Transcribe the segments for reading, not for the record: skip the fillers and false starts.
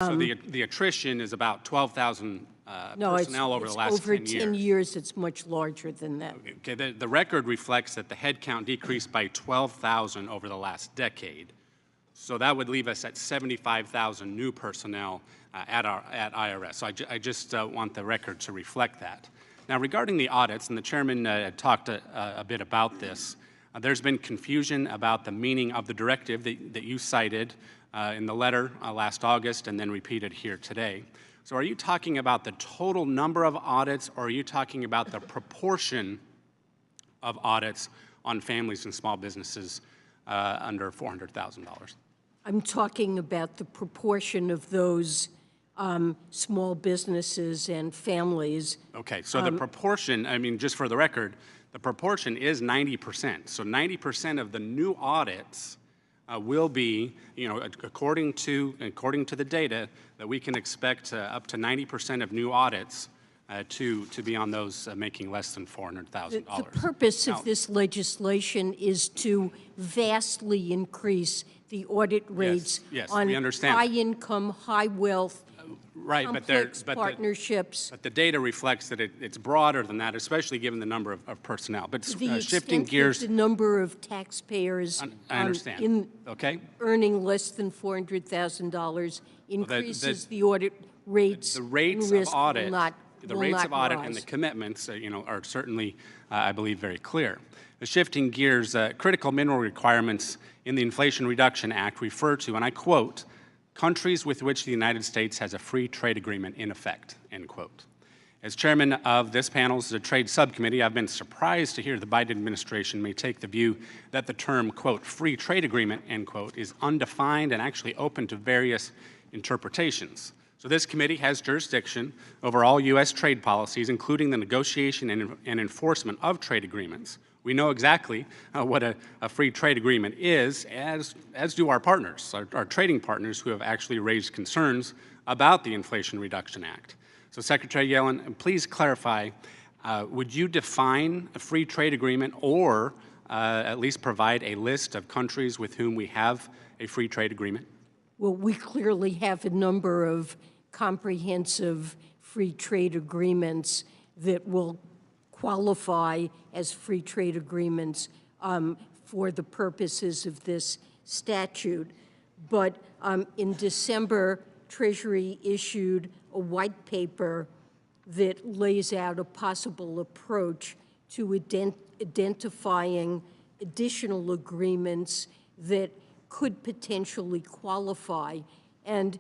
So the attrition is about 12,000 No, personnel over the last 10 years. over 10 years, it's much larger than that. Okay, the record reflects that the headcount decreased by 12,000 over the last decade. So that would leave us at 75,000 new personnel at IRS. So I just want the record to reflect that. Now, regarding the audits, and the chairman talked a bit about this, there's been confusion about the meaning of the directive that you cited in the letter last August and then repeated here today. So are you talking about the total number of audits, or are you talking about the proportion of audits on families and small businesses under $400,000? I'm talking about the proportion of those small businesses and families. Okay, so the proportion, I mean, just for the record, the proportion is 90%. So 90% of the new audits will be, according to the data, that we can expect up to 90% of new audits to be on those making less than $400,000. The purpose of this legislation is to vastly increase the audit rates on high-income, high-wealth, complex partnerships. But the data reflects that it's broader than that, especially given the number of personnel. But shifting gears, the number of taxpayers I understand. Earning less than $400,000 increases the audit rates. The rates of audit, rise. and the commitments, are certainly, I believe, very clear. Shifting gears, critical mineral requirements in the Inflation Reduction Act refer to, and I quote, countries with which the United States has a free trade agreement in effect, end quote. As chairman of this panel's trade subcommittee, I've been surprised to hear the Biden administration may take the view that the term, quote, free trade agreement, end quote, is undefined and actually open to various interpretations. So this committee has jurisdiction over all U.S. trade policies, including the negotiation and enforcement of trade agreements. We know exactly what a free trade agreement is, as do our partners, our trading partners, who have actually raised concerns about the Inflation Reduction Act. So Secretary Yellen, please clarify, would you define a free trade agreement, or at least provide a list of countries with whom we have a free trade agreement? Well, we clearly have a number of comprehensive free trade agreements that will qualify as free trade agreements for the purposes of this statute. But in December, Treasury issued a white paper that lays out a possible approach to identifying additional agreements that could potentially qualify. And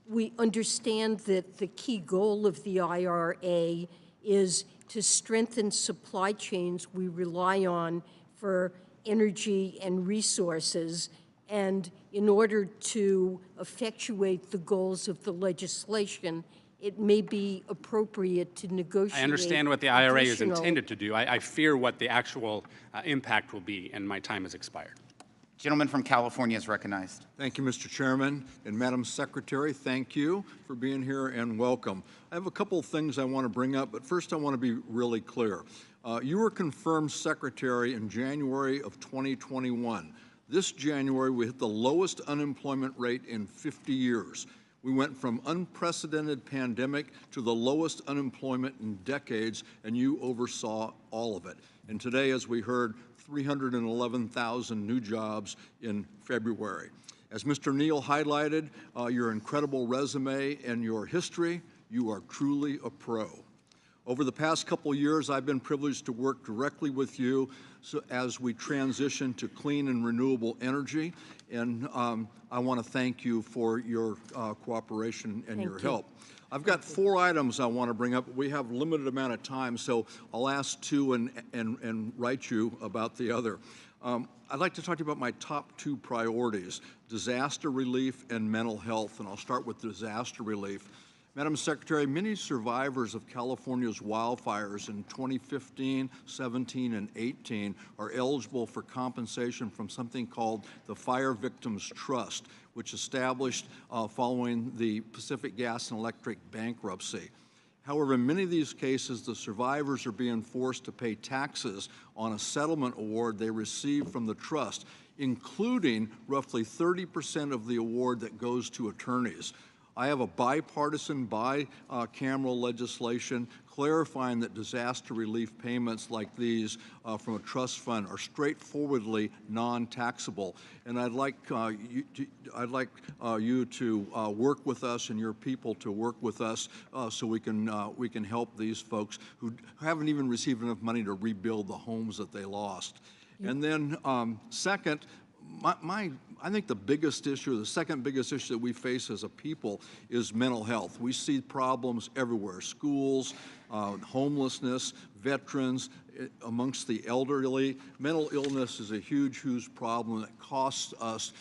we understand that the key goal of the IRA is to strengthen supply chains we rely on for energy and resources. And in order to effectuate the goals of the legislation, it may be appropriate to negotiate. I understand what the IRA is intended to do. I fear what the actual impact will be, and my time has expired. Gentleman from California is recognized. Thank you, Mr. Chairman. And Madam Secretary, thank you for being here and welcome. I have a couple of things I want to bring up, but first I want to be really clear. You were confirmed Secretary in January of 2021. This January, we hit the lowest unemployment rate in 50 years. We went from unprecedented pandemic to the lowest unemployment in decades, and you oversaw all of it. And today, as we heard, 311,000 new jobs in February. As Mr. Neal highlighted, your incredible resume and your history, you are truly a pro. Over the past couple years, I've been privileged to work directly with you as we transition to clean and renewable energy, and I want to thank you for your cooperation and your help. I've got 4 items I want to bring up. We have a limited amount of time, so I'll ask 2 and write you about the other. I'd like to talk to you about my top 2 priorities, disaster relief and mental health, and I'll start with disaster relief. Madam Secretary, many survivors of California's wildfires in 2015, 17, and 18 are eligible for compensation from something called the Fire Victims Trust, which established following the Pacific Gas and Electric bankruptcy. However, in many of these cases, the survivors are being forced to pay taxes on a settlement award they received from the trust, including roughly 30% of the award that goes to attorneys. I have a bipartisan, bicameral legislation clarifying that disaster relief payments like these from a trust fund are straightforwardly non-taxable. And I'd like you to work with us and your people to work with us so we can help these folks who haven't even received enough money to rebuild the homes that they lost. And then second, I think the biggest issue, the second biggest issue that we face as a people is mental health. We see problems everywhere, schools, homelessness, veterans, amongst the elderly. Mental illness is a huge, huge problem that costs us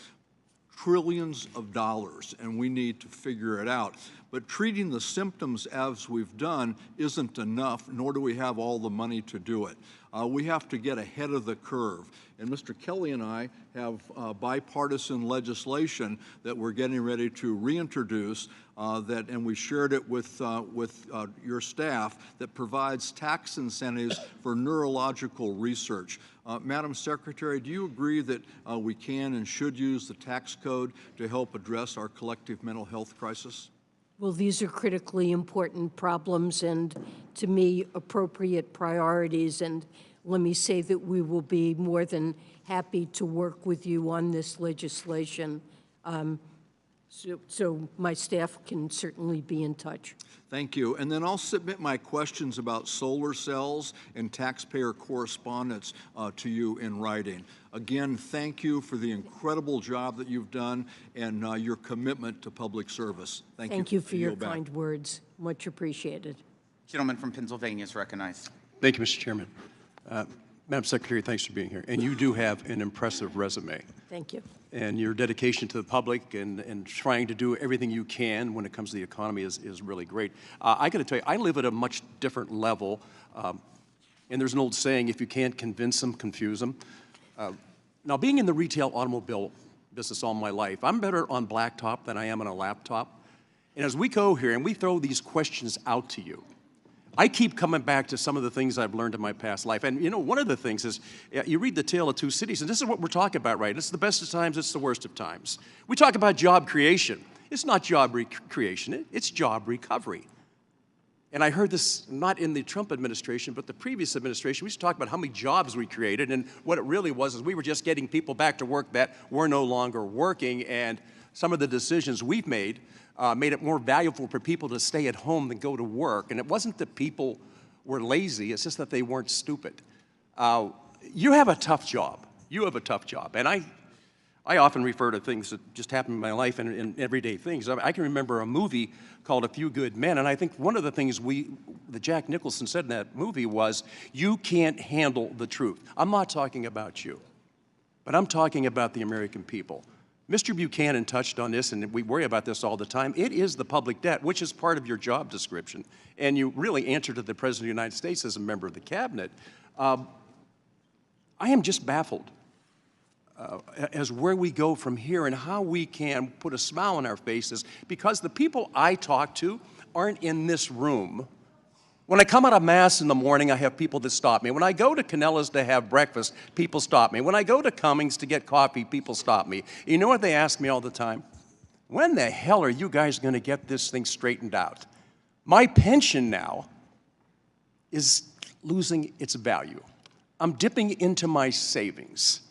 trillions of dollars, and we need to figure it out. But treating the symptoms as we've done isn't enough, nor do we have all the money to do it. We have to get ahead of the curve. And Mr. Kelly and I have bipartisan legislation that we're getting ready to reintroduce and we shared it with your staff, that provides tax incentives for neurological research. Madam Secretary, do you agree that we can and should use the tax code to help address our collective mental health crisis? Well, these are critically important problems and, to me, appropriate priorities. And let me say that we will be more than happy to work with you on this legislation. So my staff can certainly be in touch. Thank you. And then I'll submit my questions about solar cells and taxpayer correspondence to you in writing. Again, thank you for the incredible job that you've done and your commitment to public service. Thank you. Thank you for your kind words. Much appreciated. Gentleman from Pennsylvania is recognized. Thank you, Mr. Chairman. Madam Secretary, thanks for being here. And you do have an impressive resume. Thank you. And your dedication to the public and trying to do everything you can when it comes to the economy is really great. I got to tell you, I live at a much different level. And there's an old saying, if you can't convince them, confuse them. Now, being in the retail automobile business all my life, I'm better on blacktop than I am on a laptop. And as we go here and we throw these questions out to you, I keep coming back to some of the things I've learned in my past life. And, you know, one of the things is, you read The Tale of Two Cities, and this is what we're talking about, right? It's the best of times, it's the worst of times. We talk about job creation. It's not job creation, it's job recovery. And I heard this not in the Trump administration, but the previous administration. We used to talk about how many jobs we created, and what it really was is we were just getting people back to work that were no longer working, and some of the decisions we've made it more valuable for people to stay at home than go to work. And it wasn't that people were lazy, it's just that they weren't stupid. You have a tough job. You have a tough job. And I often refer to things that just happen in my life and everyday things. I can remember a movie called A Few Good Men, and I think one of the things that Jack Nicholson said in that movie was, you can't handle the truth. I'm not talking about you, but I'm talking about the American people. Mr. Buchanan touched on this, and we worry about this all the time. It is the public debt, which is part of your job description, and you really answer to the President of the United States as a member of the cabinet. I am just baffled as where we go from here and how we can put a smile on our faces, because the people I talk to aren't in this room. When I come out of Mass in the morning, I have people that stop me. When I go to Canella's to have breakfast, people stop me. When I go to Cummings to get coffee, people stop me. You know what they ask me all the time? When the hell are you guys going to get this thing straightened out? My pension now is losing its value. I'm dipping into my savings.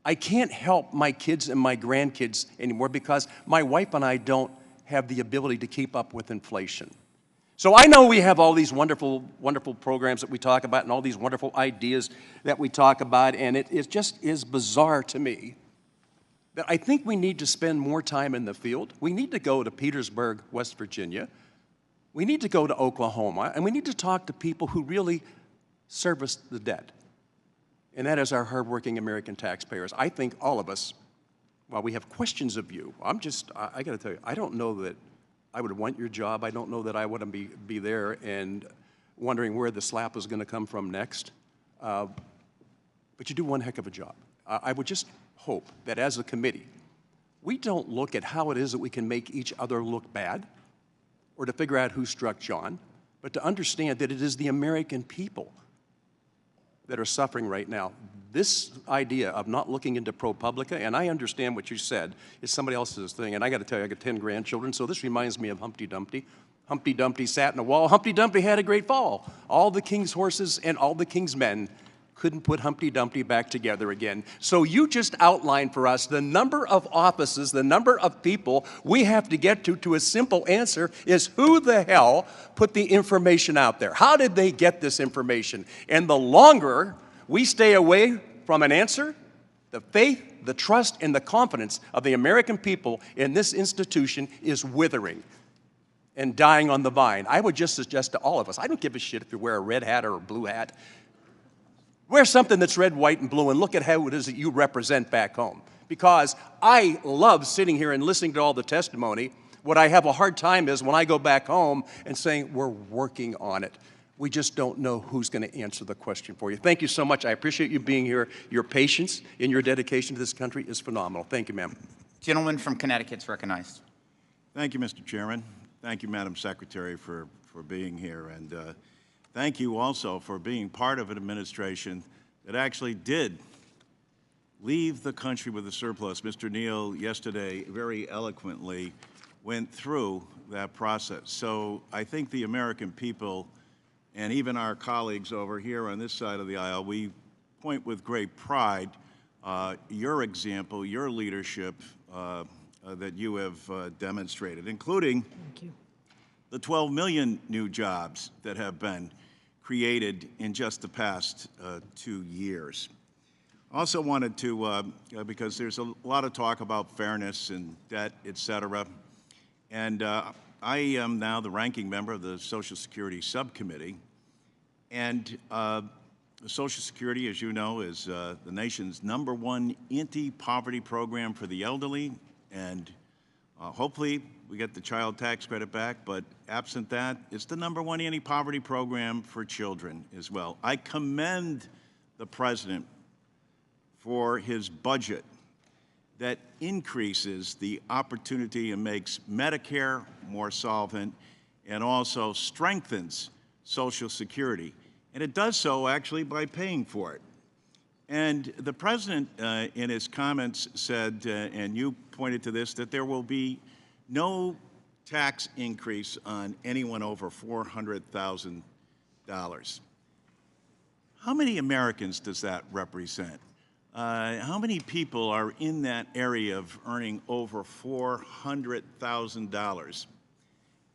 I can't help my kids and my grandkids anymore because my wife and I don't have the ability to keep up with inflation. So I know we have all these wonderful, wonderful programs that we talk about and all these wonderful ideas that we talk about, and it just is bizarre to me that I think we need to spend more time in the field. We need to go to Petersburg, West Virginia. We need to go to Oklahoma, and we need to talk to people who really service the debt, and that is our hardworking American taxpayers. I think all of us, while we have questions of you, I got to tell you, I don't know that I would want your job. I don't know that I wouldn't be there and wondering where the slap is going to come from next. But you do one heck of a job. I would just hope that as a committee, we don't look at how it is that we can make each other look bad or to figure out who struck John, but to understand that it is the American people that are suffering right now. This idea of not looking into ProPublica, and I understand what you said, is somebody else's thing, and I got to tell you, I got 10 grandchildren, so this reminds me of Humpty Dumpty. Humpty Dumpty sat in a wall. Humpty Dumpty had a great fall. All the king's horses and all the king's men couldn't put Humpty Dumpty back together again. So you just outlined for us the number of offices, the number of people we have to get to a simple answer is who the hell put the information out there? How did they get this information? And the longer we stay away from an answer, the faith, the trust, and the confidence of the American people in this institution is withering and dying on the vine. I would just suggest to all of us, I don't give a shit if you wear a red hat or a blue hat. Wear something that's red, white, and blue, and look at how it is that you represent back home. Because I love sitting here and listening to all the testimony. What I have a hard time is when I go back home and saying, we're working on it. We just don't know who's going to answer the question for you. Thank you so much. I appreciate you being here. Your patience and your dedication to this country is phenomenal. Thank you, ma'am. Gentleman from Connecticut's recognized. Thank you, Mr. Chairman. Thank you, Madam Secretary, for being here. And thank you also for being part of an administration that actually did leave the country with a surplus. Mr. Neal yesterday very eloquently went through that process. So I think the American people and even our colleagues over here on this side of the aisle, we point with great pride your example, your leadership that you have demonstrated, including the 12 million new jobs that have been created in just the past 2 years. I also wanted to, because there's a lot of talk about fairness and debt, et cetera, and I am now the ranking member of the Social Security Subcommittee, and Social Security, as you know, is the nation's #1 anti-poverty program for the elderly, and hopefully we get the child tax credit back, but absent that, it's the #1 anti-poverty program for children as well. I commend the President for his budget that increases the opportunity and makes Medicare more solvent and also strengthens Social Security. And it does so actually by paying for it. And the President in his comments said, and you pointed to this, that there will be no tax increase on anyone over $400,000. How many Americans does that represent? How many people are in that area of earning over $400,000?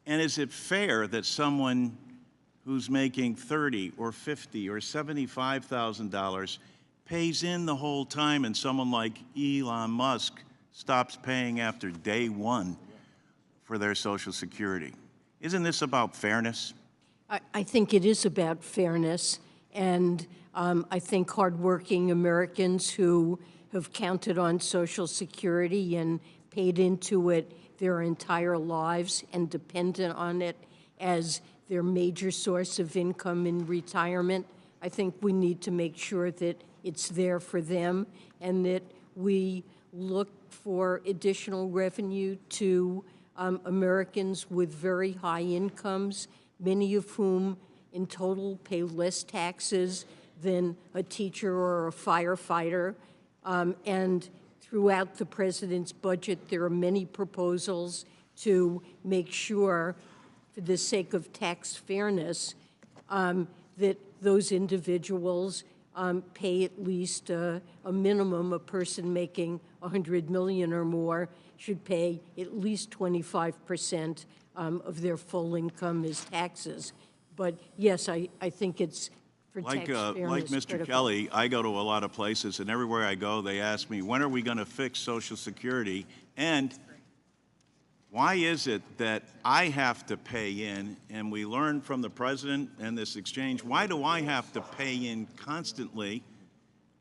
And is it fair that someone who's making $30,000 or $50,000 or $75,000 pays in the whole time, and someone like Elon Musk stops paying after day one for their Social Security? Isn't this about fairness? I think it is about fairness, and I think hardworking Americans who have counted on Social Security and paid into it their entire lives and dependent on it as their major source of income in retirement, I think we need to make sure that it's there for them and that we look for additional revenue to Americans with very high incomes, many of whom in total pay less taxes than a teacher or a firefighter. And throughout the President's budget, there are many proposals to make sure, for the sake of tax fairness, that those individuals pay at least a minimum. A person making $100 million or more should pay at least 25% of their full income as taxes. But yes, I think it's for tax fairness like Mr. critical. Kelly, I go to a lot of places, and everywhere I go, they ask me, when are we going to fix Social Security? And why is it that I have to pay in, and we learned from the President and this exchange, why do I have to pay in constantly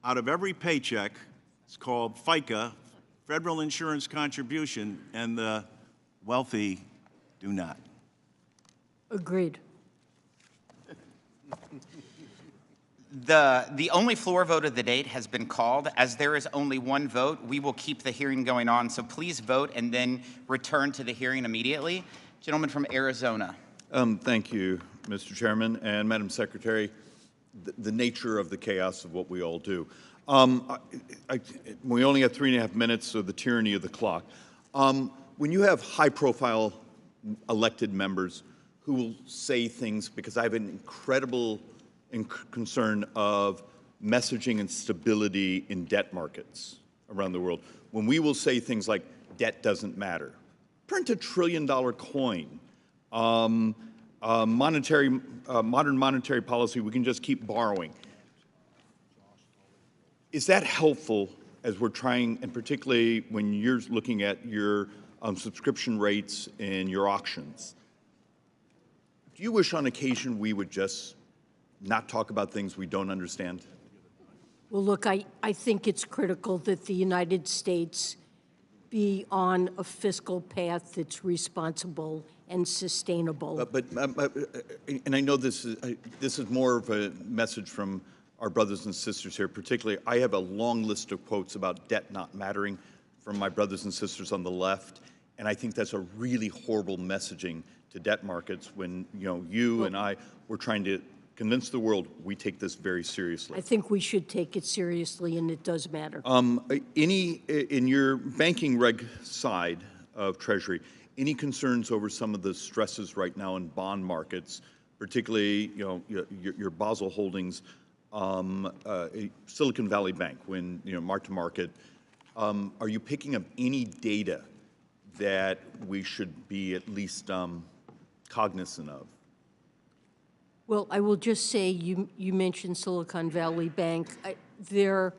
out of every paycheck? It's called FICA, Federal Insurance Contribution, and the wealthy do not. Agreed. The only floor vote of the date has been called. As there is only one vote, we will keep the hearing going on. So please vote and then return to the hearing immediately. Gentleman from Arizona. Thank you, Mr. Chairman and Madam Secretary. the nature of the chaos of what we all do. We only have 3.5 minutes, so the tyranny of the clock. When you have high-profile elected members who will say things, because I have an incredible concern of messaging and stability in debt markets around the world, when we will say things like, debt doesn't matter, print $1 trillion coin, modern monetary policy, we can just keep borrowing. Is that helpful as we're trying, and particularly when you're looking at your subscription rates and your auctions? Do you wish on occasion we would just not talk about things we don't understand? Well, look, I think it's critical that the United States be on a fiscal path that's responsible and sustainable. And I know this is more of a message from our brothers and sisters here. Particularly, I have a long list of quotes about debt not mattering from my brothers and sisters on the left, and I think that's a really horrible messaging to debt markets when you and I were trying to convince the world we take this very seriously. I think we should take it seriously, and it does matter. In your banking reg side of Treasury, any concerns over some of the stresses right now in bond markets, particularly your Basel holdings, Silicon Valley Bank, when mark to market? Are you picking up any data that we should be at least cognizant of? Well, I will just say you mentioned Silicon Valley Bank. There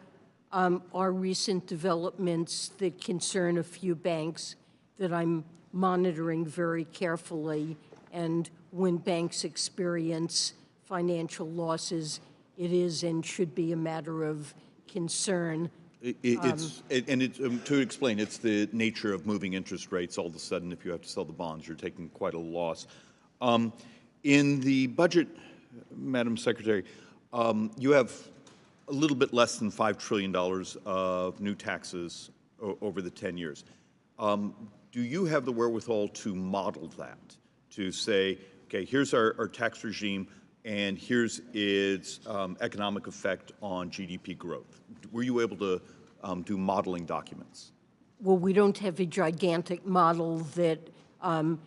are recent developments that concern a few banks that I'm monitoring very carefully. And when banks experience financial losses, it is and should be a matter of concern. To explain, it's the nature of moving interest rates. All of a sudden, if you have to sell the bonds, you're taking quite a loss. In the budget, Madam Secretary, you have a little bit less than $5 trillion of new taxes over the 10 years. Do you have the wherewithal to model that, to say, okay, here's our tax regime, and here's its economic effect on GDP growth? Were you able to do modeling documents? Well, we don't have a gigantic model that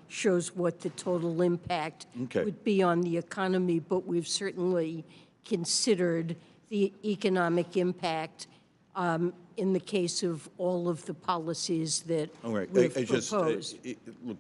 shows what the total impact would be on the economy, but we've certainly considered the economic impact in the case of all of the policies that we've proposed. Look,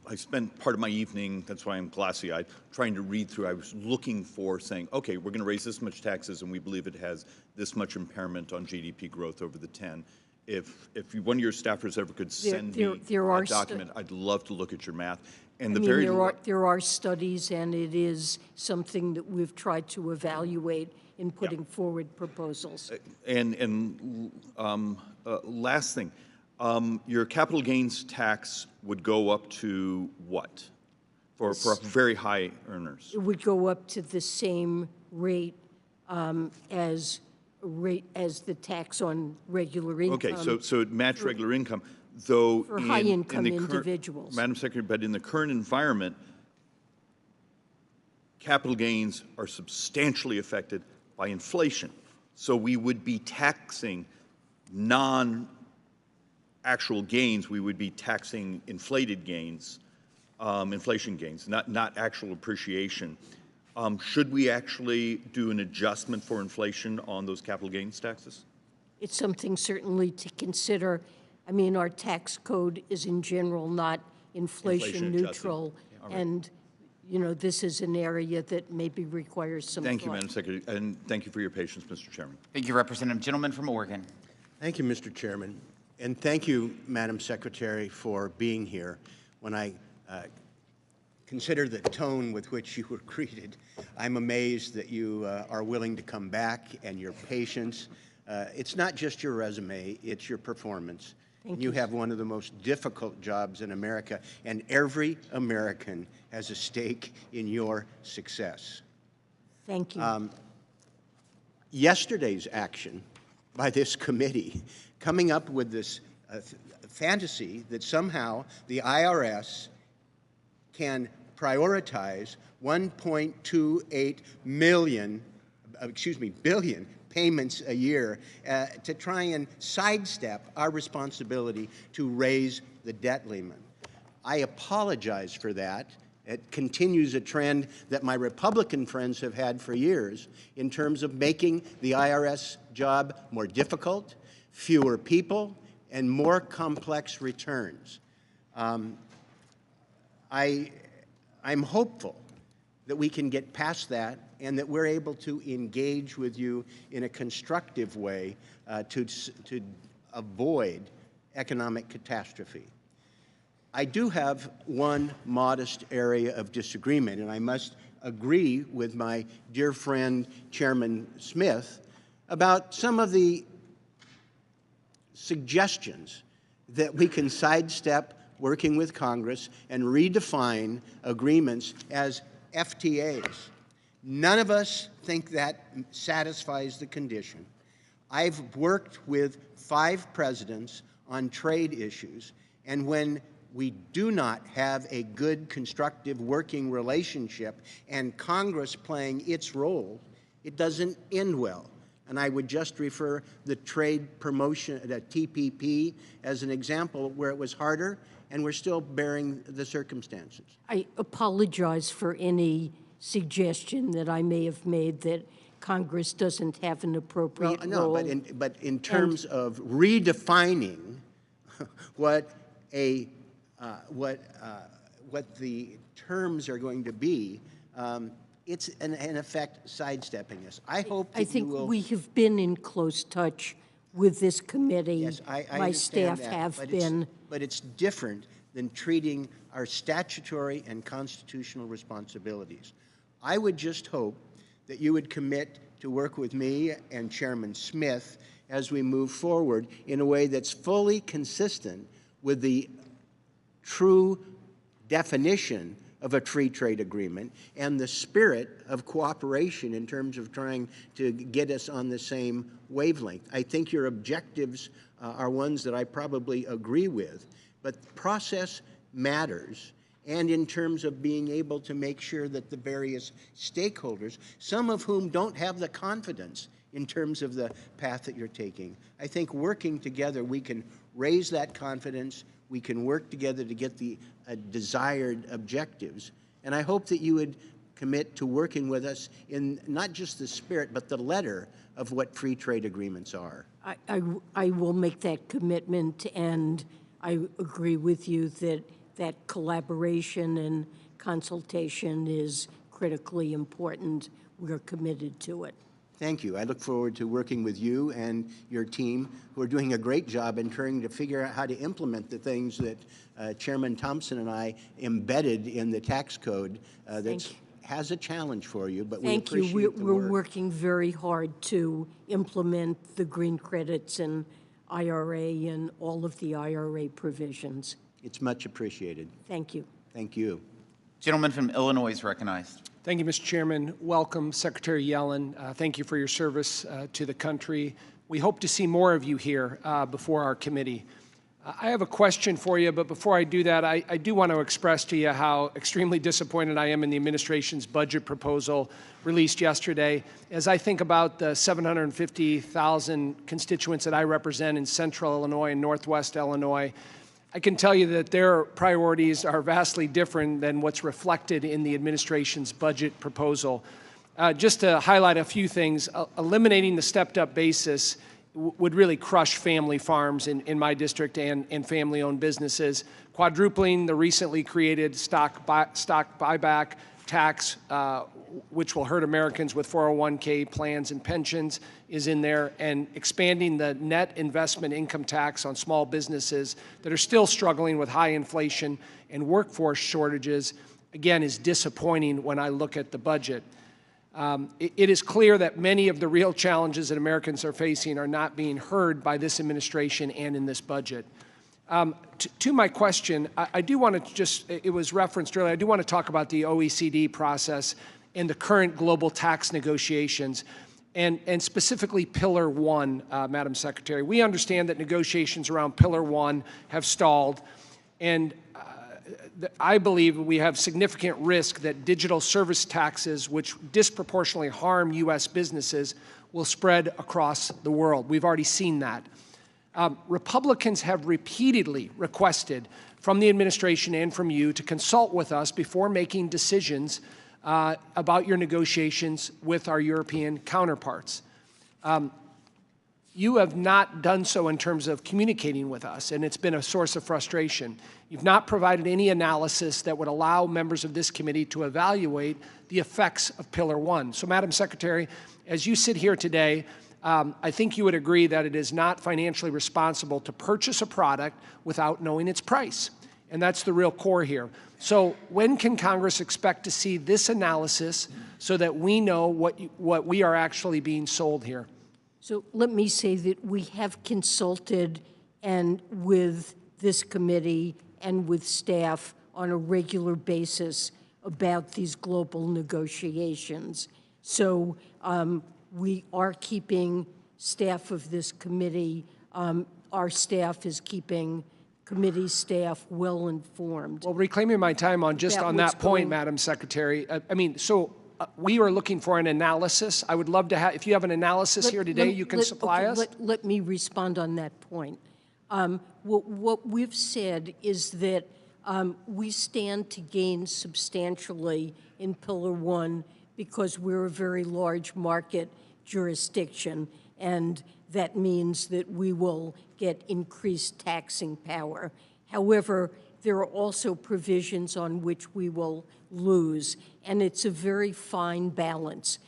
I spent part of my evening, that's why I'm glassy-eyed, trying to read through. I was looking for saying, okay, we're going to raise this much taxes, and we believe it has this much impairment on GDP growth over the 10. If one of your staffers ever could send me a document, I'd love to look at your math. And there are studies, and it is something that we've tried to evaluate in putting forward proposals. Last thing, your capital gains tax would go up to what for very high earners? It would go up to the same rate as the tax on regular income. Okay, so it match regular income, though for high-income individuals. Madam Secretary, but in the current environment, capital gains are substantially affected by inflation. So we would be taxing non-actual gains. We would be taxing inflated gains, inflation gains, not actual appreciation. Should we actually do an adjustment for inflation on those capital gains taxes? It's something certainly to consider. I mean, our tax code is in general not inflation neutral, and this is an area that maybe requires some Thank you, Madam Secretary, and thank you for your patience, Mr. Chairman. Thank you, Representative. Gentleman from Oregon. Thank you, Mr. Chairman, and thank you, Madam Secretary, for being here. When I consider the tone with which you were greeted, I'm amazed that you are willing to come back, and your patience. It's not just your resume, it's your performance. You have one of the most difficult jobs in America, and every American has a stake in your success. Thank you. Yesterday's action by this committee, coming up with this fantasy that somehow the IRS can prioritize $1.28 million billion payments a year to try and sidestep our responsibility to raise the debt limit. I apologize for that. It continues a trend that my Republican friends have had for years in terms of making the IRS job more difficult, fewer people, and more complex returns. I'm hopeful that we can get past that and that we're able to engage with you in a constructive way to avoid economic catastrophe. I do have one modest area of disagreement, and I must agree with my dear friend Chairman Smith about some of the suggestions that we can sidestep working with Congress and redefine agreements as FTAs. None of us think that satisfies the condition. I've worked with 5 presidents on trade issues, and when we do not have a good, constructive working relationship and Congress playing its role, it doesn't end well. And I would just refer the trade promotion, the TPP, as an example where it was harder, and we're still bearing the circumstances. I apologize for any suggestion that I may have made that Congress doesn't have an appropriate role. No, but in terms of redefining what the terms are going to be, it's in effect sidestepping us. I hope that I think you will. we have been in close touch with this committee. Yes, I My understand staff that, have but been. But it's different than treating our statutory and constitutional responsibilities. I would just hope that you would commit to work with me and Chairman Smith as we move forward in a way that's fully consistent with the true definition of a free trade agreement and the spirit of cooperation in terms of trying to get us on the same wavelength. I think your objectives are ones that I probably agree with, but process matters, and in terms of being able to make sure that the various stakeholders, some of whom don't have the confidence in terms of the path that you're taking, I think working together we can raise that confidence, we can work together to get the desired objectives. And I hope that you would commit to working with us in not just the spirit, but the letter of what free trade agreements are. I will make that commitment, and I agree with you that collaboration and consultation is critically important. We're committed to it. Thank you. I look forward to working with you and your team, who are doing a great job in trying to figure out how to implement the things that Chairman Thompson and I embedded in the tax code that has a challenge for you, but we appreciate the work. We're working very hard to implement the green credits and IRA and all of the IRA provisions. It's much appreciated. Thank you. Thank you. Gentleman from Illinois is recognized. Thank you, Mr. Chairman. Welcome, Secretary Yellen. Thank you for your service to the country. We hope to see more of you here before our committee. I have a question for you, but before I do that, I do want to express to you how extremely disappointed I am in the administration's budget proposal released yesterday. As I think about the 750,000 constituents that I represent in Central Illinois and Northwest Illinois, I can tell you that their priorities are vastly different than what's reflected in the administration's budget proposal. Just to highlight a few things, eliminating the stepped-up basis would really crush family farms in my district and family-owned businesses. Quadrupling the recently created stock buyback tax, which will hurt Americans with 401k plans and pensions, is in there, and expanding the net investment income tax on small businesses that are still struggling with high inflation and workforce shortages, again, is disappointing when I look at the budget. It is clear that many of the real challenges that Americans are facing are not being heard by this administration and in this budget. To my question, I do want to just, it was referenced earlier, I do want to talk about the OECD process and the current global tax negotiations, and specifically Pillar 1, Madam Secretary. We understand that negotiations around Pillar 1 have stalled, and I believe we have significant risk that digital service taxes, which disproportionately harm U.S. businesses, will spread across the world. We've already seen that. Republicans have repeatedly requested from the administration and from you to consult with us before making decisions about your negotiations with our European counterparts. You have not done so in terms of communicating with us, and it's been a source of frustration. You've not provided any analysis that would allow members of this committee to evaluate the effects of Pillar 1. So, Madam Secretary, as you sit here today, I think you would agree that it is not financially responsible to purchase a product without knowing its price. And that's the real core here. So when can Congress expect to see this analysis so that we know what we are actually being sold here? So let me say that we have consulted and with this committee and with staff on a regular basis about these global negotiations. So we are keeping staff of this committee, our staff is keeping committee staff well informed. Well, reclaiming my time on just on that point, Madam Secretary, we are looking for an analysis. I would love to have, if you have an analysis here today, you can supply us. Let me respond on that point. What we've said is that we stand to gain substantially in Pillar 1 because we're a very large market jurisdiction, and that means that we will get increased taxing power. However, there are also provisions on which we will lose, and it's a very fine balance.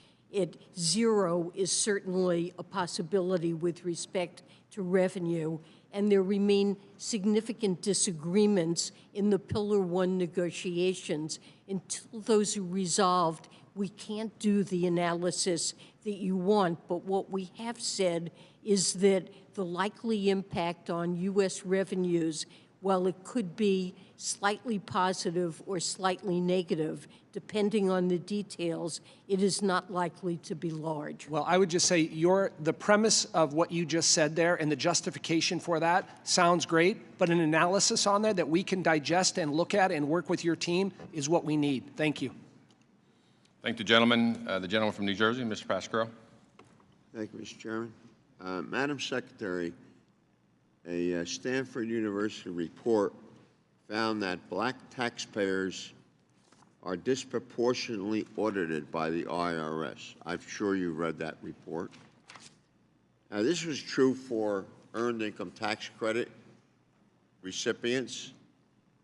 Zero is certainly a possibility with respect to revenue, and there remain significant disagreements in the Pillar 1 negotiations. Until those are resolved, we can't do the analysis that you want, but what we have said is that the likely impact on U.S. revenues, while it could be slightly positive or slightly negative, depending on the details, it is not likely to be large. Well, I would just say the premise of what you just said there and the justification for that sounds great, but an analysis on there that we can digest and look at and work with your team is what we need. Thank you. Thank the gentleman. The gentleman from New Jersey, Mr. Pascaro. Thank you, Mr. Chairman. Madam Secretary, a Stanford University report found that black taxpayers are disproportionately audited by the IRS. I'm sure you read that report. Now, this was true for earned income tax credit recipients,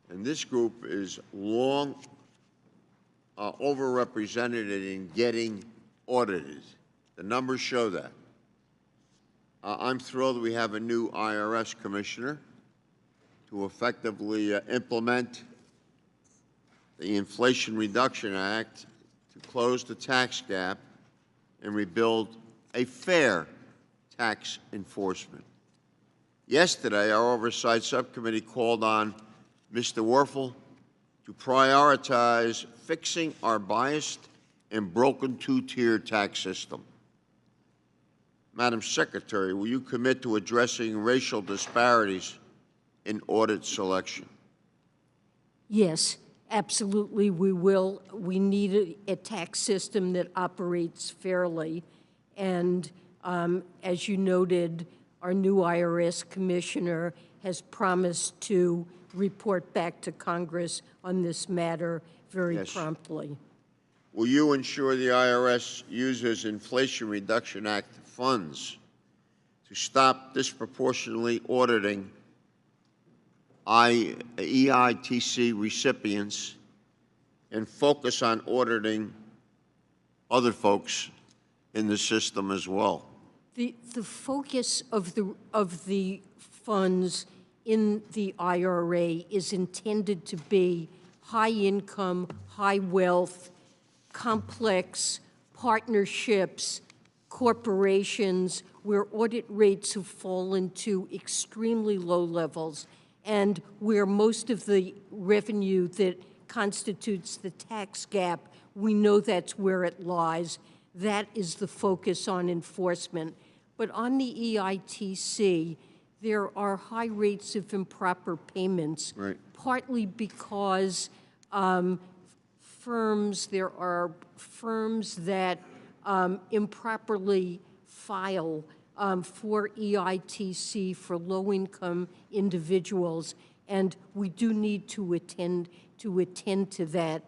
and this group is long overrepresented in getting audited. The numbers show that. I'm thrilled we have a new IRS commissioner to effectively implement the Inflation Reduction Act to close the tax gap and rebuild a fair tax enforcement. Yesterday, our Oversight Subcommittee called on Mr. Werfel to prioritize fixing our biased and broken two-tier tax system. Madam Secretary, will you commit to addressing racial disparities in audit selection? Yes, absolutely we will. We need a tax system that operates fairly. And as you noted, our new IRS commissioner has promised to report back to Congress on this matter very promptly. Will you ensure the IRS uses Inflation Reduction Act funds to stop disproportionately auditing EITC recipients and focus on auditing other folks in the system as well? The focus of the funds in the IRA is intended to be high income, high wealth, complex partnerships, corporations where audit rates have fallen to extremely low levels and where most of the revenue that constitutes the tax gap, we know that's where it lies. That is the focus on enforcement. But on the EITC, there are high rates of improper payments. Right. partly because there are firms that improperly file for EITC for low-income individuals, and we do need to attend to that.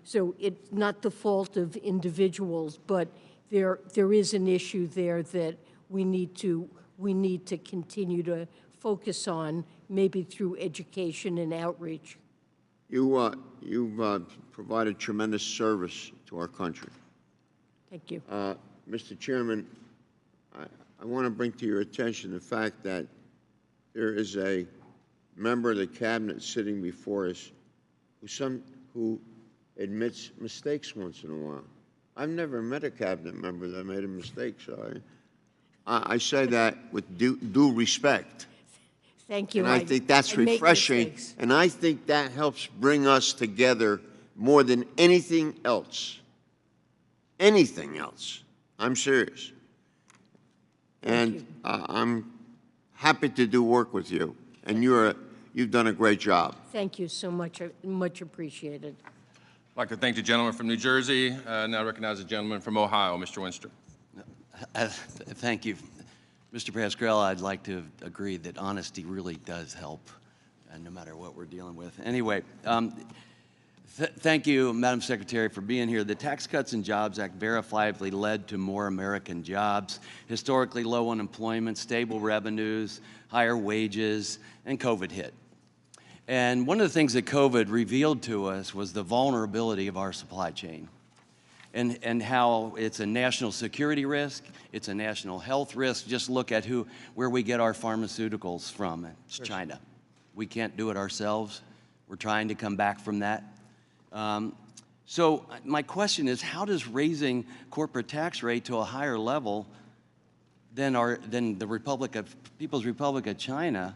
So it's not the fault of individuals, but there is an issue there that we need to continue to focus on, maybe through education and outreach. You've provided tremendous service to our country. Thank you. Mr. Chairman, I want to bring to your attention the fact that there is a member of the cabinet sitting before us who admits mistakes once in a while. I've never met a cabinet member that made a mistake, so I say that with due respect. Thank you. And I think that's refreshing, and I think that helps bring us together more than anything else. Anything else. I'm serious. And I'm happy to do work with you, and you've done a great job. Thank you so much. Much appreciated. I'd like to thank the gentleman from New Jersey. Now recognize the gentleman from Ohio, Mr. Winster. Thank you. Mr. Pascrell, I'd like to agree that honesty really does help, no matter what we're dealing with. Anyway, thank you, Madam Secretary, for being here. The Tax Cuts and Jobs Act verifiably led to more American jobs, historically low unemployment, stable revenues, higher wages, and COVID hit. And one of the things that COVID revealed to us was the vulnerability of our supply chain, and how it's a national security risk, it's a national health risk. Just look at where we get our pharmaceuticals from. It's China. We can't do it ourselves. We're trying to come back from that. So my question is, how does raising corporate tax rate to a higher level than the People's Republic of China,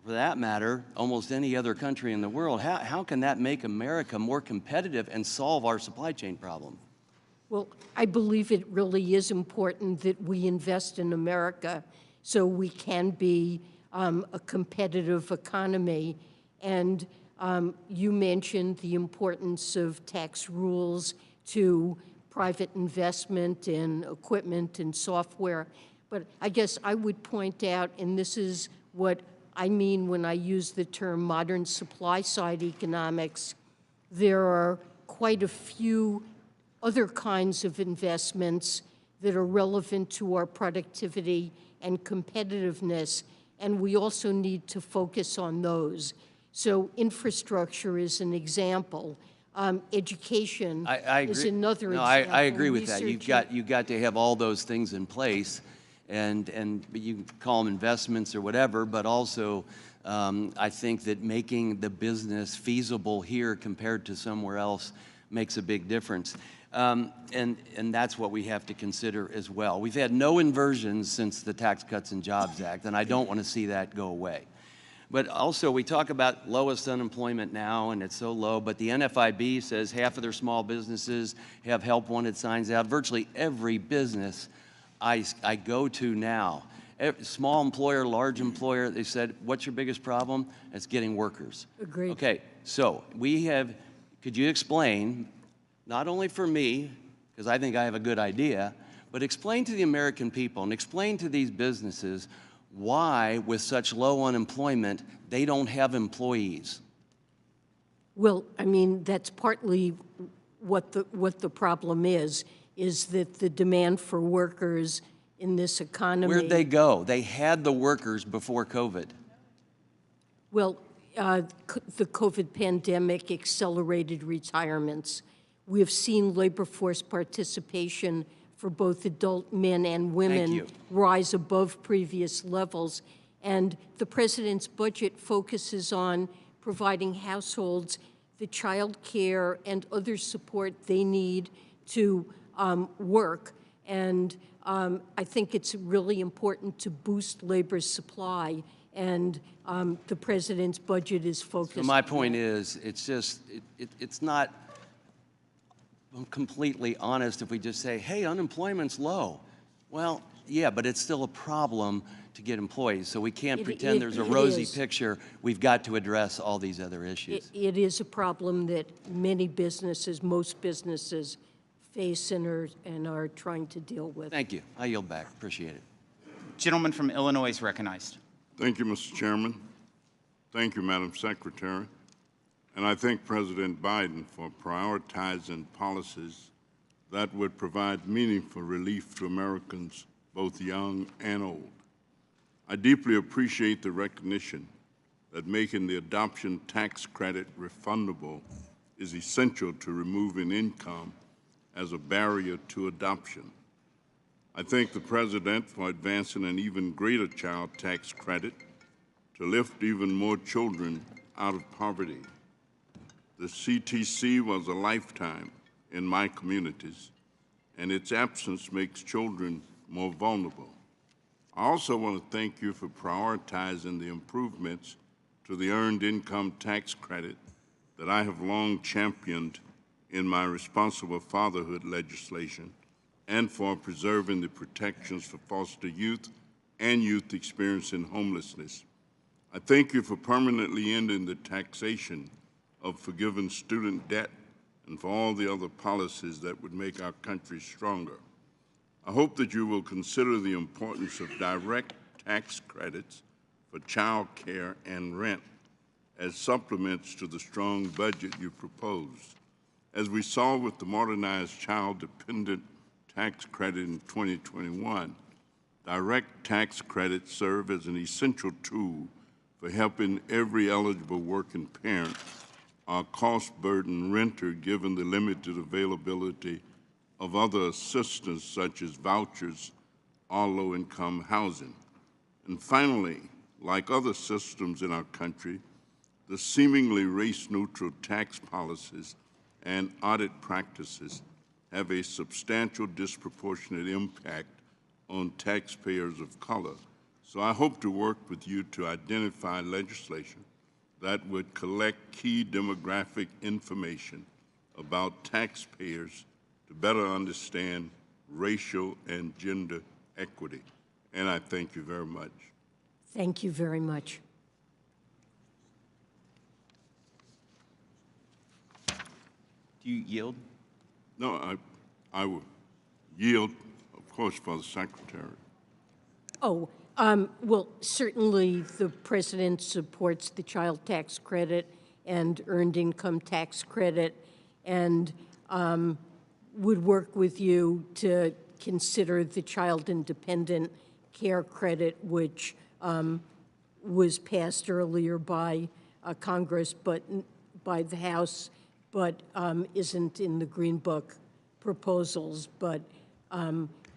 for that matter, almost any other country in the world, how can that make America more competitive and solve our supply chain problem? Well, I believe it really is important that we invest in America so we can be a competitive economy. And you mentioned the importance of tax rules to private investment in equipment and software. But I guess I would point out, and this is what I mean when I use the term modern supply-side economics, there are quite a few other kinds of investments that are relevant to our productivity and competitiveness, and we also need to focus on those. So infrastructure is an example. Education is another example. I agree with that. You've got to have all those things in place, and you can call them investments or whatever, but also I think that making the business feasible here compared to somewhere else makes a big difference. And that's what we have to consider as well. We've had no inversions since the Tax Cuts and Jobs Act, and I don't want to see that go away. But also, we talk about lowest unemployment now, and it's so low, but the NFIB says half of their small businesses have help wanted signs out. Virtually every business I go to now, small employer, large employer, they said, what's your biggest problem? It's getting workers. Agreed. Okay, so could you explain, not only for me, because I think I have a good idea, but explain to the American people and explain to these businesses why, with such low unemployment, they don't have employees. Well, I mean, that's partly what the problem is that the demand for workers in this economy. Where'd they go? They had the workers before COVID. Well, the COVID pandemic accelerated retirements. We have seen labor force participation for both adult men and women rise above previous levels. And the president's budget focuses on providing households the child care and other support they need to work. And I think it's really important to boost labor's supply. And the president's budget is focused on that. My point is, it's not completely honest if we just say, hey, unemployment's low. Well, Yeah, but it's still a problem to get employees, so we can't pretend there's a it rosy is. picture. We've got to address all these other issues. It is a problem that many businesses, most businesses face and are trying to deal with. Thank you. I yield back. Appreciate it. Gentleman from Illinois is recognized. Thank you, Mr. Chairman. Thank you, Madam Secretary. And I thank President Biden for prioritizing policies that would provide meaningful relief to Americans, both young and old. I deeply appreciate the recognition that making the adoption tax credit refundable is essential to removing income as a barrier to adoption. I thank the President for advancing an even greater child tax credit to lift even more children out of poverty. The CTC was a lifetime in my communities, and its absence makes children more vulnerable. I also want to thank you for prioritizing the improvements to the Earned Income Tax Credit that I have long championed in my responsible fatherhood legislation, and for preserving the protections for foster youth and youth experiencing homelessness. I thank you for permanently ending the taxation of forgiven student debt and for all the other policies that would make our country stronger. I hope that you will consider the importance of direct tax credits for child care and rent as supplements to the strong budget you proposed. As we saw with the modernized child-dependent tax credit in 2021, direct tax credits serve as an essential tool for helping every eligible working parent or cost-burdened renter given the limited availability of other assistance such as vouchers or low-income housing. And finally, like other systems in our country, the seemingly race-neutral tax policies and audit practices have a substantial disproportionate impact on taxpayers of color. So I hope to work with you to identify legislation that would collect key demographic information about taxpayers to better understand racial and gender equity. And I thank you very much. Thank you very much. Do you yield? No, I will yield, of course, for the Secretary. Oh, well, certainly the President supports the child tax credit and earned income tax credit, and would work with you to consider the child independent care credit, which was passed earlier by Congress, but by the House, but isn't in the Green Book proposals, but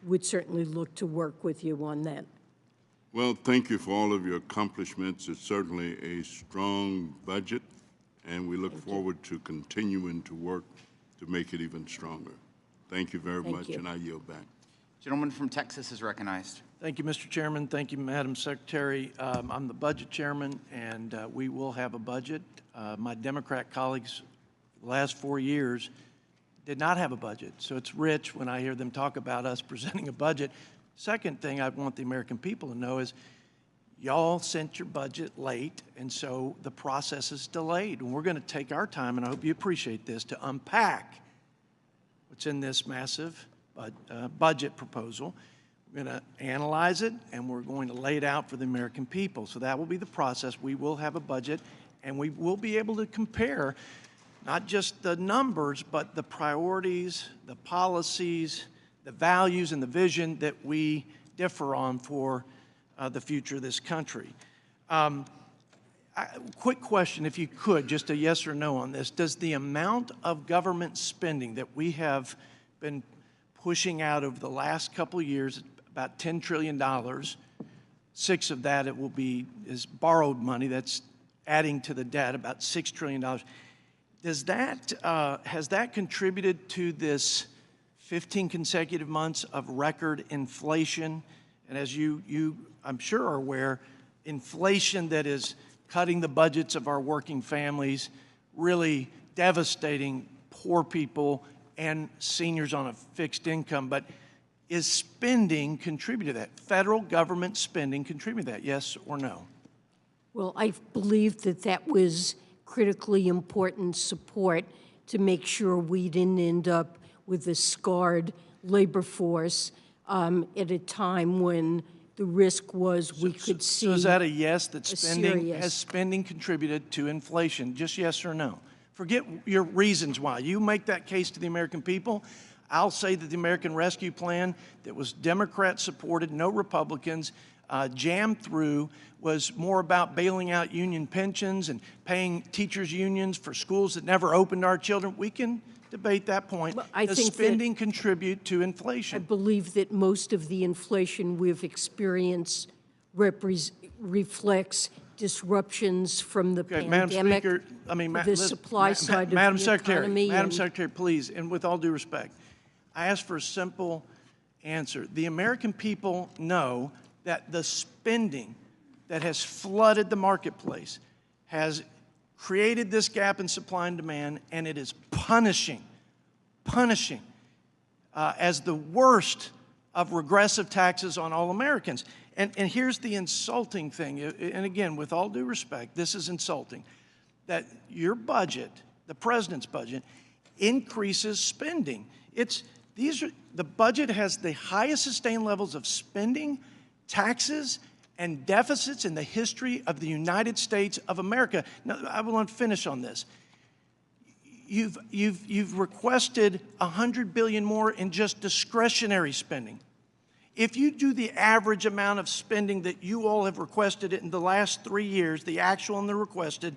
would certainly look to work with you on that. Well, thank you for all of your accomplishments. It's certainly a strong budget, and we look forward to continuing to work to make it even stronger. Thank you very much, and I yield back. Gentleman from Texas is recognized. Thank you, Mr. Chairman. Thank you, Madam Secretary. I'm the budget chairman, and we will have a budget. My Democrat colleagues, the last 4 years, did not have a budget. So it's rich when I hear them talk about us presenting a budget. Second thing I want the American people to know is y'all sent your budget late, and so the process is delayed. And we're going to take our time, and I hope you appreciate this, to unpack what's in this massive budget proposal. We're going to analyze it, and we're going to lay it out for the American people. So that will be the process. We will have a budget, and we will be able to compare not just the numbers, but the priorities, the policies, the values, and the vision that we differ on for the future of this country. Quick question, if you could, just a yes or no on this. Does the amount of government spending that we have been pushing out over the last couple of years, about $10 trillion, 6 of that is borrowed money, that's adding to the debt, about $6 trillion. Does that, has that contributed to this 15 consecutive months of record inflation? And as you I'm sure are aware, inflation that is cutting the budgets of our working families, really devastating poor people and seniors on a fixed income. But Is spending contribute to that? Federal government spending contribute to that, yes or no? Well, I believe that that was critically important support to make sure we didn't end up with a scarred labor force at a time when the risk was we could see. So is that a yes, that serious. has spending contributed to inflation? Just yes or no? Forget your reasons why. You make that case to the American people. I'll say that the American Rescue Plan that was Democrat supported, no Republicans, jammed through, was more about bailing out union pensions and paying teachers' unions for schools that never opened our children. We can debate that point. Well, I Does think spending contribute to I inflation? believe that most of the inflation we've experienced reflects disruptions from the Okay, pandemic, Madam Speaker, the supply side of Madam the Secretary, economy. Madam and- Secretary, please, and with all due respect, I ask for a simple answer. The American people know that the spending that has flooded the marketplace has created this gap in supply and demand, and it is punishing as the worst of regressive taxes on all Americans. And here's the insulting thing, and again, with all due respect, this is insulting, that your budget, the president's budget, increases spending. The budget has the highest sustained levels of spending, taxes, and deficits in the history of the United States of America. Now, I want to finish on this. You've requested $100 billion more in just discretionary spending. If you do the average amount of spending that you all have requested in the last 3 years, the actual and the requested,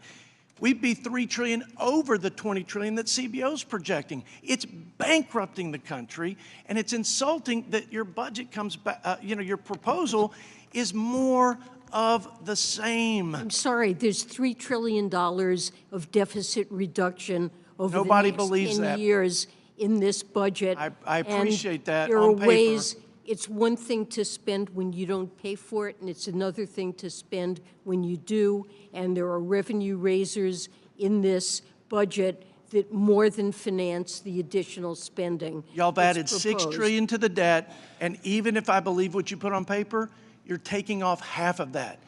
we'd be $3 trillion over the $20 trillion that CBO is projecting. It's bankrupting the country, and it's insulting that your budget comes back, your proposal is more of the same. I'm sorry, there's $3 trillion of deficit reduction over Nobody the next believes 10 that. years in this budget. I appreciate that There on are paper. ways, it's one thing to spend when you don't pay for it, and it's another thing to spend when you do, and there are revenue raisers in this budget that more than finance the additional spending. Y'all have that's added $6 proposed. trillion to the debt, and even if I believe what you put on paper, you're taking off half of that.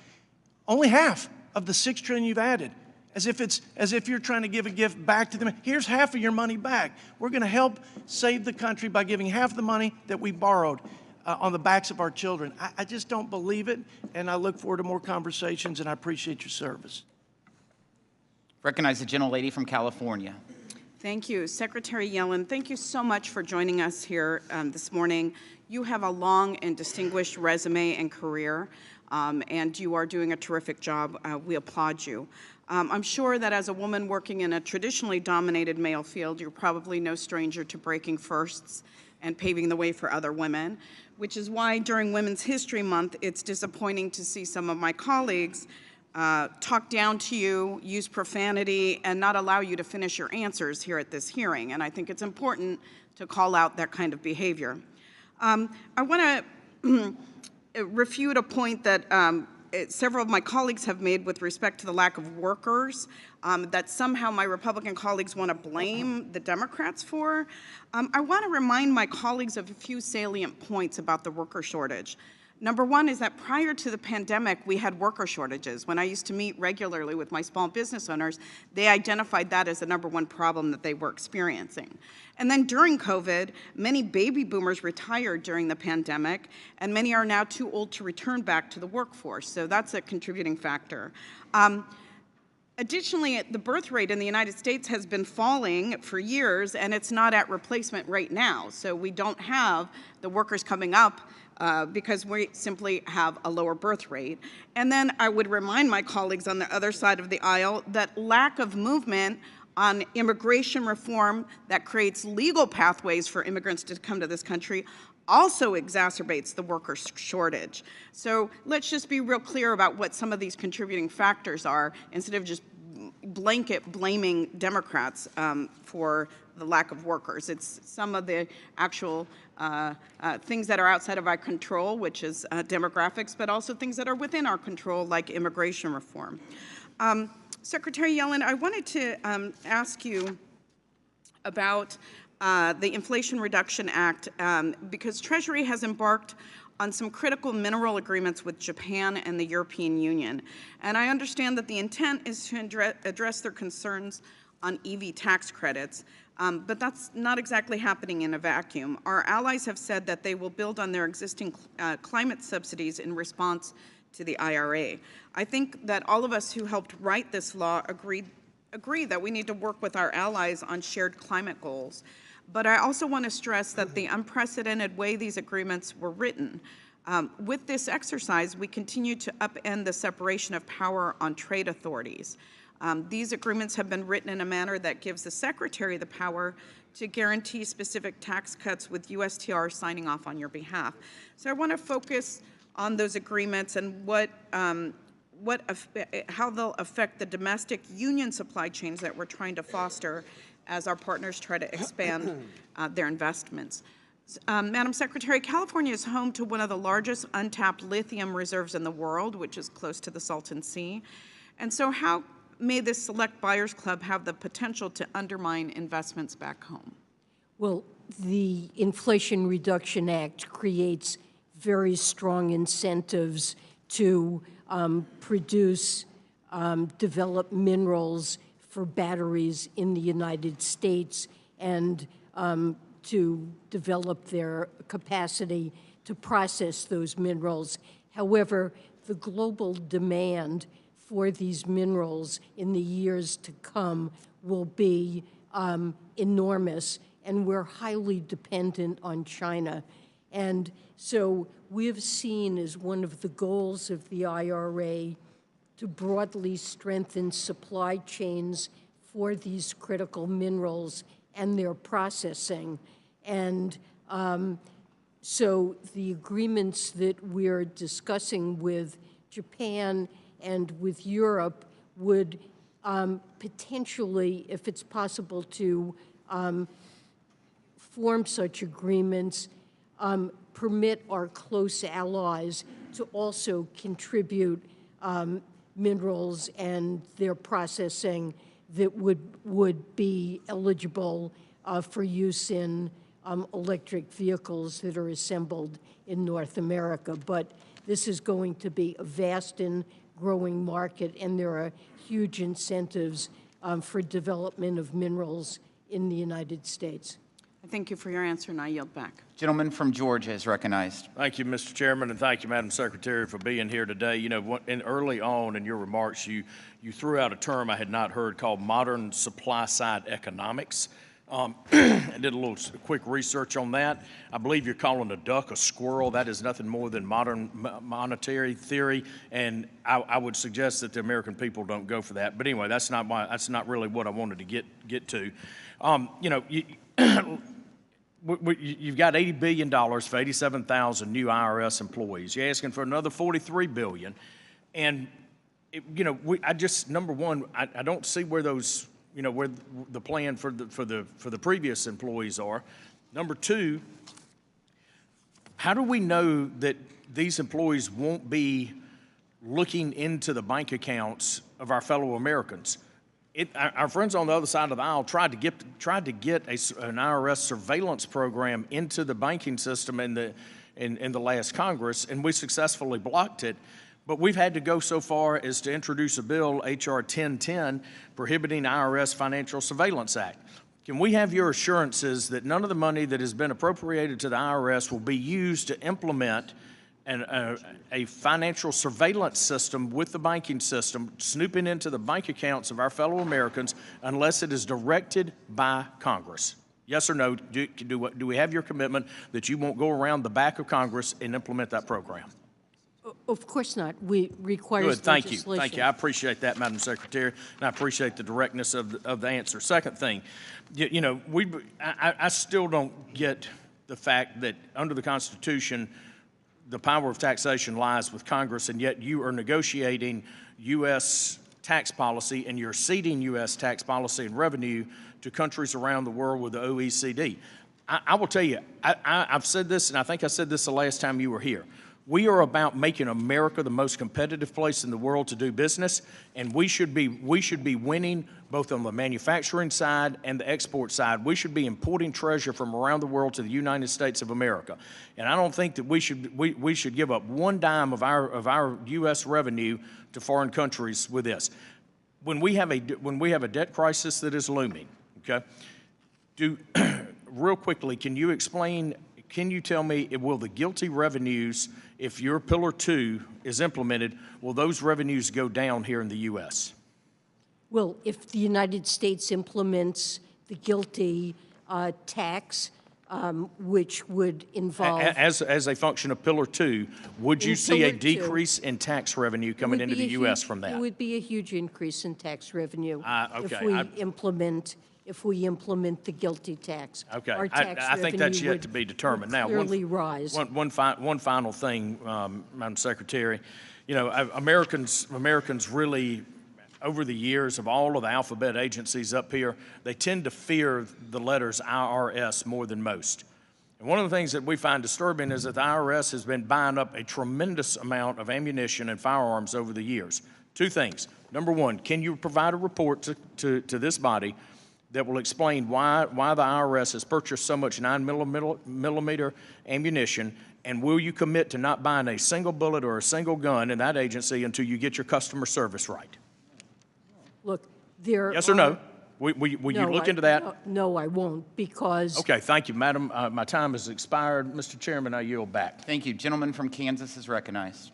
Only half of the $6 trillion you've added, as if you're trying to give a gift back to them. Here's half of your money back. We're going to help save the country by giving half the money that we borrowed on the backs of our children. I just don't believe it, and I look forward to more conversations, and I appreciate your service. Recognize the gentlelady from California. Thank you. Secretary Yellen, thank you so much for joining us here this morning. You have a long and distinguished resume and career, and you are doing a terrific job. We applaud you. I'm sure that as a woman working in a traditionally dominated male field, you're probably no stranger to breaking firsts and paving the way for other women, which is why during Women's History Month, it's disappointing to see some of my colleagues talk down to you, use profanity, and not allow you to finish your answers here at this hearing. And I think it's important to call out that kind of behavior. I want to refute a point that several of my colleagues have made with respect to the lack of workers, that somehow my Republican colleagues want to blame the Democrats for. I want to remind my colleagues of a few salient points about the worker shortage. Number one is that prior to the pandemic, we had worker shortages. When I used to meet regularly with my small business owners, they identified that as the number one problem that they were experiencing. And then during COVID, many baby boomers retired during the pandemic, and many are now too old to return back to the workforce. So that's a contributing factor. Additionally, the birth rate in the United States has been falling for years, and it's not at replacement rate now. So we don't have the workers coming up because we simply have a lower birth rate. And then I would remind my colleagues on the other side of the aisle that lack of movement on immigration reform that creates legal pathways for immigrants to come to this country also exacerbates the worker shortage. So let's just be real clear about what some of these contributing factors are instead of just blanket blaming Democrats for the lack of workers. It's some of the actual things that are outside of our control, which is demographics, but also things that are within our control, like immigration reform. Secretary Yellen, I wanted to ask you about the Inflation Reduction Act because Treasury has embarked on some critical mineral agreements with Japan and the European Union. And I understand that the intent is to address their concerns on EV tax credits, but that's not exactly happening in a vacuum. Our allies have said that they will build on their existing climate subsidies in response to the IRA. I think that all of us who helped write this law agree that we need to work with our allies on shared climate goals. But I also want to stress that the unprecedented way these agreements were written, with this exercise, we continue to upend the separation of power on trade authorities. These agreements have been written in a manner that gives the Secretary the power to guarantee specific tax cuts with USTR signing off on your behalf. So I want to focus on those agreements and how they'll affect the domestic union supply chains that we're trying to foster as our partners try to expand their investments. Madam Secretary, California is home to one of the largest untapped lithium reserves in the world, which is close to the Salton Sea. And so how may this select buyers club have the potential to undermine investments back home? Well, the Inflation Reduction Act creates very strong incentives to produce, develop minerals for batteries in the United States and to develop their capacity to process those minerals. However, the global demand for these minerals in the years to come will be enormous, and we're highly dependent on China. And so we've seen as one of the goals of the IRA to broadly strengthen supply chains for these critical minerals and their processing. And so the agreements that we're discussing with Japan and with Europe would potentially, if it's possible to form such agreements, permit our close allies to also contribute minerals and their processing that would be eligible for use in electric vehicles that are assembled in North America. But this is going to be a vast and growing market, and there are huge incentives for development of minerals in the United States. Thank you for your answer, and I yield back. Gentleman from Georgia is recognized. Thank you, Mr. Chairman, and thank you, Madam Secretary, for being here today. You know, early on in your remarks, you threw out a term I had not heard called modern supply-side economics. I did a little quick research on that. I believe you're calling a duck a squirrel. That is nothing more than modern monetary theory, and I would suggest that the American people don't go for that. But anyway, that's not really what I wanted to get to. You know, you've got $80 billion for 87,000 new IRS employees. You're asking for another $43 billion, and you know, number one, I don't see where those, you know, where the plan for the previous employees are. Number two, how do we know that these employees won't be looking into the bank accounts of our fellow Americans? Our friends on the other side of the aisle tried to get an IRS surveillance program into the banking system in the last Congress, and we successfully blocked it. But we've had to go so far as to introduce a bill, H.R. 1010, prohibiting IRS Financial Surveillance Act. Can we have your assurances that none of the money that has been appropriated to the IRS will be used to implement a financial surveillance system with the banking system, snooping into the bank accounts of our fellow Americans, unless it is directed by Congress? Yes or no? Do we have your commitment that you won't go around the back of Congress and implement that program? Of course not. We require Good. Thank you. legislation. Thank you. I appreciate that, Madam Secretary, and I appreciate the directness of the answer. Second thing, you know, I still don't get the fact that under the Constitution, the power of taxation lies with Congress, and yet you are negotiating U.S. tax policy, and you're ceding U.S. tax policy and revenue to countries around the world with the OECD. I will tell you, I've said this, and I think I said this the last time you were here. We are about making America the most competitive place in the world to do business, and we should be winning both on the manufacturing side and the export side. We should be importing treasure from around the world to the United States of America. And I don't think that we should give up one dime of our U.S. revenue to foreign countries with this. When we have a debt crisis that is looming, okay? Real quickly, can you tell me, will the GILTI revenues, if your Pillar 2 is implemented, will those revenues go down here in the U.S.? Well, if the United States implements the GILTI tax, which would involve... As a function of Pillar 2, would you see a decrease in tax revenue coming into the U.S. from that? It would be a huge increase in tax revenue okay. if we implement the GILTI tax. Okay, Our tax I think that's revenue yet to be determined. Now, clearly rise. One final thing, Madam Secretary. You know, Americans really, over the years of all of the alphabet agencies up here, they tend to fear the letters IRS more than most. And one of the things that we find disturbing is that the IRS has been buying up a tremendous amount of ammunition and firearms over the years. Two things. Number one, can you provide a report to this body that will explain why the IRS has purchased so much 9mm ammunition, and will you commit to not buying a single bullet or a single gun in that agency until you get your customer service right? Look, there Yes or no? Will you look into that? No, I won't, because... Okay, thank you, Madam. My time has expired. Mr. Chairman, I yield back. Thank you. Gentleman from Kansas is recognized.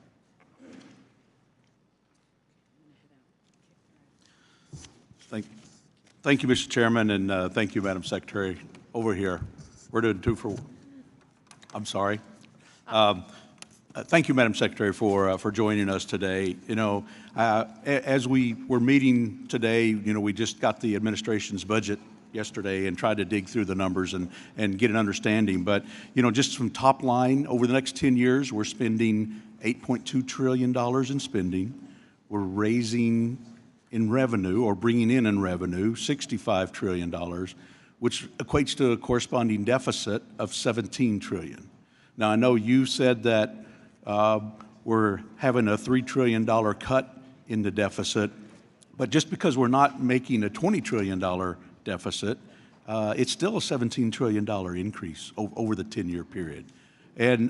Thank you, Mr. Chairman, and thank you, Madam Secretary. Over here. We're doing 2 for 1. I'm sorry. Thank you, Madam Secretary, for joining us today. You know, as we were meeting today, you know, we just got the administration's budget yesterday and tried to dig through the numbers and get an understanding. But, you know, just from top line, over the next 10 years, we're spending $8.2 trillion in spending. We're raising in revenue, or bringing in revenue, $65 trillion, which equates to a corresponding deficit of $17 trillion. Now, I know you said that we're having a $3 trillion cut in the deficit, but just because we're not making a $20 trillion deficit, it's still a $17 trillion increase over the 10-year period. And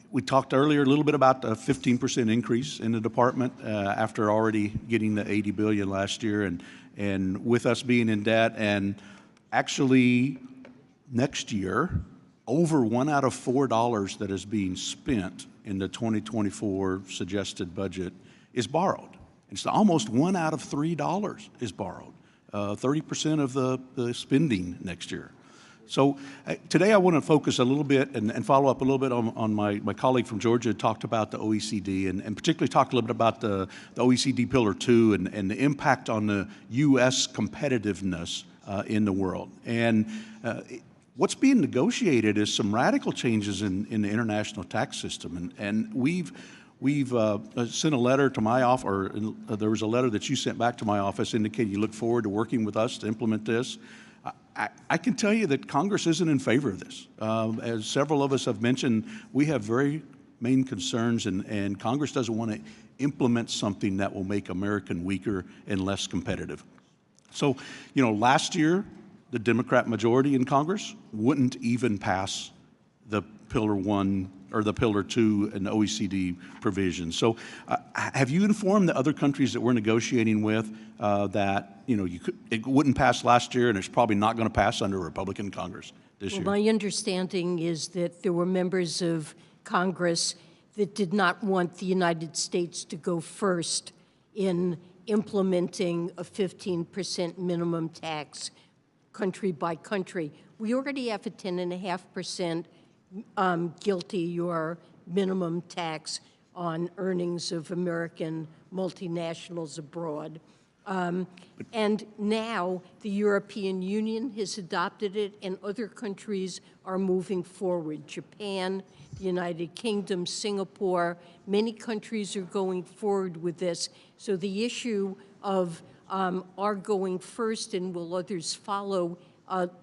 we talked earlier a little bit about the 15% increase in the department after already getting the $80 billion last year, and with us being in debt, and actually next year, over 1 out of $4 that is being spent in the 2024 suggested budget is borrowed. It's almost 1 out of $3 is borrowed, 30% of the spending next year. So today I want to focus a little bit and follow up a little bit on my colleague from Georgia who talked about the OECD and particularly talked a little bit about the OECD Pillar 2 and the impact on the U.S. competitiveness in the world. And what's being negotiated is some radical changes in the international tax system. And we've sent a letter to my office, or there was a letter that you sent back to my office indicating you look forward to working with us to implement this. I can tell you that Congress isn't in favor of this. As several of us have mentioned, we have very main concerns, and Congress doesn't want to implement something that will make America weaker and less competitive. So, you know, last year, the Democrat majority in Congress wouldn't even pass the Pillar 1 or the Pillar 2 and OECD provisions. So have you informed the other countries that we're negotiating with that, you know, it wouldn't pass last year and it's probably not going to pass under a Republican Congress this year? My understanding is that there were members of Congress that did not want the United States to go first in implementing a 15% minimum tax country by country. We already have a 10.5% GILTI, or minimum tax on earnings of American multinationals abroad. And now the European Union has adopted it and other countries are moving forward. Japan, the United Kingdom, Singapore, many countries are going forward with this. So the issue of our going first and will others follow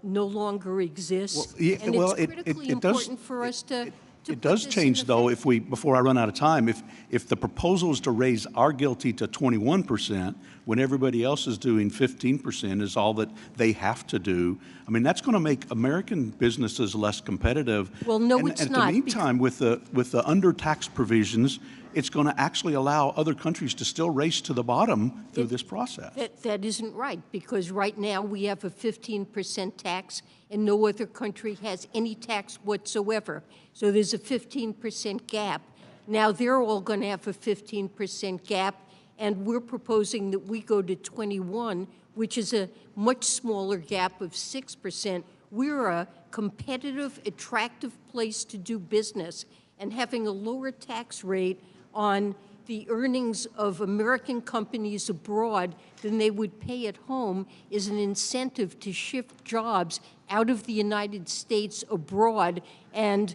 no longer exists. Well, yeah, and well, it's critically important for us to It does change, though, if we, before I run out of time, if the proposal is to raise our GILTI to 21%, when everybody else is doing 15% is all that they have to do, I mean, that's going to make American businesses less competitive. Well, no, and, it's and not. At the meantime, with the under-tax provisions, it's going to actually allow other countries to still race to the bottom through this process. That isn't right, because right now we have a 15% tax and no other country has any tax whatsoever. So there's a 15% gap. Now they're all going to have a 15% gap, and we're proposing that we go to 21, which is a much smaller gap of 6%. We're a competitive, attractive place to do business, and having a lower tax rate on the earnings of American companies abroad than they would pay at home is an incentive to shift jobs out of the United States abroad. And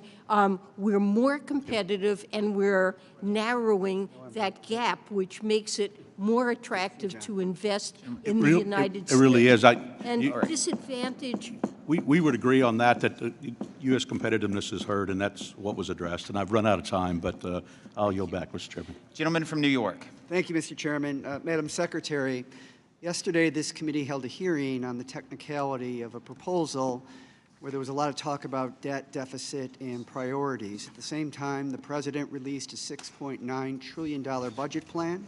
we're more competitive, and we're narrowing that gap, which makes it more attractive to invest in the United States. It really is. And disadvantage. We would agree on that U.S. competitiveness is hurt, and that's what was addressed. And I've run out of time, but I'll yield back, Mr. Chairman. Gentleman from New York. Thank you, Mr. Chairman. Madam Secretary, yesterday this committee held a hearing on the technicality of a proposal where there was a lot of talk about debt, deficit, and priorities. At the same time, the President released a $6.9 trillion budget plan,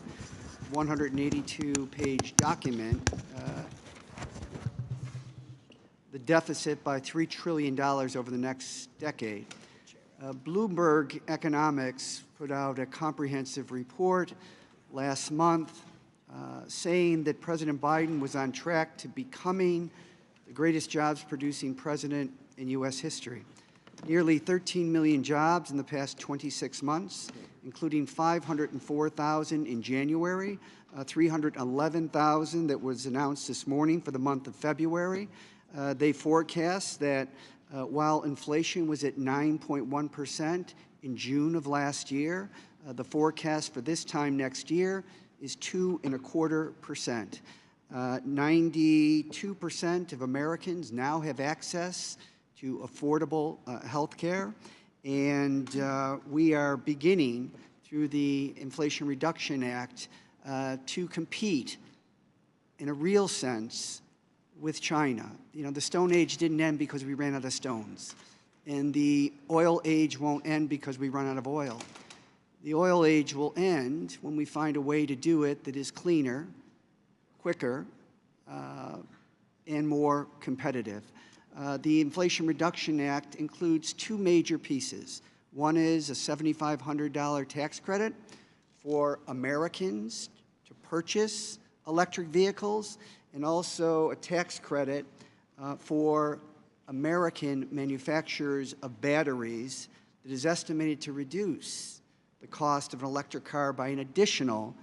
182-page document, the deficit by $3 trillion over the next decade. Bloomberg Economics put out a comprehensive report last month saying that President Biden was on track to becoming the greatest jobs-producing president in U.S. history. Nearly 13 million jobs in the past 26 months, including 504,000 in January, 311,000 that was announced this morning for the month of February. They forecast that while inflation was at 9.1% in June of last year, the forecast for this time next year is 2.25%. 92% of Americans now have access to affordable health care, and we are beginning through the Inflation Reduction Act to compete in a real sense with China. You know, the Stone Age didn't end because we ran out of stones, and the oil age won't end because we run out of oil. The oil age will end when we find a way to do it that is cleaner, quicker, and more competitive. The Inflation Reduction Act includes two major pieces. One is a $7,500 tax credit for Americans to purchase electric vehicles, and also a tax credit for American manufacturers of batteries that is estimated to reduce the cost of an electric car by an additional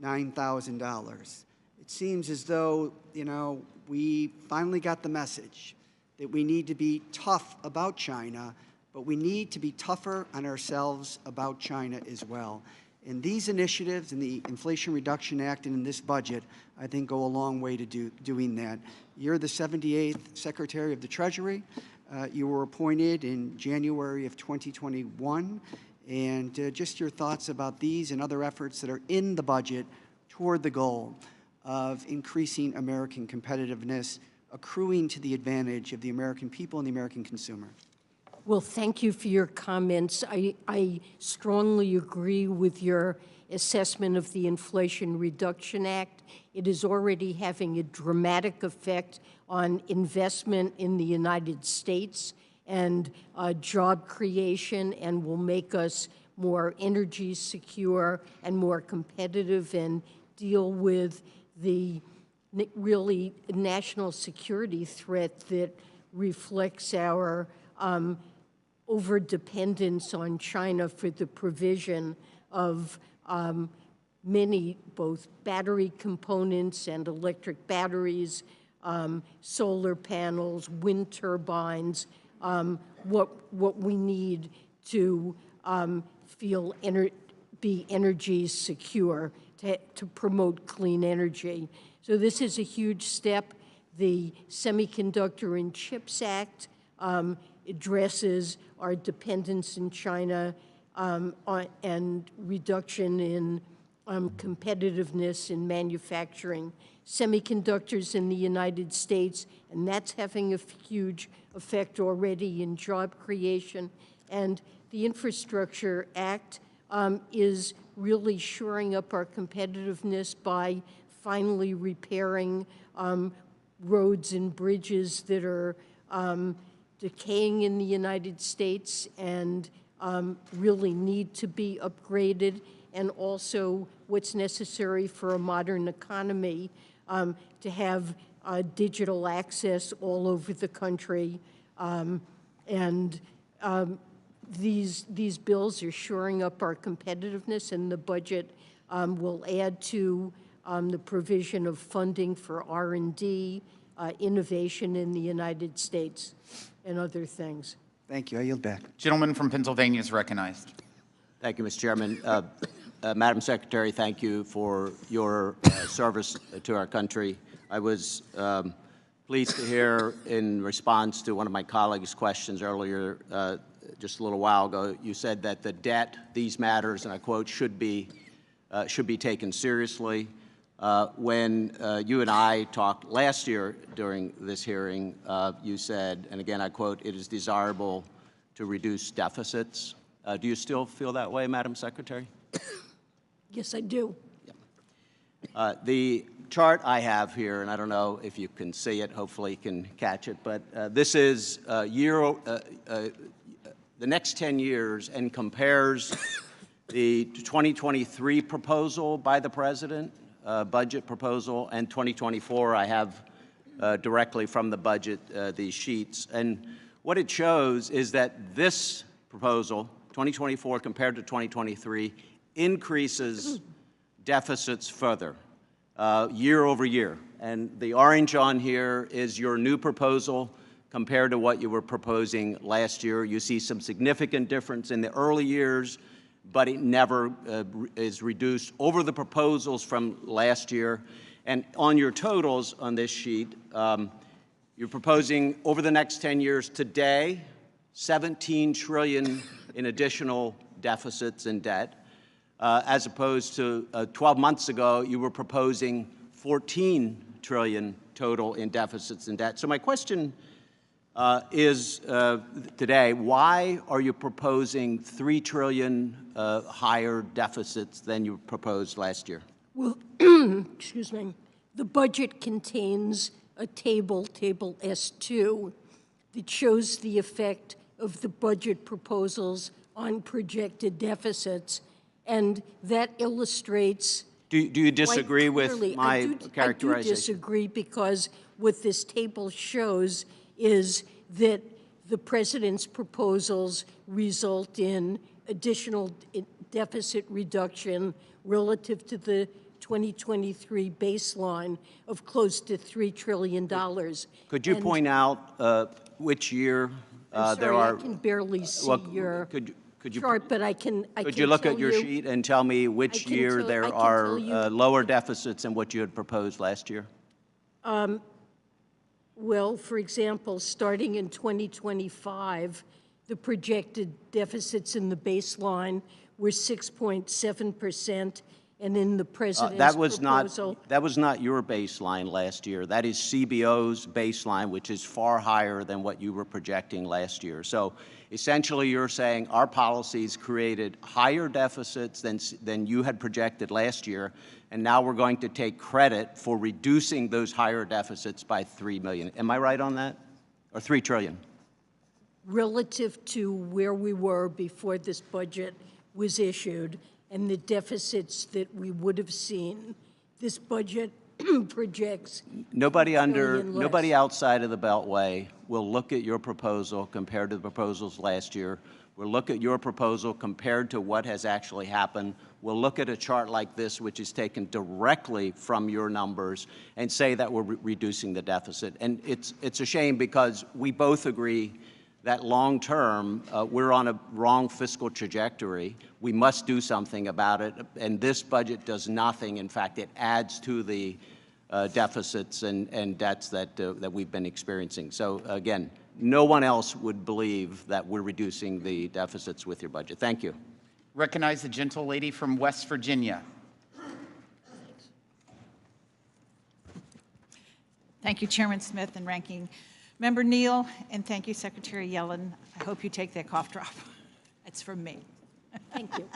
$9,000. It seems as though, you know, we finally got the message that we need to be tough about China, but we need to be tougher on ourselves about China as well. And these initiatives in the Inflation Reduction Act and in this budget, I think, go a long way to doing that. You're the 78th Secretary of the Treasury. You were appointed in January of 2021. And just your thoughts about these and other efforts that are in the budget toward the goal of increasing American competitiveness, accruing to the advantage of the American people and the American consumer. Well, thank you for your comments. I strongly agree with your assessment of the Inflation Reduction Act. It is already having a dramatic effect on investment in the United States and job creation, and will make us more energy secure and more competitive and deal with the really national security threat that reflects our over-dependence on China for the provision of many, both battery components and electric batteries, solar panels, wind turbines, what we need to be energy secure, to promote clean energy. So this is a huge step. The Semiconductor and Chips Act addresses our dependence in China and reduction in competitiveness in manufacturing semiconductors in the United States, and that's having a huge effect already in job creation. And the Infrastructure Act is really shoring up our competitiveness by finally repairing roads and bridges that are decaying in the United States and really need to be upgraded, and also what's necessary for a modern economy to have digital access all over the country. These bills are shoring up our competitiveness, and the budget will add to the provision of funding for R&D, innovation in the United States, and other things. Thank you. I yield back. Gentleman from Pennsylvania is recognized. Thank you, Mr. Chairman. Madam Secretary, thank you for your service to our country. I was pleased to hear, in response to one of my colleagues' questions earlier, just a little while ago, you said that the debt, these matters, and I quote, should be taken seriously. When you and I talked last year during this hearing, you said, and again I quote, it is desirable to reduce deficits. Do you still feel that way, Madam Secretary? Yes, I do. The chart I have here, and I don't know if you can see it, hopefully you can catch it, but this is the next 10 years and compares the 2023 proposal by the President, budget proposal, and 2024. I have directly from the budget these sheets. And what it shows is that this proposal, 2024 compared to 2023, increases deficits further year over year. And the orange on here is your new proposal compared to what you were proposing last year. You see some significant difference in the early years, but it never is reduced over the proposals from last year. And on your totals on this sheet, you're proposing over the next 10 years today, $17 trillion in additional deficits and debt, as opposed to 12 months ago, you were proposing $14 trillion total in deficits and debt. So my question is today, why are you proposing $3 trillion higher deficits than you proposed last year? Well, excuse me, the budget contains a table S2, that shows the effect of the budget proposals on projected deficits, and that illustrates. Do you disagree with my characterization? I do disagree, because what this table shows is that the President's proposals result in additional deficit reduction relative to the 2023 baseline of close to $3 trillion. Could you point out which year there are? I can barely see your chart, but I can Could you look at your sheet and tell me which year there are lower deficits than what you had proposed last year? Well, for example, starting in 2025, the projected deficits in the baseline were 6.7%, and in the President's proposal. That was not your baseline last year. That is CBO's baseline, which is far higher than what you were projecting last year. So essentially, you're saying our policies created higher deficits than you had projected last year, and now we're going to take credit for reducing those higher deficits by $3 million. Am I right on that? Or $3 trillion? Relative to where we were before this budget was issued and the deficits that we would have seen, this budget projects nobody outside of the Beltway will look at your proposal compared to the proposals last year. We'll look at your proposal compared to what has actually happened. We'll look at a chart like this, which is taken directly from your numbers, and say that we're reducing the deficit. And it's a shame, because we both agree that long term, we're on a wrong fiscal trajectory. We must do something about it, and this budget does nothing. In fact, it adds to the deficits and debts that we've been experiencing. So again, no one else would believe that we're reducing the deficits with your budget. Thank you. Recognize the gentle lady from West Virginia. Thank you, Chairman Smith and Ranking Member Neal, and thank you, Secretary Yellen. I hope you take that cough drop. It's from me. Thank you.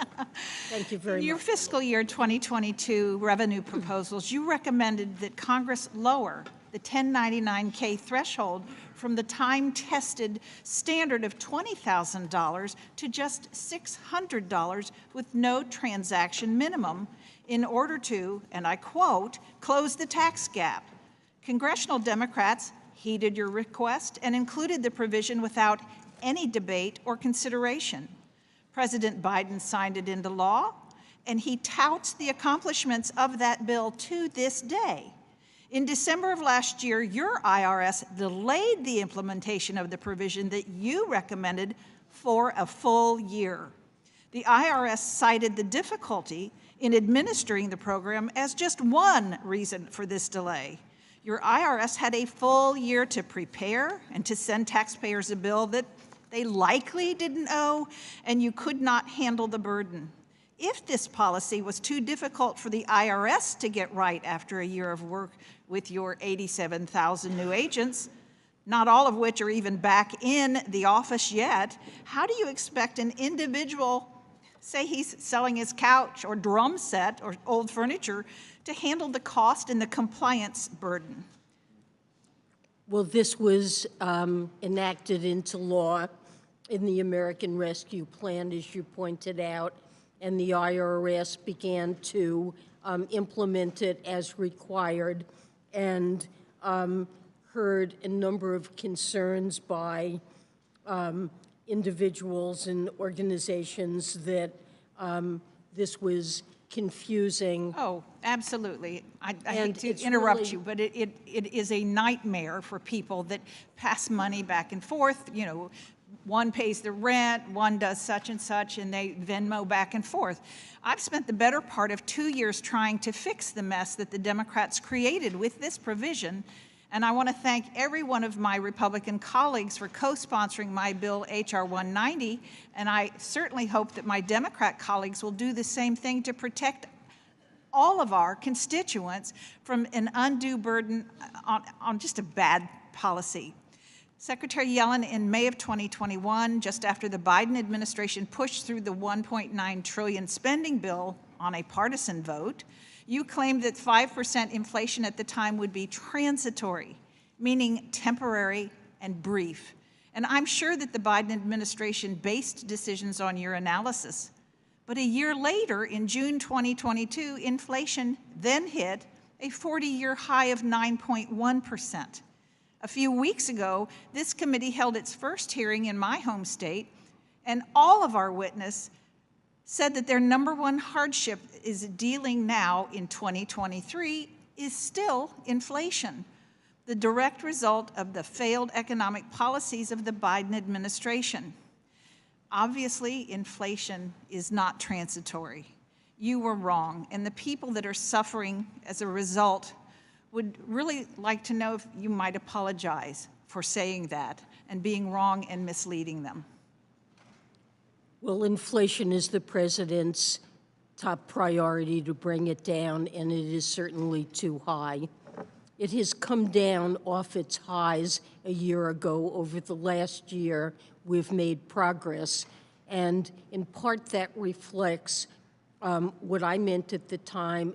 Thank you very much. In your fiscal year 2022 revenue proposals, you recommended that Congress lower the 1099K threshold from the time-tested standard of $20,000 to just $600 with no transaction minimum in order to, and I quote, close the tax gap. Congressional Democrats heeded your request and included the provision without any debate or consideration. President Biden signed it into law, and he touts the accomplishments of that bill to this day. In December of last year, your IRS delayed the implementation of the provision that you recommended for a full year. The IRS cited the difficulty in administering the program as just one reason for this delay. Your IRS had a full year to prepare and to send taxpayers a bill that they likely didn't owe, and you could not handle the burden. If this policy was too difficult for the IRS to get right after a year of work with your 87,000 new agents, not all of which are even back in the office yet, how do you expect an individual, say he's selling his couch or drum set or old furniture, to handle the cost and the compliance burden? Well, this was enacted into law in the American Rescue Plan, as you pointed out, and the IRS began to implement it as required, and heard a number of concerns by individuals and organizations that this was confusing. Oh, absolutely. I hate to interrupt you, but it is a nightmare for people that pass money back and forth. You know, one pays the rent, one does such and such, and they Venmo back and forth. I've spent the better part of 2 years trying to fix the mess that the Democrats created with this provision, and I want to thank every one of my Republican colleagues for co-sponsoring my bill, H.R. 190, and I certainly hope that my Democrat colleagues will do the same thing to protect all of our constituents from an undue burden on just a bad policy. Secretary Yellen, in May of 2021, just after the Biden administration pushed through the $1.9 trillion spending bill on a partisan vote, you claimed that 5% inflation at the time would be transitory, meaning temporary and brief. And I'm sure that the Biden administration based decisions on your analysis. But a year later, in June 2022, inflation then hit a 40-year high of 9.1%. A few weeks ago, this committee held its first hearing in my home state, and all of our witnesses said that their number one hardship is dealing now in 2023 is still inflation, the direct result of the failed economic policies of the Biden administration. Obviously, inflation is not transitory. You were wrong, and the people that are suffering as a result would really like to know if you might apologize for saying that and being wrong and misleading them. Well, inflation is the president's top priority to bring it down, and it is certainly too high. It has come down off its highs a year ago. Over the last year, we've made progress, and in part that reflects what I meant at the time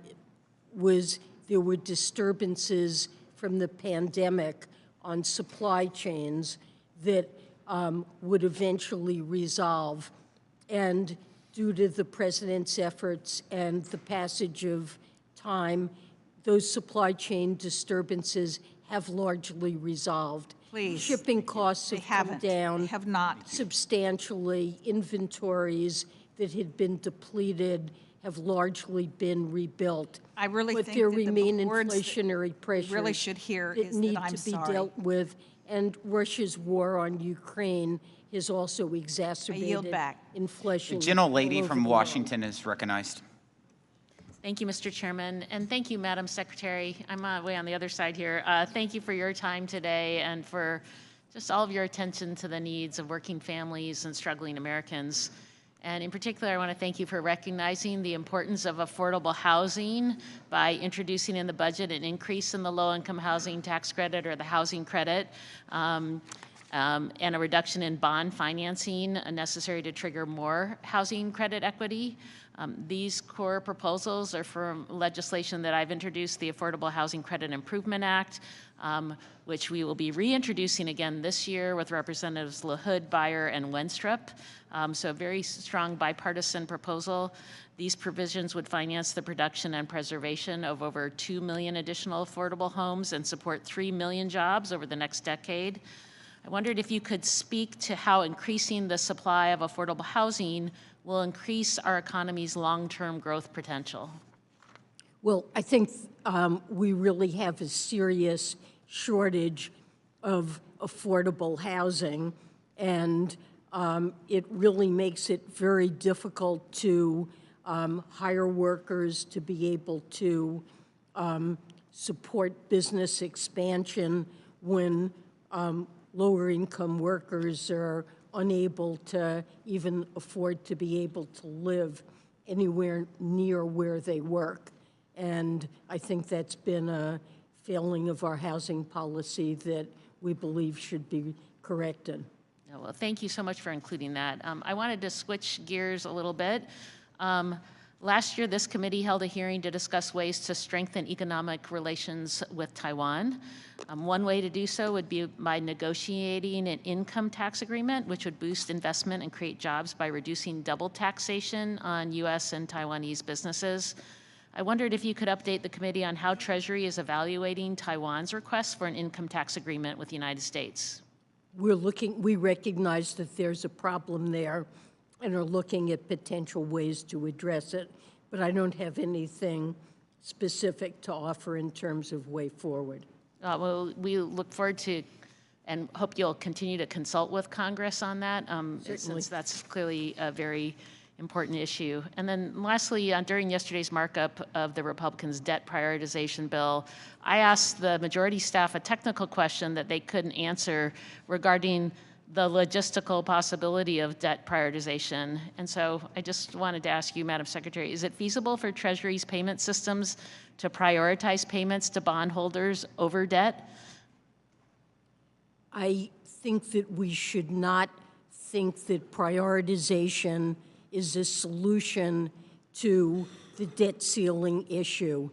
was there were disturbances from the pandemic on supply chains that would eventually resolve. And due to the president's efforts and the passage of time, those supply chain disturbances have largely resolved. Please. Shipping costs have come down. They have not. Substantially. Inventories that had been depleted have largely been rebuilt. I really but think there that remain the words inflationary pressures really should hear that is need that I'm to be sorry. dealt with, and Russia's war on Ukraine has also exacerbated inflation. The gentlelady all over from the Washington is recognized. Thank you, Mr. Chairman, and thank you, Madam Secretary. I'm way on the other side here. Thank you for your time today and for just all of your attention to the needs of working families and struggling Americans. And in particular, I want to thank you for recognizing the importance of affordable housing by introducing in the budget an increase in the low-income housing tax credit or the housing credit, and a reduction in bond financing necessary to trigger more housing credit equity. These core proposals are from legislation that I've introduced, the Affordable Housing Credit Improvement Act, which we will be reintroducing again this year with Representatives LaHood, Beyer, and Wenstrup. So a very strong bipartisan proposal. These provisions would finance the production and preservation of over 2 million additional affordable homes and support 3 million jobs over the next decade. I wondered if you could speak to how increasing the supply of affordable housing will increase our economy's long-term growth potential. Well, I think we really have a serious shortage of affordable housing, and it really makes it very difficult to hire workers, to be able to support business expansion when lower-income workers are unable to even afford to be able to live anywhere near where they work. And I think that's been a failing of our housing policy that we believe should be corrected. Yeah, well, thank you so much for including that. I wanted to switch gears a little bit. Last year, this committee held a hearing to discuss ways to strengthen economic relations with Taiwan. One way to do so would be by negotiating an income tax agreement, which would boost investment and create jobs by reducing double taxation on U.S. and Taiwanese businesses. I wondered if you could update the committee on how Treasury is evaluating Taiwan's request for an income tax agreement with the United States. We recognize that there's a problem there and are looking at potential ways to address it, but I don't have anything specific to offer in terms of way forward. Well, we look forward to and hope you'll continue to consult with Congress on that, since that's clearly a very important issue. And then lastly, during yesterday's markup of the Republicans' debt prioritization bill, I asked the majority staff a technical question that they couldn't answer regarding the logistical possibility of debt prioritization. And so I just wanted to ask you, Madam Secretary, is it feasible for Treasury's payment systems to prioritize payments to bondholders over debt? I think that we should not think that prioritization is a solution to the debt ceiling issue.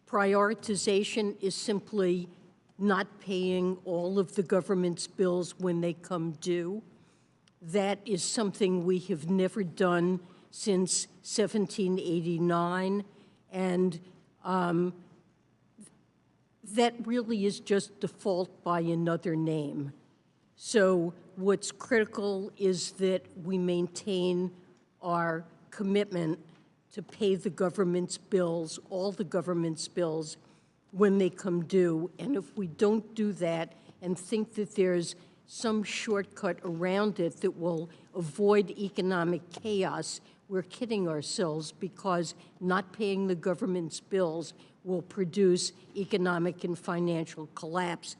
Prioritization is simply not paying all of the government's bills when they come due. That is something we have never done since 1789, and that really is just default by another name. So what's critical is that we maintain our commitment to pay the government's bills, all the government's bills, when they come due. And if we don't do that and think that there's some shortcut around it that will avoid economic chaos, we're kidding ourselves, because not paying the government's bills will produce economic and financial collapse.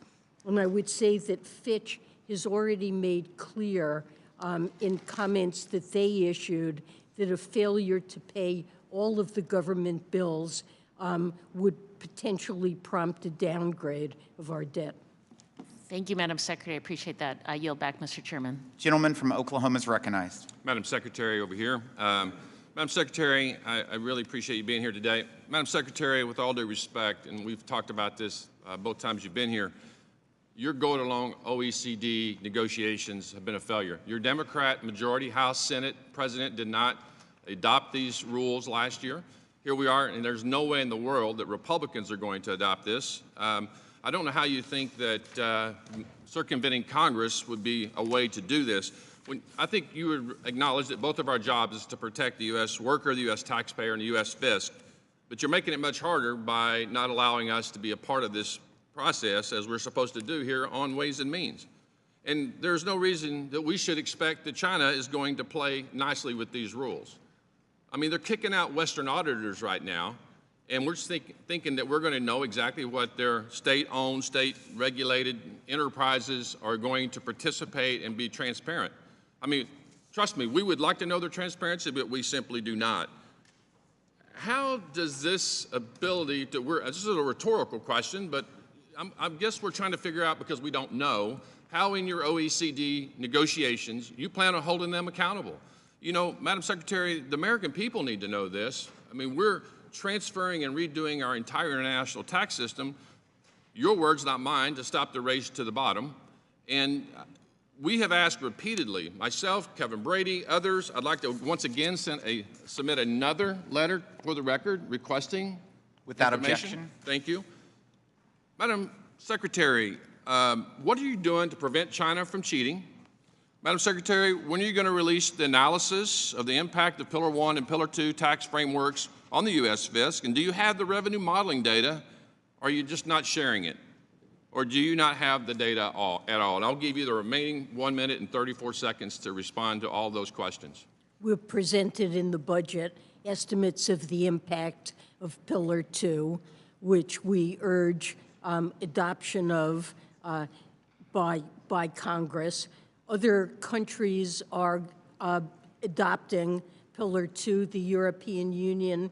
And I would say that Fitch has already made clear in comments that they issued that a failure to pay all of the government bills would potentially prompt a downgrade of our debt. Thank you, Madam Secretary. I appreciate that. I yield back, Mr. Chairman. Gentleman from Oklahoma is recognized. Madam Secretary, over here. Madam Secretary, I really appreciate you being here today. Madam Secretary, with all due respect, and we've talked about this both times you've been here, your go-it-alone OECD negotiations have been a failure. Your Democrat majority House Senate president did not adopt these rules last year. Here we are, and there's no way in the world that Republicans are going to adopt this. I don't know how you think that circumventing Congress would be a way to do this. I think you would acknowledge that both of our jobs is to protect the U.S. worker, the U.S. taxpayer, and the U.S. fisc, but you're making it much harder by not allowing us to be a part of this process as we're supposed to do here on Ways and Means. And there's no reason that we should expect that China is going to play nicely with these rules. I mean, they're kicking out Western auditors right now, and we're just thinking that we're going to know exactly what their state-owned, state-regulated enterprises are going to participate and be transparent. I mean, trust me, we would like to know their transparency, but we simply do not. How does this ability to, this is a rhetorical question, but I guess we're trying to figure out, because we don't know, how in your OECD negotiations you plan on holding them accountable. You know, Madam Secretary, the American people need to know this. I mean, we're transferring and redoing our entire international tax system, your words, not mine, to stop the race to the bottom. And we have asked repeatedly, myself, Kevin Brady, others, I'd like to once again submit another letter for the record requesting Without information. objection. Thank you. Madam Secretary, what are you doing to prevent China from cheating? Madam Secretary, when are you going to release the analysis of the impact of Pillar 1 and Pillar 2 tax frameworks on the U.S. fisc? And do you have the revenue modeling data, or are you just not sharing it? Or do you not have the data at all? And I'll give you the remaining 1 minute and 34 seconds to respond to all those questions. We've presented in the budget estimates of the impact of Pillar 2, which we urge adoption of by Congress. Other countries are adopting Pillar 2. The European Union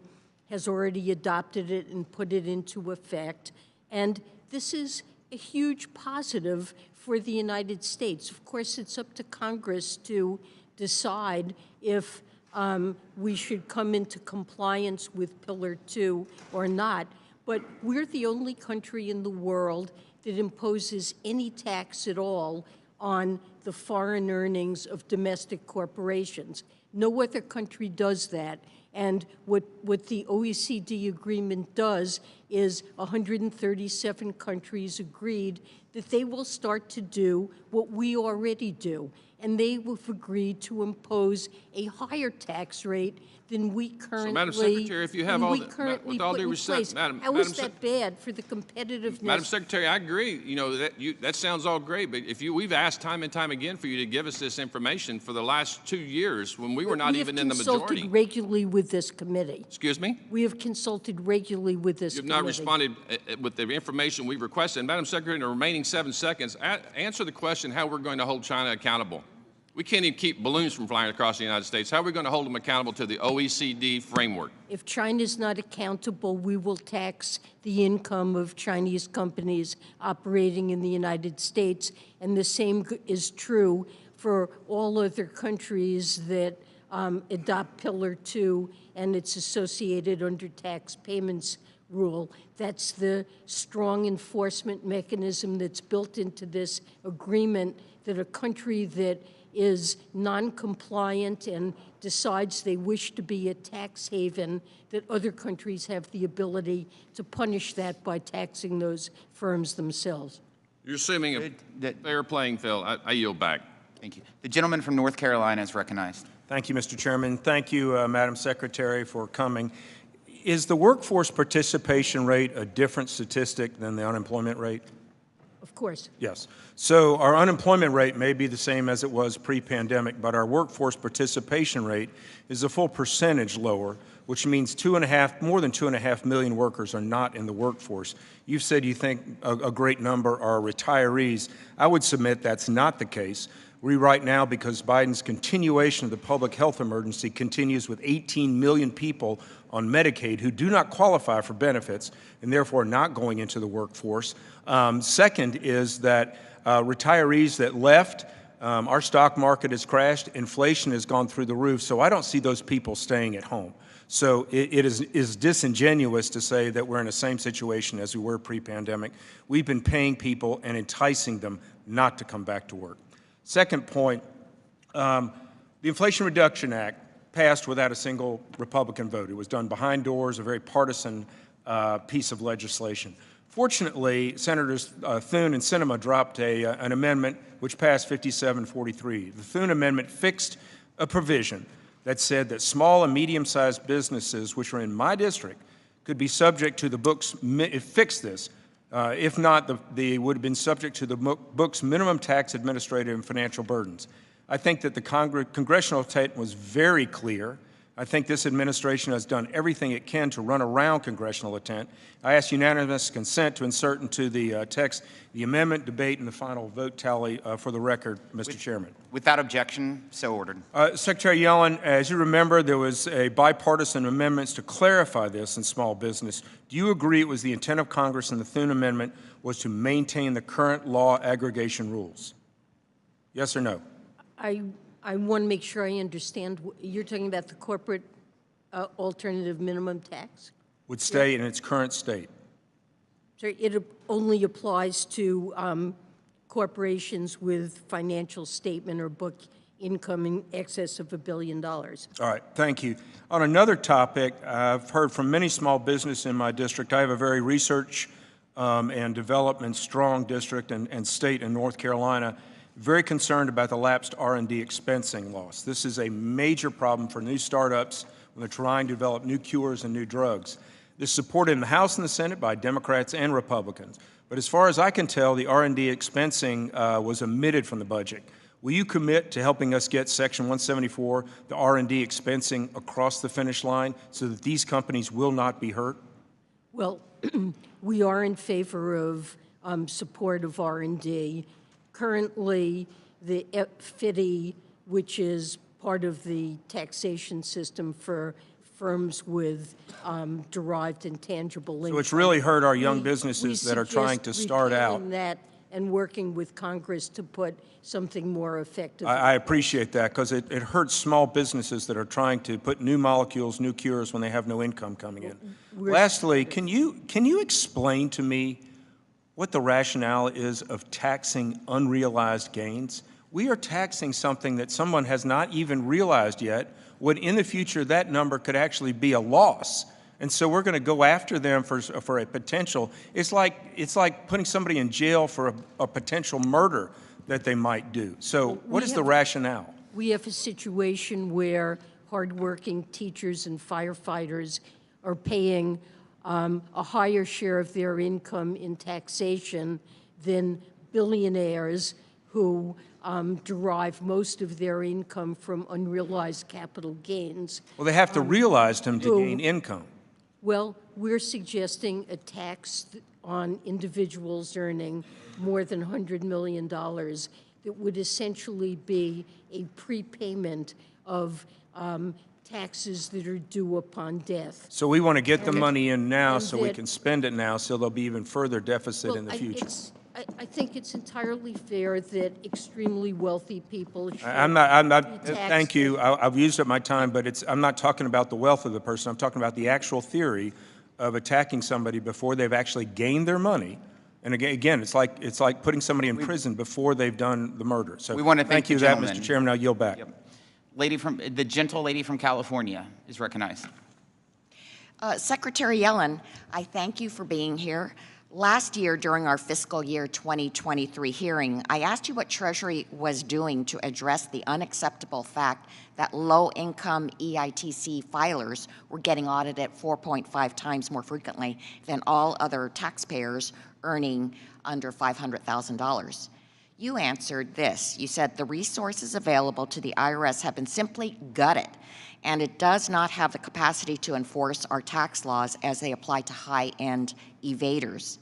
has already adopted it and put it into effect. And this is a huge positive for the United States. Of course, it's up to Congress to decide if we should come into compliance with Pillar 2 or not. But we're the only country in the world that imposes any tax at all on the foreign earnings of domestic corporations. No other country does that. And what the OECD agreement does is 137 countries agreed that they will start to do what we already do. And they have agreed to impose a higher tax rate than we currently, so, Madam Secretary, if you have all the, with all due respect, How is that bad for the competitiveness? Madam Secretary, I agree. You know that sounds all great, but we've asked time and time again for you to give us this information for the last 2 years when we were not even in the majority. We have consulted regularly with this committee. Excuse me? We have consulted regularly with this committee. You have not responded with the information we requested. Madam Secretary, in the remaining 7 seconds, answer the question how we're going to hold China accountable. We can't even keep balloons from flying across the United States. How are we going to hold them accountable to the OECD framework? If China's not accountable, we will tax the income of Chinese companies operating in the United States. And the same is true for all other countries that adopt Pillar 2 and its associated under tax payments rule. That's the strong enforcement mechanism that's built into this agreement, that a country that is non-compliant and decides they wish to be a tax haven, that other countries have the ability to punish that by taxing those firms themselves. You're assuming a fair playing field. I yield back. Thank you. The gentleman from North Carolina is recognized. Thank you, Mr. Chairman. Thank you, Madam Secretary, for coming. Is the workforce participation rate a different statistic than the unemployment rate? Of course. Yes. So our unemployment rate may be the same as it was pre-pandemic, but our workforce participation rate is a full percentage lower, which means more than 2.5 million workers are not in the workforce. You've said you think a great number are retirees. I would submit that's not the case. We right now, because Biden's continuation of the public health emergency continues with 18 million people on Medicaid who do not qualify for benefits and therefore not going into the workforce. Second is that retirees that left, our stock market has crashed, inflation has gone through the roof, so I don't see those people staying at home. So it is disingenuous to say that we're in the same situation as we were pre-pandemic. We've been paying people and enticing them not to come back to work. Second point, the Inflation Reduction Act passed without a single Republican vote. It was done behind doors, a very partisan piece of legislation. Fortunately, Senators Thune and Sinema dropped an amendment which passed 57-43. The Thune amendment fixed a provision that said that small and medium-sized businesses, which are in my district, could be subject to the books, it fixed this. If not, they would have been subject to the book's minimum tax, administrative, and financial burdens. I think that the congressional intent was very clear. I think this administration has done everything it can to run around congressional intent. I ask unanimous consent to insert into the text the amendment, debate, and the final vote tally for the record, Mr. Chairman. Without objection, so ordered. Secretary Yellen, as you remember, there was a bipartisan amendments to clarify this in small business. Do you agree it was the intent of Congress in the Thune Amendment was to maintain the current law aggregation rules? Yes or no? I want to make sure I understand. You're talking about the corporate alternative minimum tax? Would stay in its current state. So it only applies to corporations with financial statement or book income in excess of $1 billion. All right, thank you. On another topic, I've heard from many small business in my district. I have a very research and development strong district and state in North Carolina, very concerned about the lapsed R&D expensing loss. This is a major problem for new startups when they're trying to develop new cures and new drugs. This is supported in the House and the Senate by Democrats and Republicans. But as far as I can tell, the R&D expensing was omitted from the budget. Will you commit to helping us get Section 174, the R&D expensing, across the finish line so that these companies will not be hurt? Well, we are in favor of support of R&D. Currently, the FDII, which is part of the taxation system for firms with derived intangible income. So it's really hurt our young businesses that are trying to start out. We that and working with Congress to put something more effective. I appreciate that because it hurts small businesses that are trying to put new molecules, new cures when they have no income coming in. Lastly, can you explain to me what the rationale is of taxing unrealized gains? We are taxing something that someone has not even realized yet, when in the future that number could actually be a loss. And so we're going to go after them for a potential. It's like putting somebody in jail for a potential murder that they might do. So what is the rationale? We have a situation where hardworking teachers and firefighters are paying a higher share of their income in taxation than billionaires who derive most of their income from unrealized capital gains. Well, they have to realize them to gain income. Well, we're suggesting a tax on individuals earning more than $100 million that would essentially be a prepayment of taxes that are due upon death. So we want to get the money in now so we can spend it now so there'll be even further deficit in the future. I think it's entirely fair that extremely wealthy people should I'm not, thank you. I've used up my time, but I'm not talking about the wealth of the person. I'm talking about the actual theory of attacking somebody before they've actually gained their money. And again, it's like putting somebody in prison before they've done the murder. So we want to thank you the for that, gentleman. Mr. Chairman. I'll yield back. Yep. The gentle lady from California is recognized. Secretary Yellen, I thank you for being here. Last year, during our fiscal year 2023 hearing, I asked you what Treasury was doing to address the unacceptable fact that low-income EITC filers were getting audited 4.5 times more frequently than all other taxpayers earning under $500,000. You answered this. You said the resources available to the IRS have been simply gutted, and it does not have the capacity to enforce our tax laws as they apply to high-end evaders.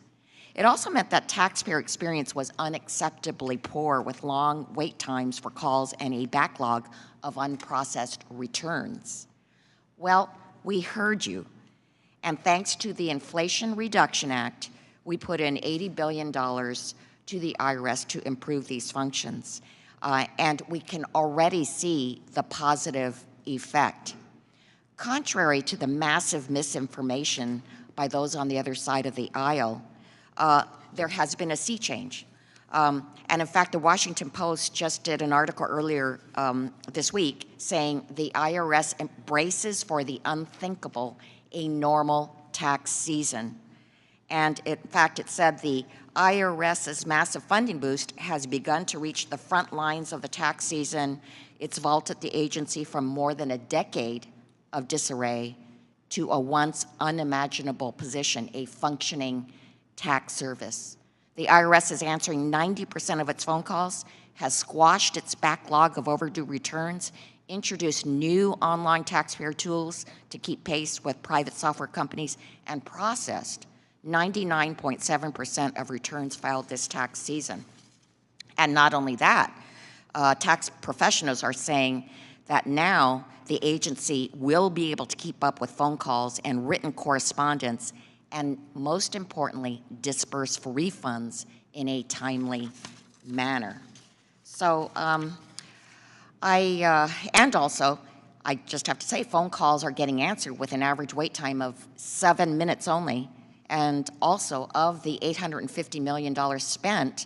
It also meant that taxpayer experience was unacceptably poor with long wait times for calls and a backlog of unprocessed returns. Well, we heard you, and thanks to the Inflation Reduction Act, we put in $80 billion to the IRS to improve these functions, and we can already see the positive effect. Contrary to the massive misinformation by those on the other side of the aisle, there has been a sea change. And in fact, the Washington Post just did an article earlier this week saying the IRS embraces for the unthinkable a normal tax season. And in fact, it said the IRS's massive funding boost has begun to reach the front lines of the tax season. It's vaulted the agency from more than a decade of disarray to a once unimaginable position, a functioning tax service. The IRS is answering 90% of its phone calls, has squashed its backlog of overdue returns, introduced new online taxpayer tools to keep pace with private software companies, and processed 99.7% of returns filed this tax season. And not only that, tax professionals are saying that now the agency will be able to keep up with phone calls and written correspondence, and most importantly, disperse refunds in a timely manner. So, and also, I just have to say, phone calls are getting answered with an average wait time of 7 minutes only. And also, of the $850 million spent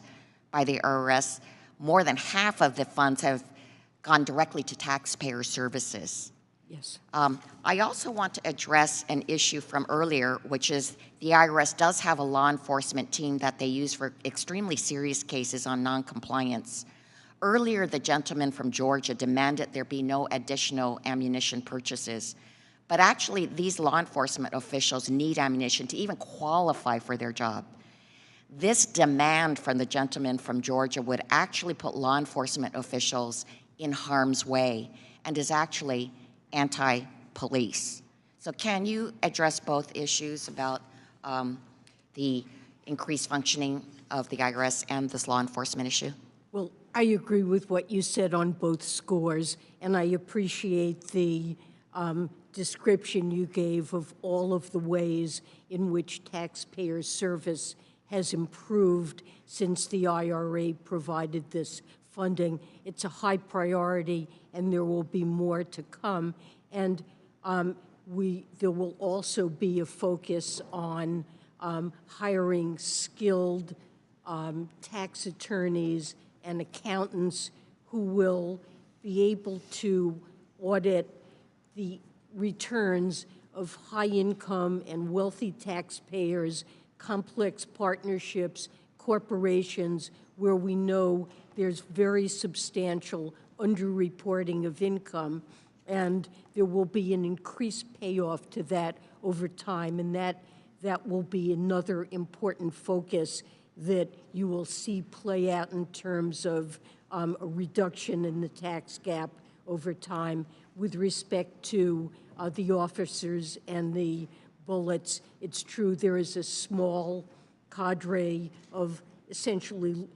by the IRS, more than half of the funds have gone directly to taxpayer services. Yes. I also want to address an issue from earlier, which is the IRS does have a law enforcement team that they use for extremely serious cases on noncompliance. Earlier, the gentleman from Georgia demanded there be no additional ammunition purchases. But actually, these law enforcement officials need ammunition to even qualify for their job. This demand from the gentleman from Georgia would actually put law enforcement officials in harm's way and is actually anti-police. So can you address both issues about the increased functioning of the IRS and this law enforcement issue? Well, I agree with what you said on both scores, and I appreciate the description you gave of all of the ways in which taxpayer service has improved since the IRA provided this funding. It's a high priority, and there will be more to come. And there will also be a focus on hiring skilled tax attorneys and accountants who will be able to audit the returns of high-income and wealthy taxpayers, complex partnerships, corporations, where we know there's very substantial underreporting of income, and there will be an increased payoff to that over time, and that will be another important focus that you will see play out in terms of a reduction in the tax gap over time. With respect to the officers and the bullets, it's true there is a small cadre of essentially,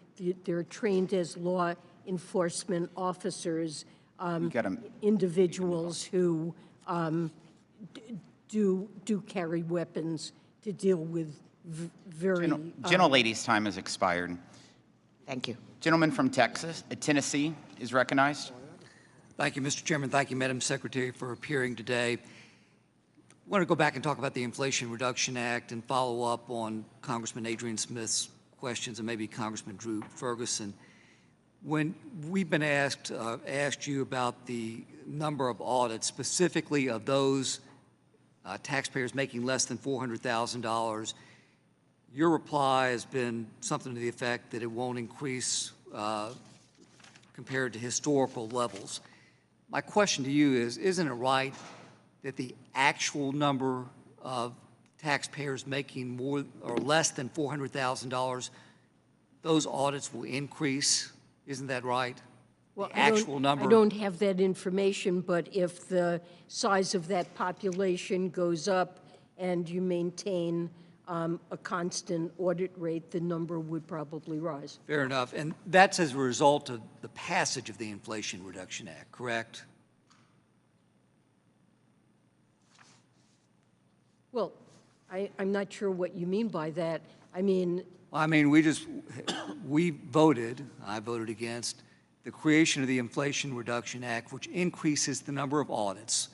they're trained as law enforcement officers, individuals who do carry weapons to deal with very... Gentlelady's time has expired. Thank you. Gentleman from Tennessee is recognized. Thank you, Mr. Chairman. Thank you, Madam Secretary, for appearing today. I want to go back and talk about the Inflation Reduction Act and follow up on Congressman Adrian Smith's questions and maybe Congressman Drew Ferguson. When we've been asked you about the number of audits, specifically of those taxpayers making less than $400,000, your reply has been something to the effect that it won't increase compared to historical levels. My question to you is, isn't it right that the actual number of taxpayers making more or less than $400,000, those audits will increase? Isn't that right? Well, the actual number? I don't have that information, but if the size of that population goes up and you maintain a constant audit rate, the number would probably rise. Fair enough. And that's as a result of the passage of the Inflation Reduction Act, correct? Well, I'm not sure what you mean by that. I mean, we voted, I voted against, the creation of the Inflation Reduction Act, which increases the number of audits.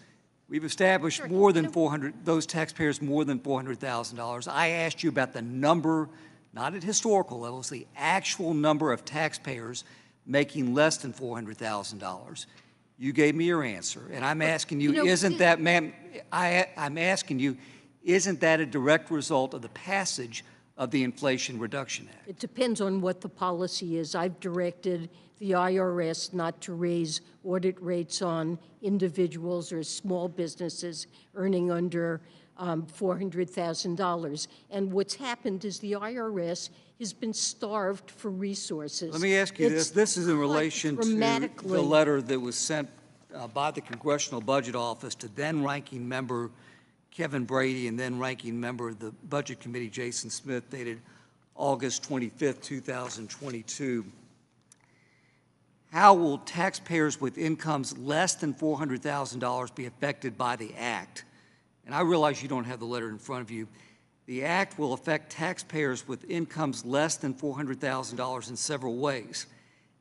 We've established more than 400, those taxpayers more than $400,000. I asked you about the number, not at historical levels, the actual number of taxpayers making less than $400,000. You gave me your answer, and I'm asking you, isn't that, ma'am, I'm asking you, isn't that a direct result of the passage of the Inflation Reduction Act? it depends on what the policy is. I've directed the IRS not to raise audit rates on individuals or small businesses earning under $400,000. And what's happened is the IRS has been starved for resources. Let me ask you this. This is in relation to the letter that was sent by the Congressional Budget Office to then-ranking member Kevin Brady and then-ranking member of the Budget Committee Jason Smith, dated August 25th, 2022. How will taxpayers with incomes less than $400,000 be affected by the Act? And I realize you don't have the letter in front of you. The Act will affect taxpayers with incomes less than $400,000 in several ways.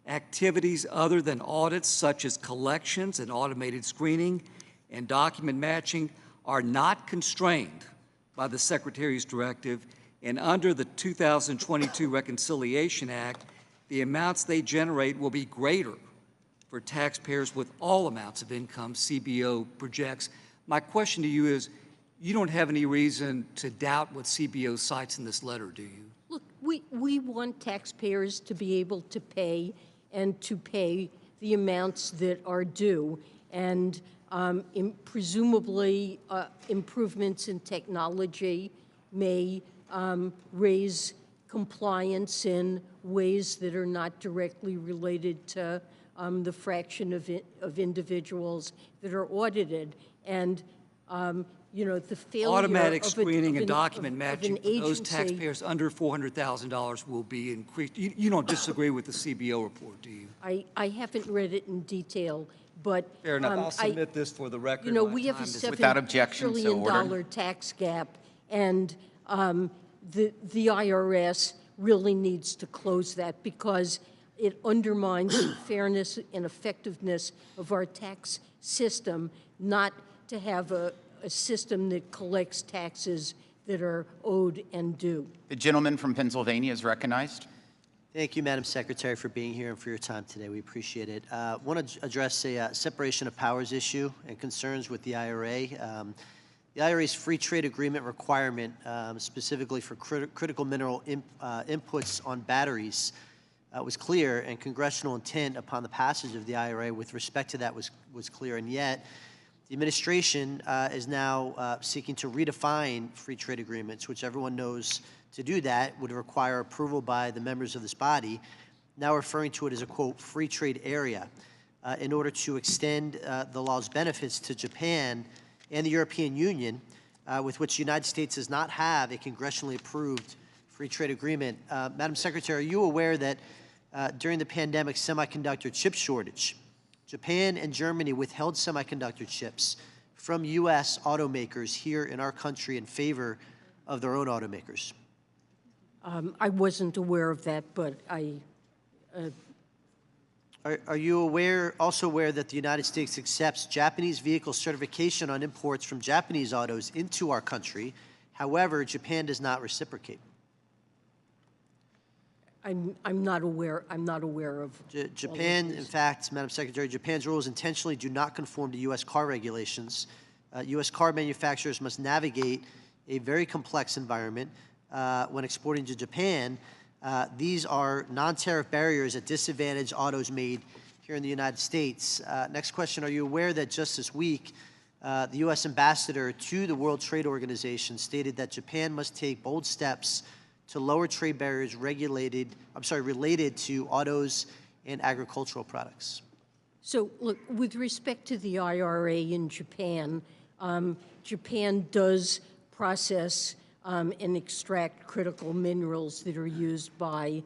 Activities other than audits, such as collections and automated screening and document matching, are not constrained by the Secretary's directive, and under the 2022 Reconciliation Act, the amounts they generate will be greater for taxpayers with all amounts of income, CBO projects. My question to you is, you don't have any reason to doubt what CBO cites in this letter, do you? Look, we want taxpayers to be able to pay and to pay the amounts that are due. And presumably improvements in technology may raise compliance in ways that are not directly related to the fraction of individuals that are audited. And you know, the failure automatic of screening of and document matching an for those agency- taxpayers under $400,000 will be increased. You don't disagree with the CBO report, do you? I haven't read it in detail, but Fair enough. I'll submit this for the record. You know, My we have a time is- $7 trillion tax gap, and the IRS really needs to close that because it undermines the fairness and effectiveness of our tax system, not to have a system that collects taxes that are owed and due. The gentleman from Pennsylvania is recognized. Thank you, Madam Secretary, for being here and for your time today. We appreciate it. I want to address a separation of powers issue and concerns with the IRA. The IRA's free trade agreement requirement, specifically for critical mineral inputs on batteries, was clear, and congressional intent upon the passage of the IRA with respect to that was clear, and yet the administration is now seeking to redefine free trade agreements, which everyone knows to do that would require approval by the members of this body, now referring to it as a, quote, free trade area, in order to extend the law's benefits to Japan and the European Union, with which the United States does not have a congressionally approved free trade agreement. Madam Secretary, are you aware that during the pandemic semiconductor chip shortage, Japan and Germany withheld semiconductor chips from U.S. automakers here in our country in favor of their own automakers? I wasn't aware of that, but Are you also aware that the United States accepts Japanese vehicle certification on imports from Japanese autos into our country? However, Japan does not reciprocate. I'm not aware. I'm not aware of Japan, in fact, Madam Secretary, Japan's rules intentionally do not conform to U.S. car regulations. U.S. car manufacturers must navigate a very complex environment when exporting to Japan. These are non-tariff barriers that disadvantage autos made here in the United States. Next question, are you aware that just this week, the U.S. ambassador to the World Trade Organization stated that Japan must take bold steps to lower trade barriers related to autos and agricultural products? So, look, with respect to the IRA in Japan, Japan does process and extract critical minerals that are used by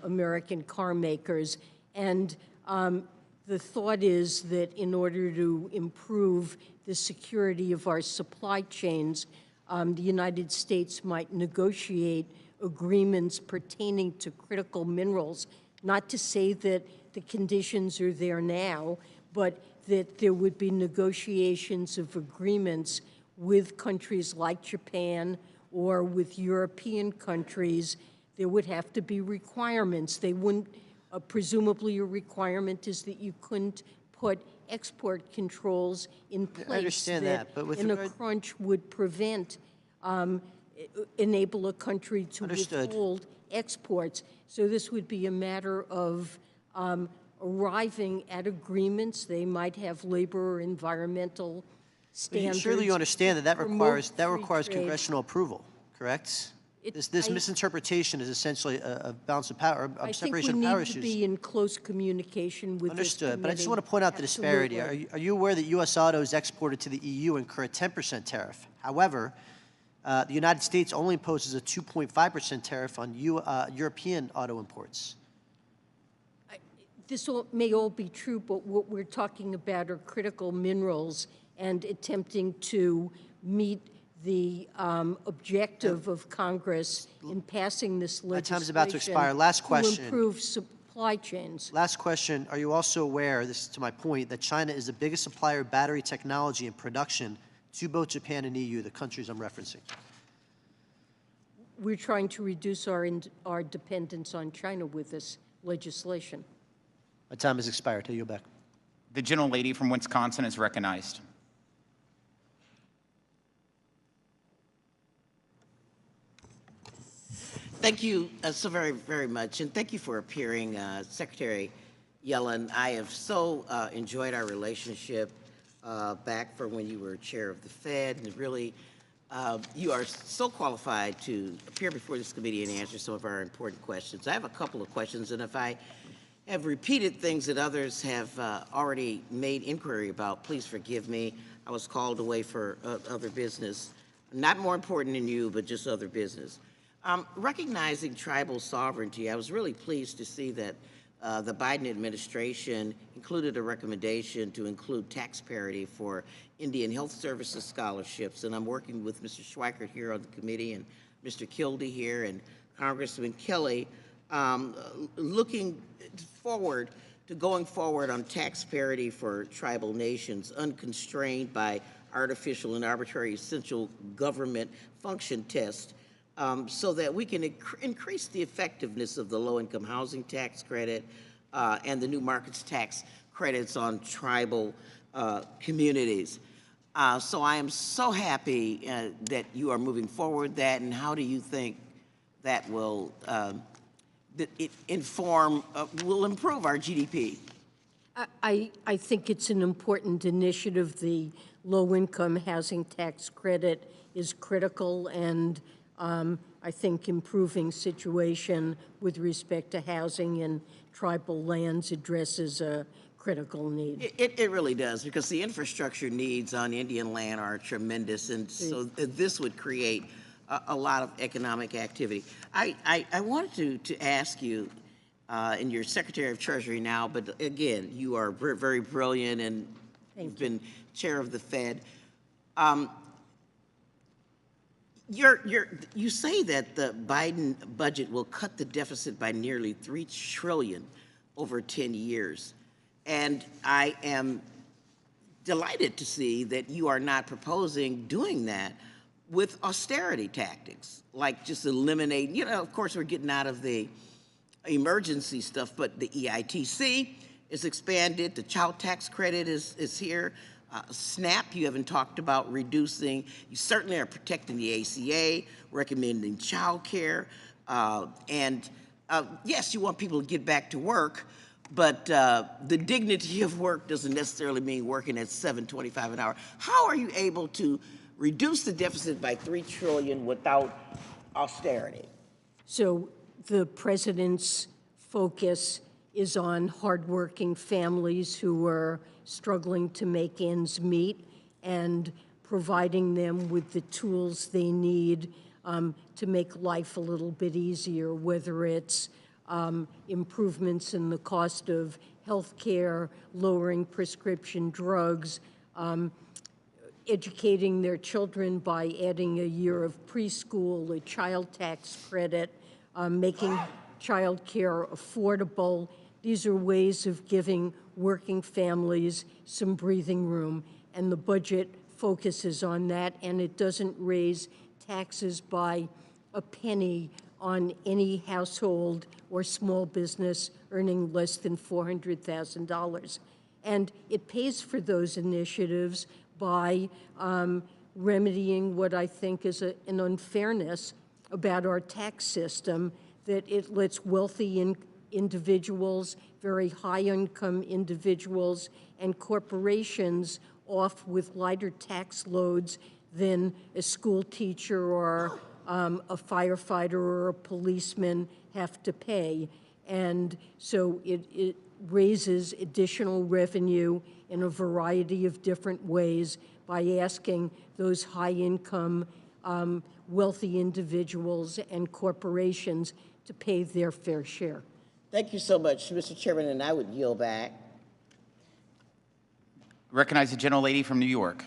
American car makers. And the thought is that in order to improve the security of our supply chains, the United States might negotiate agreements pertaining to critical minerals, not to say that the conditions are there now, but that there would be negotiations of agreements with countries like Japan or with European countries. There would have to be requirements. They wouldn't, presumably a requirement is that you couldn't put export controls in place I understand that, but with in a regard- crunch would prevent, enable a country to Understood. withhold exports. So this would be a matter of arriving at agreements. They might have labor or environmental But standards. surely you understand that promote free requires trade. congressional approval, correct? This misinterpretation is essentially a balance of power, I a think we separation of power need to issues. be in close communication with this Understood, but I just want to committee. point out the disparity. Absolutely. Are you aware that U.S. autos exported to the EU incur a 10% tariff? However, the United States only imposes a 2.5% tariff on European auto imports. This may all be true, but what we're talking about are critical minerals and attempting to meet the objective of Congress in passing this legislation. My time's about to expire. Last question. To improve supply chains. Last question. Are you also aware, this is to my point, that China is the biggest supplier of battery technology and production to both Japan and EU, the countries I'm referencing? We're trying to reduce our dependence on China with this legislation. My time has expired. I yield back. The gentlelady from Wisconsin is recognized. Thank you so very, very much, and thank you for appearing, Secretary Yellen. I have so enjoyed our relationship back from when you were chair of the Fed, and really, you are so qualified to appear before this committee and answer some of our important questions. I have a couple of questions, and if I have repeated things that others have already made inquiry about, please forgive me. I was called away for other business, not more important than you, but just other business. Recognizing tribal sovereignty, I was really pleased to see that the Biden administration included a recommendation to include tax parity for Indian Health Services scholarships, and I'm working with Mr. Schweikert here on the committee and Mr. Kildee here and Congressman Kelly, looking forward to going forward on tax parity for tribal nations, unconstrained by artificial and arbitrary essential government function test, so that we can increase the effectiveness of the low-income housing tax credit and the new markets tax credits on tribal communities. So I am so happy that you are moving forward that, and how do you think that will will improve our GDP? I think it's an important initiative. The low-income housing tax credit is critical, and I think improving situation with respect to housing in tribal lands addresses a critical need. It really does, because the infrastructure needs on Indian land are tremendous, and so this would create a lot of economic activity. I wanted to ask you, and you're Secretary of Treasury now, but again, you are very brilliant, and you've been chair of the Fed. You say that the Biden budget will cut the deficit by nearly $3 trillion over 10 years. And I am delighted to see that you are not proposing doing that with austerity tactics, like just eliminating, of course, we're getting out of the emergency stuff, but the EITC is expanded, the child tax credit is here. SNAP, you haven't talked about reducing. You certainly are protecting the ACA, recommending child care. And yes, you want people to get back to work, but the dignity of work doesn't necessarily mean working at $7.25 an hour. How are you able to reduce the deficit by $3 trillion without austerity? So the president's focus is on hardworking families who are struggling to make ends meet and providing them with the tools they need to make life a little bit easier, whether it's improvements in the cost of health care, lowering prescription drugs, educating their children by adding a year of preschool, a child tax credit, making child care affordable. These are ways of giving working families some breathing room, and the budget focuses on that, and it doesn't raise taxes by a penny on any household or small business earning less than $400,000. And it pays for those initiatives by remedying what I think is an unfairness about our tax system, that it lets wealthy individuals, very high-income individuals, and corporations off with lighter tax loads than a school teacher or a firefighter or a policeman have to pay. And so it raises additional revenue in a variety of different ways by asking those high-income, wealthy individuals and corporations to pay their fair share. Thank you so much, Mr. Chairman, and I would yield back. Recognize the gentlelady from New York.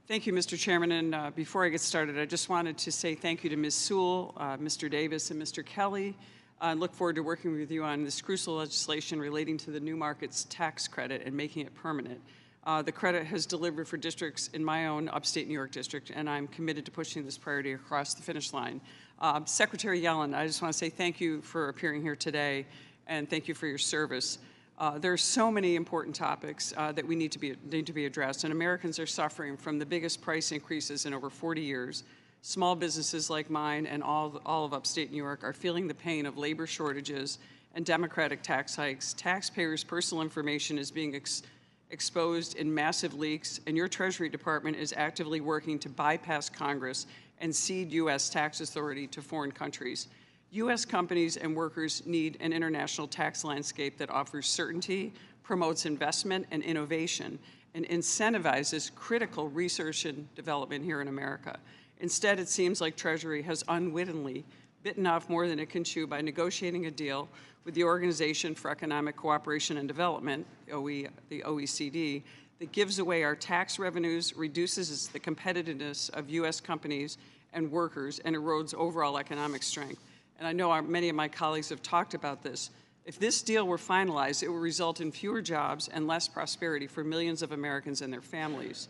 Thank you, Mr. Chairman. And before I get started, I just wanted to say thank you to Ms. Sewell, Mr. Davis, and Mr. Kelly. I look forward to working with you on this crucial legislation relating to the new markets tax credit and making it permanent. The credit has delivered for districts in my own upstate New York district, and I'm committed to pushing this priority across the finish line. Secretary Yellen, I just want to say thank you for appearing here today, and thank you for your service. There are so many important topics that we need to be addressed, and Americans are suffering from the biggest price increases in over 40 years. Small businesses like mine and all of upstate New York are feeling the pain of labor shortages and Democratic tax hikes. Taxpayers' personal information is being exposed in massive leaks, and your Treasury Department is actively working to bypass Congress and cede U.S. tax authority to foreign countries. U.S. companies and workers need an international tax landscape that offers certainty, promotes investment and innovation, and incentivizes critical research and development here in America. Instead, it seems like Treasury has unwittingly bitten off more than it can chew by negotiating a deal with the Organization for Economic Cooperation and Development, the OECD, that gives away our tax revenues, reduces the competitiveness of U.S. companies and workers, and erodes overall economic strength. And I know many of my colleagues have talked about this. If this deal were finalized, it would result in fewer jobs and less prosperity for millions of Americans and their families.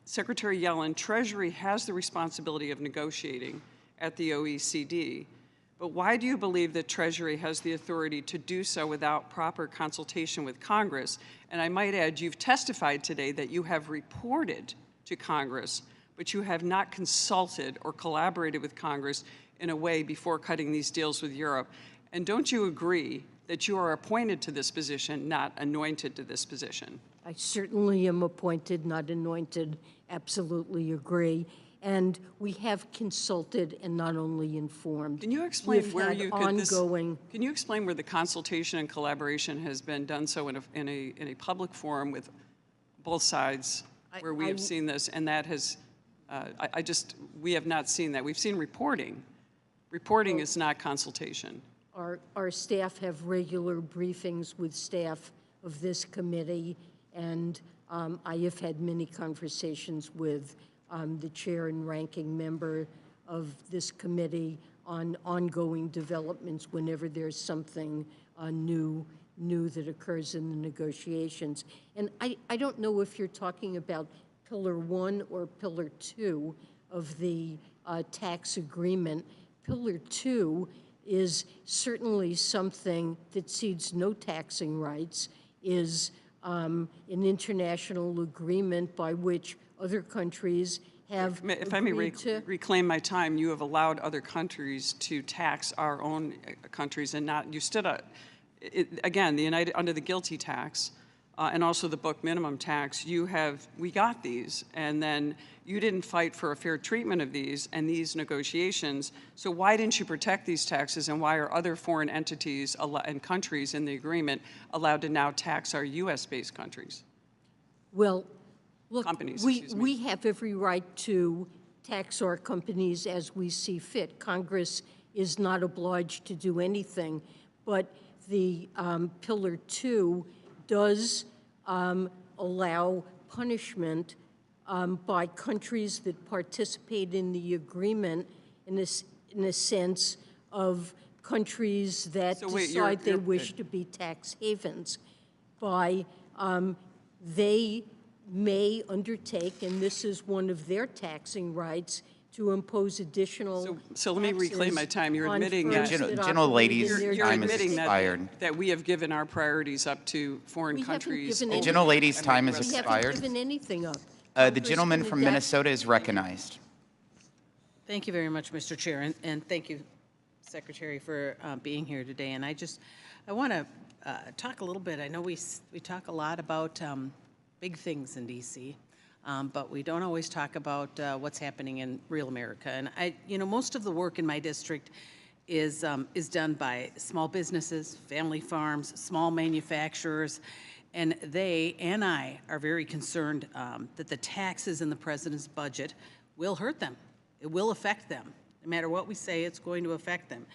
Secretary Yellen, Treasury has the responsibility of negotiating at the OECD, but why do you believe that Treasury has the authority to do so without proper consultation with Congress? And I might add, you've testified today that you have reported to Congress, but you have not consulted or collaborated with Congress in a way before cutting these deals with Europe. And don't you agree that you are appointed to this position, not anointed to this position? I certainly am appointed, not anointed. Absolutely agree. And we have consulted and not only informed. Can you explain where you could ongoing? Can you explain where the consultation and collaboration has been done so in a public forum with both sides, where we have seen this, and that has we have not seen that. We've seen reporting. Reporting is not consultation. Our staff have regular briefings with staff of this committee, and I have had many conversations with the chair and ranking member of this committee on ongoing developments whenever there's something new that occurs in the negotiations. And I don't know if you're talking about Pillar 1 or Pillar 2 of the tax agreement. Pillar 2 is certainly something that cedes no taxing rights, is an international agreement by which other countries have If I may reclaim my time, you have allowed other countries to tax our own countries and not, you stood up, again, under the GILTI tax and also the book minimum tax, we got these, and then you didn't fight for a fair treatment of these and these negotiations, so why didn't you protect these taxes, and why are other foreign entities and countries in the agreement allowed to now tax our U.S.-based countries? Well, look, companies, we have every right to tax our companies as we see fit. Congress is not obliged to do anything, but the Pillar 2 does allow punishment by countries that participate in the agreement in a sense of countries that decide they wish to be tax havens. They may undertake, and this is one of their taxing rights, to impose additional So let me reclaim my time. You're admitting that that we have given our priorities up to foreign countries. The gentlelady's time has expired. We haven't given anything up. The gentleman from Minnesota is recognized. Thank you very much, Mr. Chair, and thank you, Secretary, for being here today. And I want to talk a little bit. I know we talk a lot about big things in D.C., but we don't always talk about what's happening in real America. And most of the work in my district is done by small businesses, family farms, small manufacturers, and they and I are very concerned that the taxes in the president's budget will hurt them. It will affect them. No matter what we say, it's going to affect them.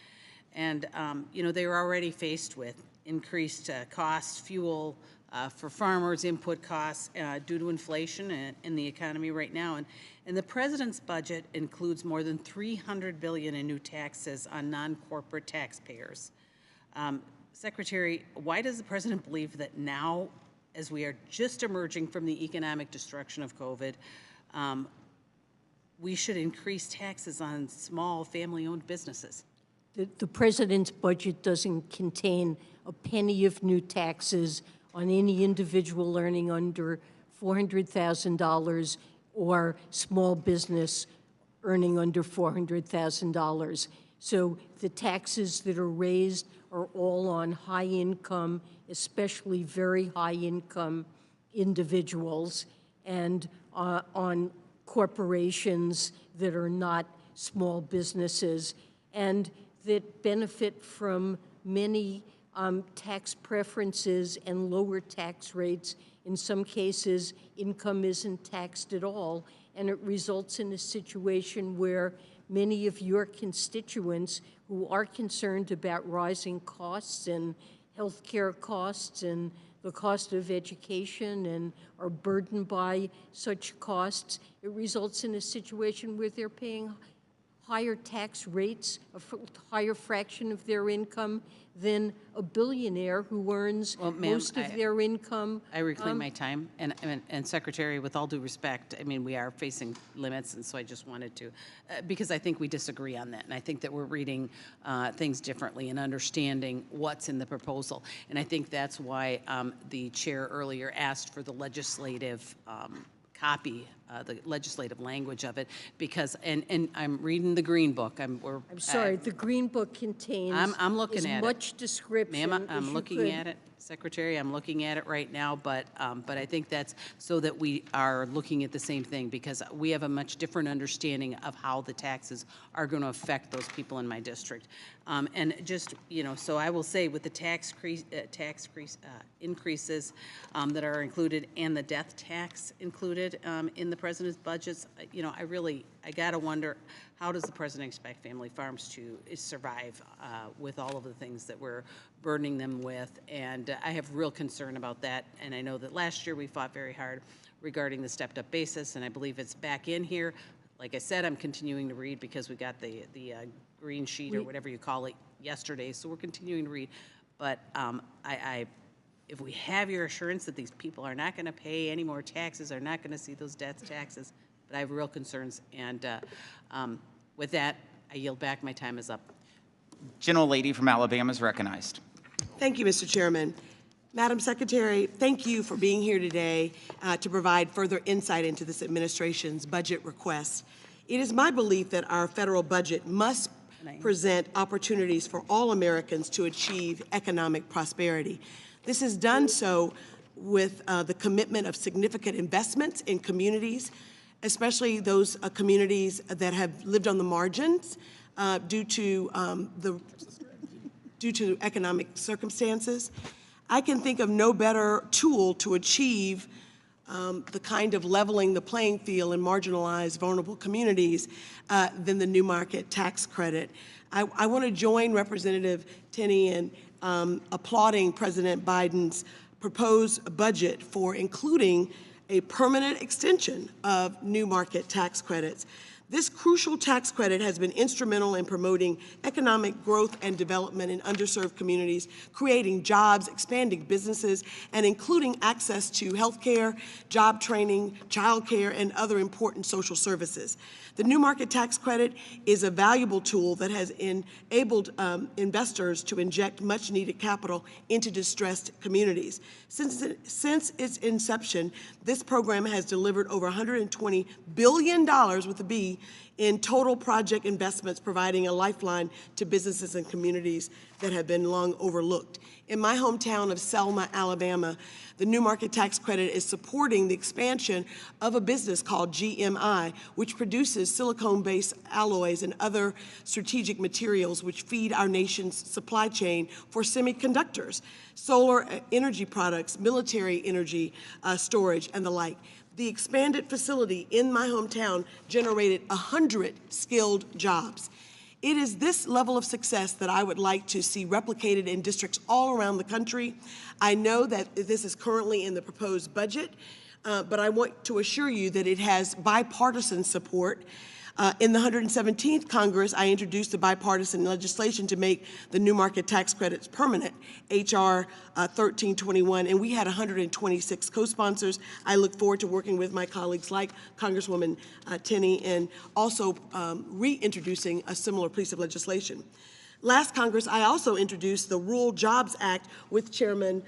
And, they are already faced with increased costs, fuel for farmers, input costs due to inflation in the economy right now. And the president's budget includes more than $300 billion in new taxes on non-corporate taxpayers. Secretary, why does the president believe that now, as we are just emerging from the economic destruction of COVID, we should increase taxes on small family-owned businesses? The president's budget doesn't contain a penny of new taxes on any individual earning under $400,000 or small business earning under $400,000. So the taxes that are raised are all on high income, especially very high income individuals, and on corporations that are not small businesses, and that benefit from many tax preferences and lower tax rates. In some cases, income isn't taxed at all, and it results in a situation where many of your constituents who are concerned about rising costs and healthcare costs and the cost of education and are burdened by such costs, it results in a situation where they're paying higher tax rates, a higher fraction of their income than a billionaire who earns most of their income. I reclaim my time. And Secretary, with all due respect, we are facing limits, and so I just wanted to, because I think we disagree on that, and I think that we're reading things differently and understanding what's in the proposal. And I think that's why the chair earlier asked for the legislative copy, the legislative language of it, because, and I'm reading the Green Book. I'm sorry, the Green Book contains I'm looking at much description. Ma'am, I'm looking at it, Secretary. I'm looking at it right now, but I think that's so that we are looking at the same thing, because we have a much different understanding of how the taxes are going to affect those people in my district. And just, so I will say with the tax increases that are included and the death tax included in the president's budgets, I got to wonder, how does the president expect family farms to survive with all of the things that we're burdening them with? And I have real concern about that. And I know that last year we fought very hard regarding the stepped-up basis, and I believe it's back in here. Like I said, I'm continuing to read because we got the green sheet or whatever you call it yesterday, so we're continuing to read. But if we have your assurance that these people are not going to pay any more taxes, are not going to see those death taxes, but I have real concerns. And with that, I yield back. My time is up. Gentlelady from Alabama is recognized. Thank you, Mr. Chairman. Madam Secretary, thank you for being here today to provide further insight into this administration's budget request. It is my belief that our federal budget must present opportunities for all Americans to achieve economic prosperity. This is done so with the commitment of significant investments in communities, especially those communities that have lived on the margins due to economic circumstances. I can think of no better tool to achieve the kind of leveling the playing field in marginalized, vulnerable communities than the new market tax credit. I want to join Representative Tenney in applauding President Biden's proposed budget for including a permanent extension of new market tax credits. This crucial tax credit has been instrumental in promoting economic growth and development in underserved communities, creating jobs, expanding businesses, and including access to health care, job training, child care, and other important social services. The new market tax credit is a valuable tool that has enabled investors to inject much-needed capital into distressed communities. Since its inception, this program has delivered over $120 billion with a B in total project investments, providing a lifeline to businesses and communities that have been long overlooked. In my hometown of Selma, Alabama, the new market tax credit is supporting the expansion of a business called GMI, which produces silicone-based alloys and other strategic materials which feed our nation's supply chain for semiconductors, solar energy products, military energy storage, and the like. The expanded facility in my hometown generated 100 skilled jobs. It is this level of success that I would like to see replicated in districts all around the country. I know that this is currently in the proposed budget, but I want to assure you that it has bipartisan support. In the 117th Congress, I introduced the bipartisan legislation to make the new market tax credits permanent, H.R. 1321, and we had 126 co-sponsors. I look forward to working with my colleagues like Congresswoman Tenney and also reintroducing a similar piece of legislation. Last Congress, I also introduced the Rural Jobs Act with Chairman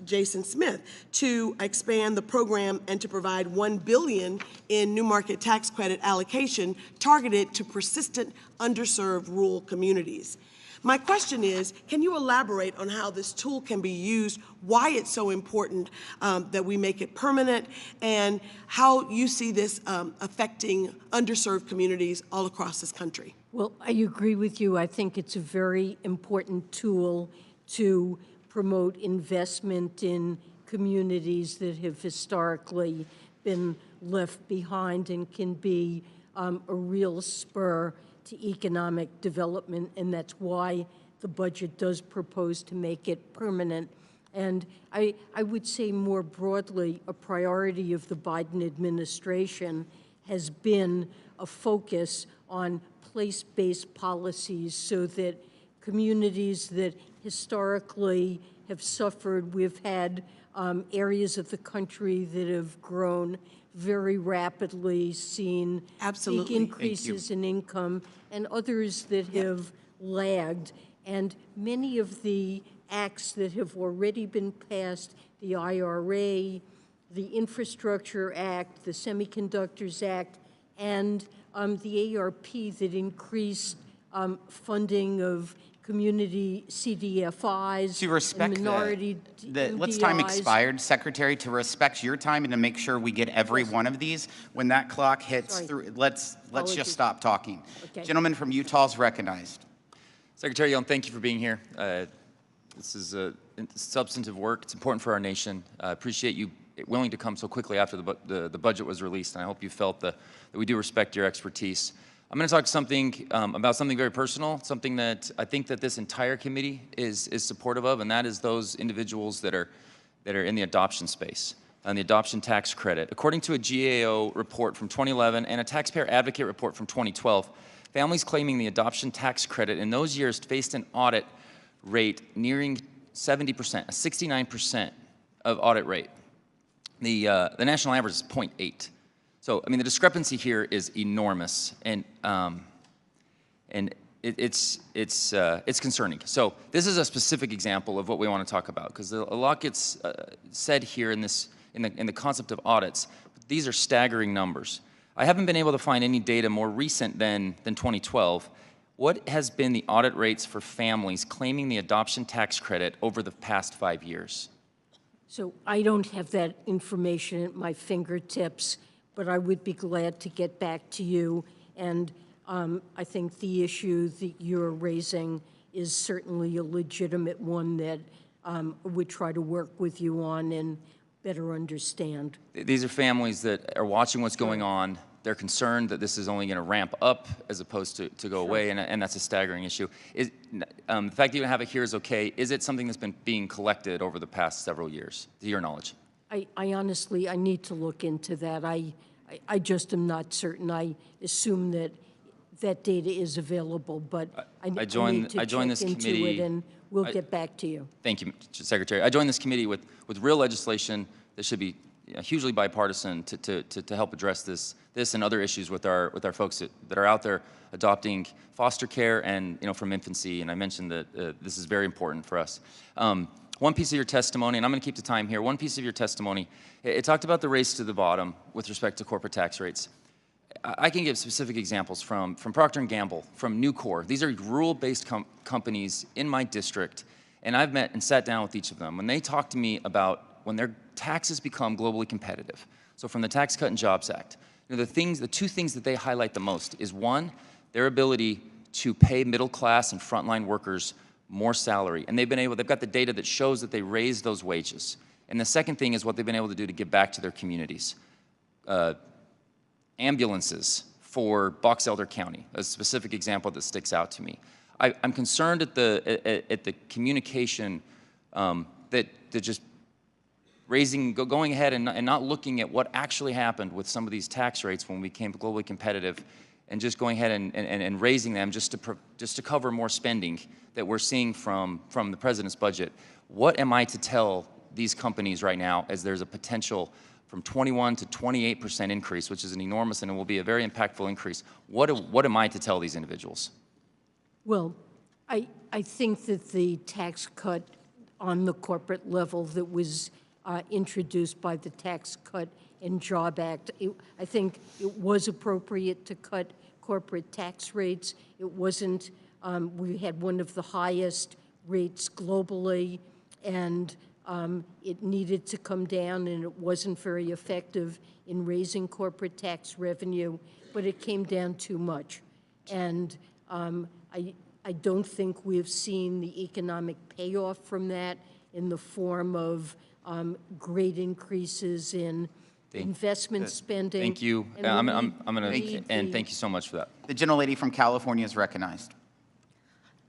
Jason Smith to expand the program and to provide $1 billion in new market tax credit allocation targeted to persistent, underserved rural communities. My question is, can you elaborate on how this tool can be used, why it's so important that we make it permanent, and how you see this affecting underserved communities all across this country? Well, I agree with you. I think it's a very important tool to promote investment in communities that have historically been left behind and can be a real spur to economic development, and that's why the budget does propose to make it permanent. And I would say more broadly, a priority of the Biden administration has been a focus on place-based policies so that communities that historically have suffered, we've had areas of the country that have grown very rapidly, seen big increases in income, and others that have lagged. And many of the acts that have already been passed, the IRA, the Infrastructure Act, the Semiconductors Act, and the ARP that increased funding of community CDFIs, To respect and minority let's time MDIs. expired, Secretary, to respect your time and to make sure we get every one of these. When that clock hits through, let's just stop talking. Okay. Gentleman from Utah is recognized. Secretary Yellen, thank you for being here. This is substantive work. It's important for our nation. I appreciate you willing to come so quickly after the budget was released, and I hope you felt that we do respect your expertise. I'm going to talk about something very personal, something that I think that this entire committee is supportive of, and that is those individuals that are in the adoption space and the adoption tax credit. According to a GAO report from 2011 and a taxpayer advocate report from 2012, families claiming the adoption tax credit in those years faced an audit rate nearing 70%, a 69% of audit rate. The national average is 0.8. So, I mean, the discrepancy here is enormous, and it's concerning. So, this is a specific example of what we want to talk about, because a lot gets said here in the concept of audits. But these are staggering numbers. I haven't been able to find any data more recent than 2012. What has been the audit rates for families claiming the adoption tax credit over the past 5 years? So I don't have that information at my fingertips, but I would be glad to get back to you. And I think the issue that you're raising is certainly a legitimate one that I would try to work with you on and better understand. These are families that are watching what's going on. They're concerned that this is only going to ramp up as opposed to go away, and that's a staggering issue. The fact that you don't have it here is okay. Is it something that's been being collected over the past several years, to your knowledge? I honestly, I need to look into that. I just am not certain. I assume that that data is available, but I need to check into it, and we'll get back to you. Thank you, Secretary. I joined this committee with real legislation that should be hugely bipartisan to help address this and other issues with our folks that are out there adopting foster care and from infancy. And I mentioned that this is very important for us. One piece of your testimony, and I'm going to keep the time here. One piece of your testimony, it talked about the race to the bottom with respect to corporate tax rates. I can give specific examples from Procter & Gamble, from Nucor. These are rural-based companies in my district, and I've met and sat down with each of them. When they talk to me about when their taxes become globally competitive, so from the Tax Cut and Jobs Act, the two things that they highlight the most is, one, their ability to pay middle-class and frontline workers more salary, and they've got the data that shows that they raised those wages. And the second thing is what they've been able to do to give back to their communities. Ambulances for Box Elder County, a specific example that sticks out to me. I'm concerned at the communication that just going ahead and not looking at what actually happened with some of these tax rates when we became globally competitive, and just going ahead and raising them just to cover more spending that we're seeing from the president's budget. What am I to tell these companies right now, as there's a potential from 21 to 28% increase, which is an enormous and it will be a very impactful increase? What am I to tell these individuals? Well, I think that the tax cut on the corporate level that was introduced by the Tax Cut and Job Act, I think it was appropriate to cut corporate tax rates. It wasn't, we had one of the highest rates globally, and it needed to come down, and it wasn't very effective in raising corporate tax revenue, but it came down too much. And I don't think we've seen the economic payoff from that in the form of great increases in investment spending. Thank you. I'm going to end. Thank you so much for that. The gentlelady from California is recognized.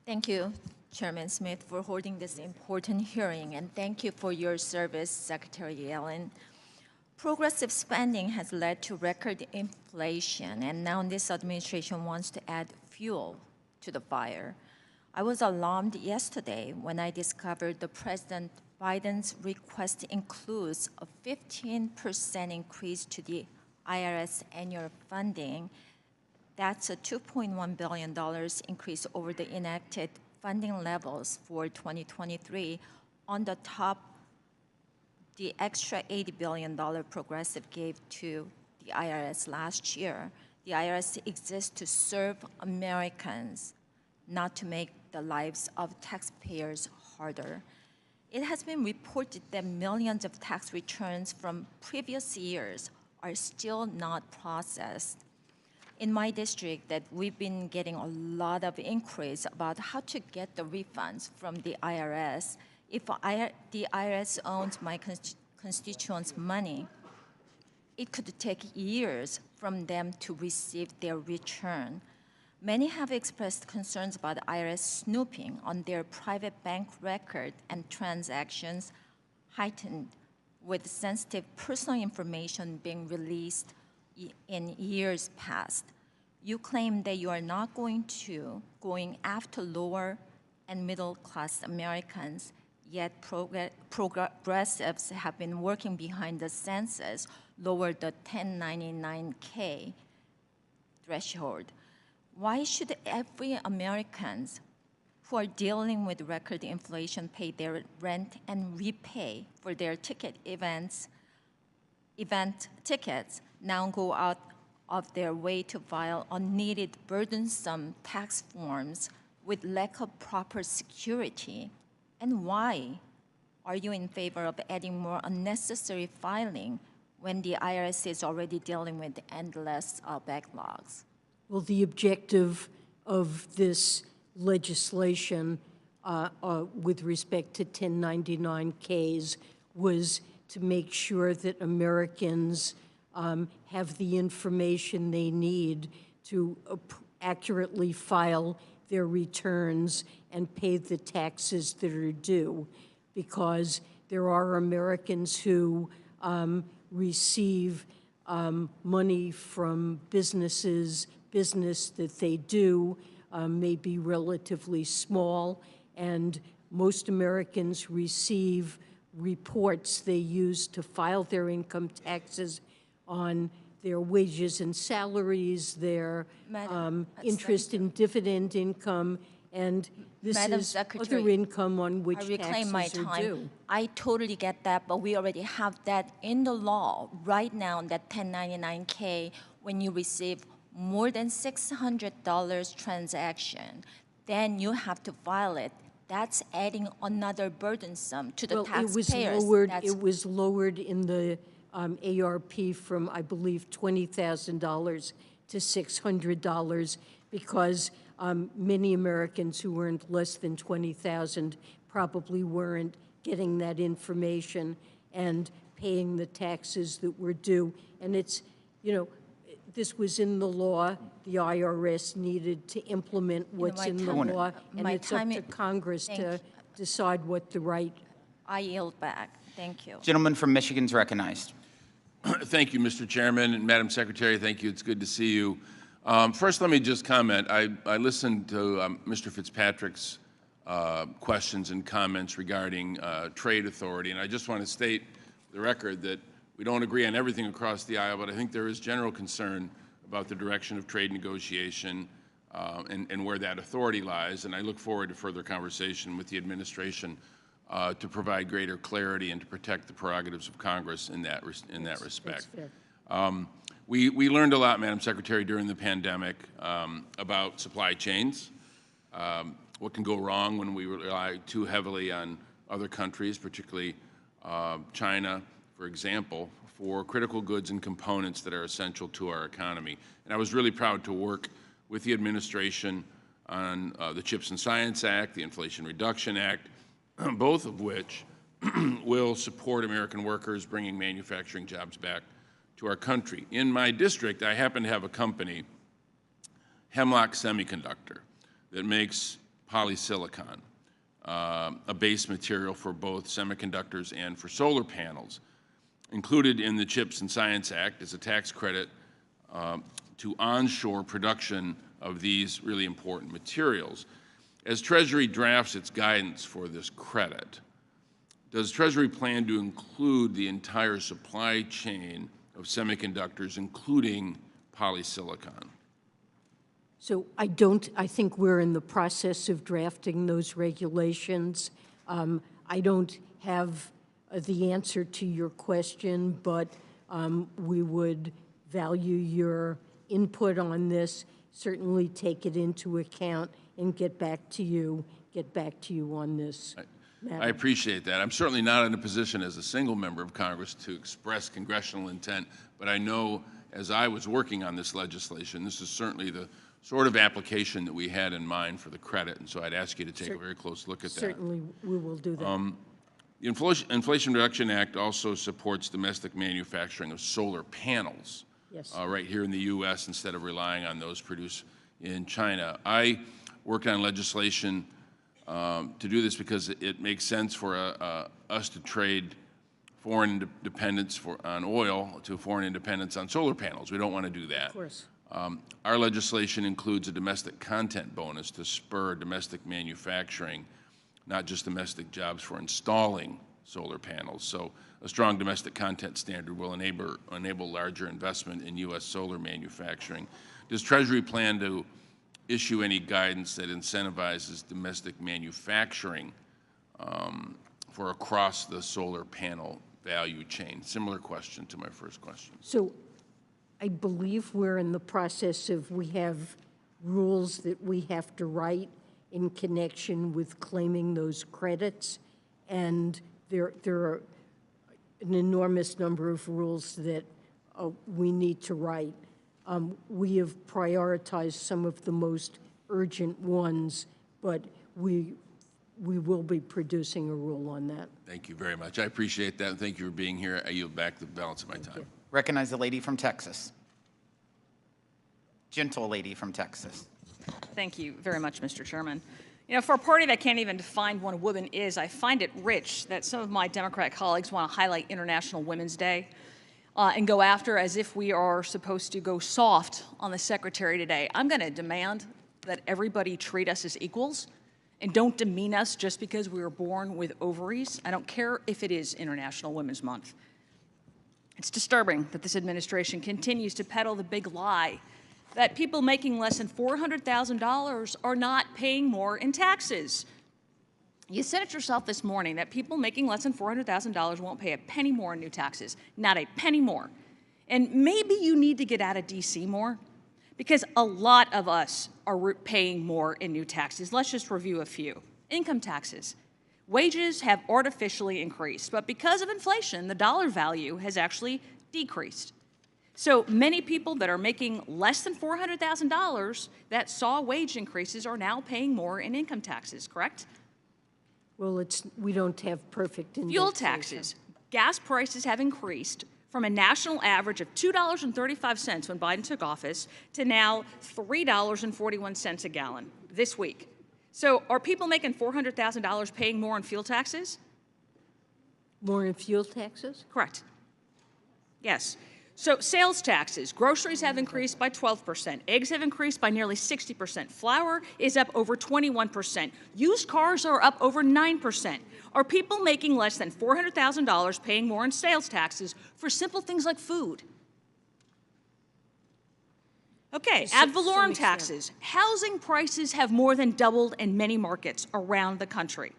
Thank you, Chairman Smith, for holding this important hearing, and thank you for your service, Secretary Yellen. Progressive spending has led to record inflation, and now this administration wants to add fuel to the fire. I was alarmed yesterday when I discovered the President Biden's request includes a 15% increase to the IRS annual funding. That's a $2.1 billion increase over the enacted funding levels for 2023, on the top the extra $80 billion Progressive gave to the IRS last year. The IRS exists to serve Americans, not to make the lives of taxpayers harder. It has been reported that millions of tax returns from previous years are still not processed. In my district, that we've been getting a lot of inquiries about how to get the refunds from the IRS. If the IRS owns my constituents' money, it could take years from them to receive their return. Many have expressed concerns about the IRS snooping on their private bank record and transactions, heightened with sensitive personal information being released in years past. You claim that you are not going after lower and middle class Americans, yet progressives have been working behind the census, lower the 1099K threshold. Why should every Americans who are dealing with record inflation pay their rent and repay for their event tickets now go out of their way to file unneeded, burdensome tax forms with lack of proper security? And why are you in favor of adding more unnecessary filing when the IRS is already dealing with endless backlogs? Well, the objective of this legislation with respect to 1099Ks was to make sure that Americans have the information they need to accurately file their returns and pay the taxes that are due, because there are Americans who receive money from business that they do may be relatively small, and most Americans receive reports they use to file their income taxes on their wages and salaries, their interest in dividend income, and this Madam is Secretary, other income on which I reclaim my taxes are time. due. I totally get that, but we already have that in the law right now, that 1099K. when you receive more than $600 transaction, then you have to file it. That's adding another burdensome to the Well, taxpayers. it was lowered in the ARP from, I believe, $20,000 to $600 because many Americans who earned less than $20,000 probably weren't getting that information and paying the taxes that were due. And it's, you know, this was in the law. The IRS needed to implement what's in the law, and it's up to Congress to decide what the right. I yield back. Thank you. Gentleman from Michigan's recognized. Thank you, Mr. Chairman, and Madam Secretary, thank you. It's good to see you. First, let me just comment. I listened to Mr. Fitzpatrick's questions and comments regarding trade authority, and I just want to state for the record that we don't agree on everything across the aisle, but I think there is general concern about the direction of trade negotiation and where that authority lies, and I look forward to further conversation with the administration to provide greater clarity and to protect the prerogatives of Congress in that respect. We learned a lot, Madam Secretary, during the pandemic about supply chains, what can go wrong when we rely too heavily on other countries, particularly China, for example, for critical goods and components that are essential to our economy. And I was really proud to work with the administration on the CHIPS and Science Act, the Inflation Reduction Act, both of which will support American workers bringing manufacturing jobs back to our country. In my district, I happen to have a company, Hemlock Semiconductor, that makes polysilicon, a base material for both semiconductors and for solar panels. Included in the CHIPS and Science Act is a tax credit to onshore production of these really important materials. As Treasury drafts its guidance for this credit, does Treasury plan to include the entire supply chain of semiconductors, including polysilicon? So I think we're in the process of drafting those regulations. I don't have the answer to your question, but we would value your input on this, certainly take it into account and get back to you on this matter. I appreciate that. I'm certainly not in a position as a single member of Congress to express congressional intent, but I know as I was working on this legislation, this is certainly the sort of application that we had in mind for the credit, and so I'd ask you to take a very close look at that. Certainly, we will do that. The Inflation Reduction Act also supports domestic manufacturing of solar panels right here in the U.S. instead of relying on those produced in China. I worked on legislation to do this because it makes sense for us to trade foreign dependence on oil to foreign independence on solar panels. We don't want to do that. Of course. Our legislation includes a domestic content bonus to spur domestic manufacturing, not just domestic jobs for installing solar panels. So a strong domestic content standard will enable larger investment in U.S. solar manufacturing. Does Treasury plan to issue any guidance that incentivizes domestic manufacturing for across the solar panel value chain? Similar question to my first question. So I believe we're in the process of, we have rules that we have to write in connection with claiming those credits, and there are an enormous number of rules that we need to write. We have prioritized some of the most urgent ones, but we will be producing a rule on that. Thank you very much. I appreciate that, and thank you for being here. I yield back the balance of my time. Recognize the lady from Texas. Gentle lady from Texas. Thank you very much, Mr. Chairman. You know, for a party that can't even define what a woman is, I find it rich that some of my Democrat colleagues want to highlight International Women's Day and go after as if we are supposed to go soft on the Secretary today. I'm going to demand that everybody treat us as equals and don't demean us just because we were born with ovaries. I don't care if it is International Women's Month. It's disturbing that this administration continues to peddle the big lie that people making less than $400,000 are not paying more in taxes. You said it yourself this morning that people making less than $400,000 won't pay a penny more in new taxes, not a penny more. And maybe you need to get out of DC more, because a lot of us are paying more in new taxes. Let's just review a few. Income taxes. Wages have artificially increased, but because of inflation, the dollar value has actually decreased. So many people that are making less than $400,000 that saw wage increases are now paying more in income taxes, correct? Well, we don't have perfect indexation. Fuel taxes. Gas prices have increased from a national average of $2.35 when Biden took office to now $3.41 a gallon this week. So are people making $400,000 paying more in fuel taxes? More in fuel taxes? Correct. Yes. So sales taxes, groceries have increased by 12%. Eggs have increased by nearly 60%. Flour is up over 21%. Used cars are up over 9%. Are people making less than $400,000 paying more in sales taxes for simple things like food? Okay, ad valorem taxes. Housing prices have more than doubled in many markets around the country.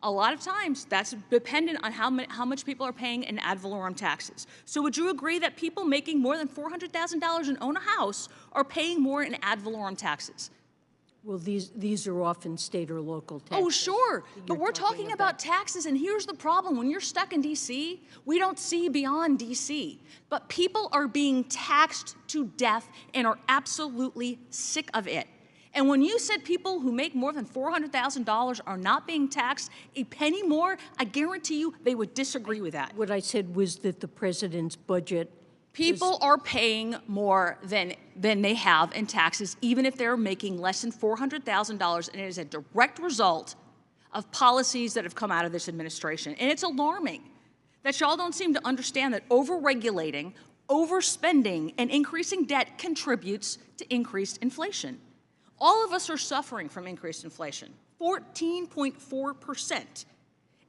A lot of times, that's dependent on how much people are paying in ad valorem taxes. So would you agree that people making more than $400,000 and own a house are paying more in ad valorem taxes? Well, these are often state or local taxes. Oh, sure, but we're talking about taxes, and here's the problem. When you're stuck in D.C., we don't see beyond D.C., but people are being taxed to death and are absolutely sick of it. And when you said people who make more than $400,000 are not being taxed a penny more, I guarantee you they would disagree with that. What I said was that the president's budget... People are paying more than they have in taxes, even if they're making less than $400,000, and it is a direct result of policies that have come out of this administration. And it's alarming that y'all don't seem to understand that over-regulating, overspending, and increasing debt contributes to increased inflation. All of us are suffering from increased inflation, 14.4%.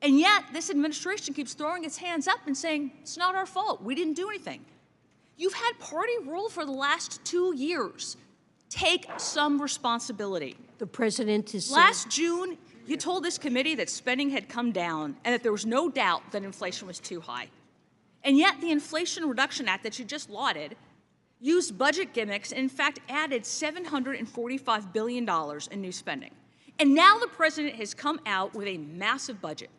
And yet, this administration keeps throwing its hands up and saying, it's not our fault, we didn't do anything. You've had party rule for the last 2 years. Take some responsibility. The president is... Last June, you told this committee that spending had come down and that there was no doubt that inflation was too high. And yet, the Inflation Reduction Act that you just lauded used budget gimmicks and, in fact, added $745 billion in new spending. And now the president has come out with a massive budget,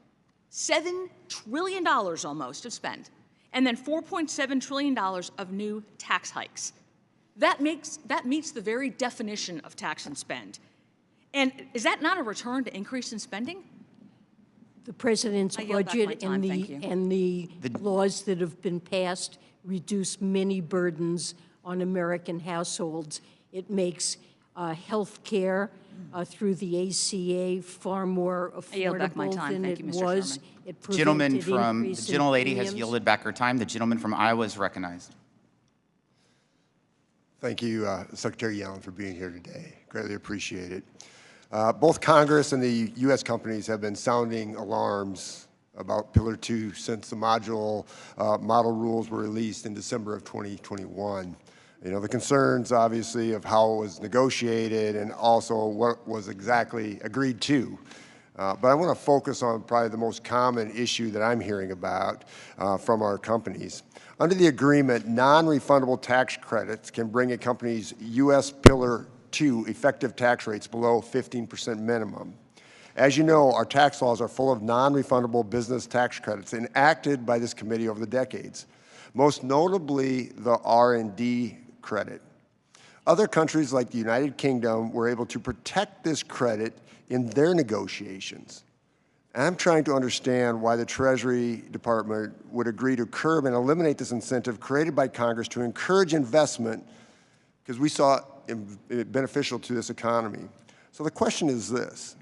$7 trillion almost of spend, and then $4.7 trillion of new tax hikes. That meets the very definition of tax and spend. And is that not a return to increase in spending? The president's budget and the laws that have been passed reduce many burdens on American households. It makes health care through the ACA far more affordable than it was. It Gentleman from, the increase in gentlelady has premiums. yielded back her time. The gentleman from Iowa is recognized. Thank you, Secretary Yellen, for being here today. Greatly appreciate it. Both Congress and the U.S. companies have been sounding alarms about Pillar 2 since the model rules were released in December of 2021. You know, the concerns, obviously, of how it was negotiated and also what was exactly agreed to. But I want to focus on probably the most common issue that I'm hearing about from our companies. Under the agreement, non-refundable tax credits can bring a company's U.S. Pillar 2 effective tax rates below 15% minimum. As you know, our tax laws are full of non-refundable business tax credits enacted by this committee over the decades, most notably the R&D credit. Other countries like the United Kingdom were able to protect this credit in their negotiations. And I'm trying to understand why the Treasury Department would agree to curb and eliminate this incentive created by Congress to encourage investment, because we saw it beneficial to this economy. So the question is this.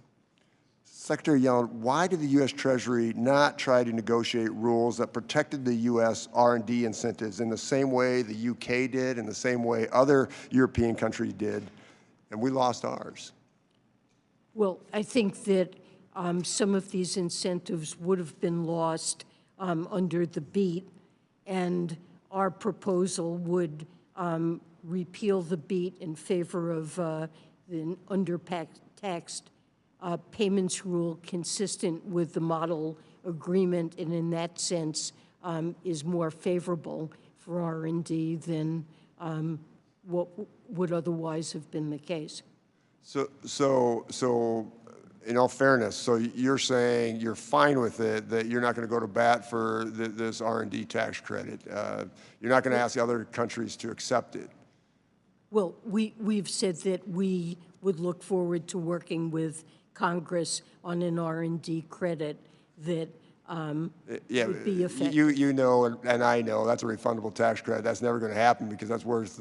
Secretary Yellen, why did the U.S. Treasury not try to negotiate rules that protected the U.S. R&D incentives in the same way the U.K. did, in the same way other European countries did, and we lost ours? Well, I think that some of these incentives would have been lost under the BEAT, and our proposal would repeal the BEAT in favor of the undertaxed payments rule consistent with the model agreement, and in that sense is more favorable for R&D than what would otherwise have been the case. So in all fairness, so you're saying you're fine with it, that you're not going to go to bat for this R&D tax credit. You're not going to ask the other countries to accept it. Well, we've said that we would look forward to working with Congress on an R&D credit that would be effective. You know, and I know, that's a refundable tax credit. That's never going to happen because that's worth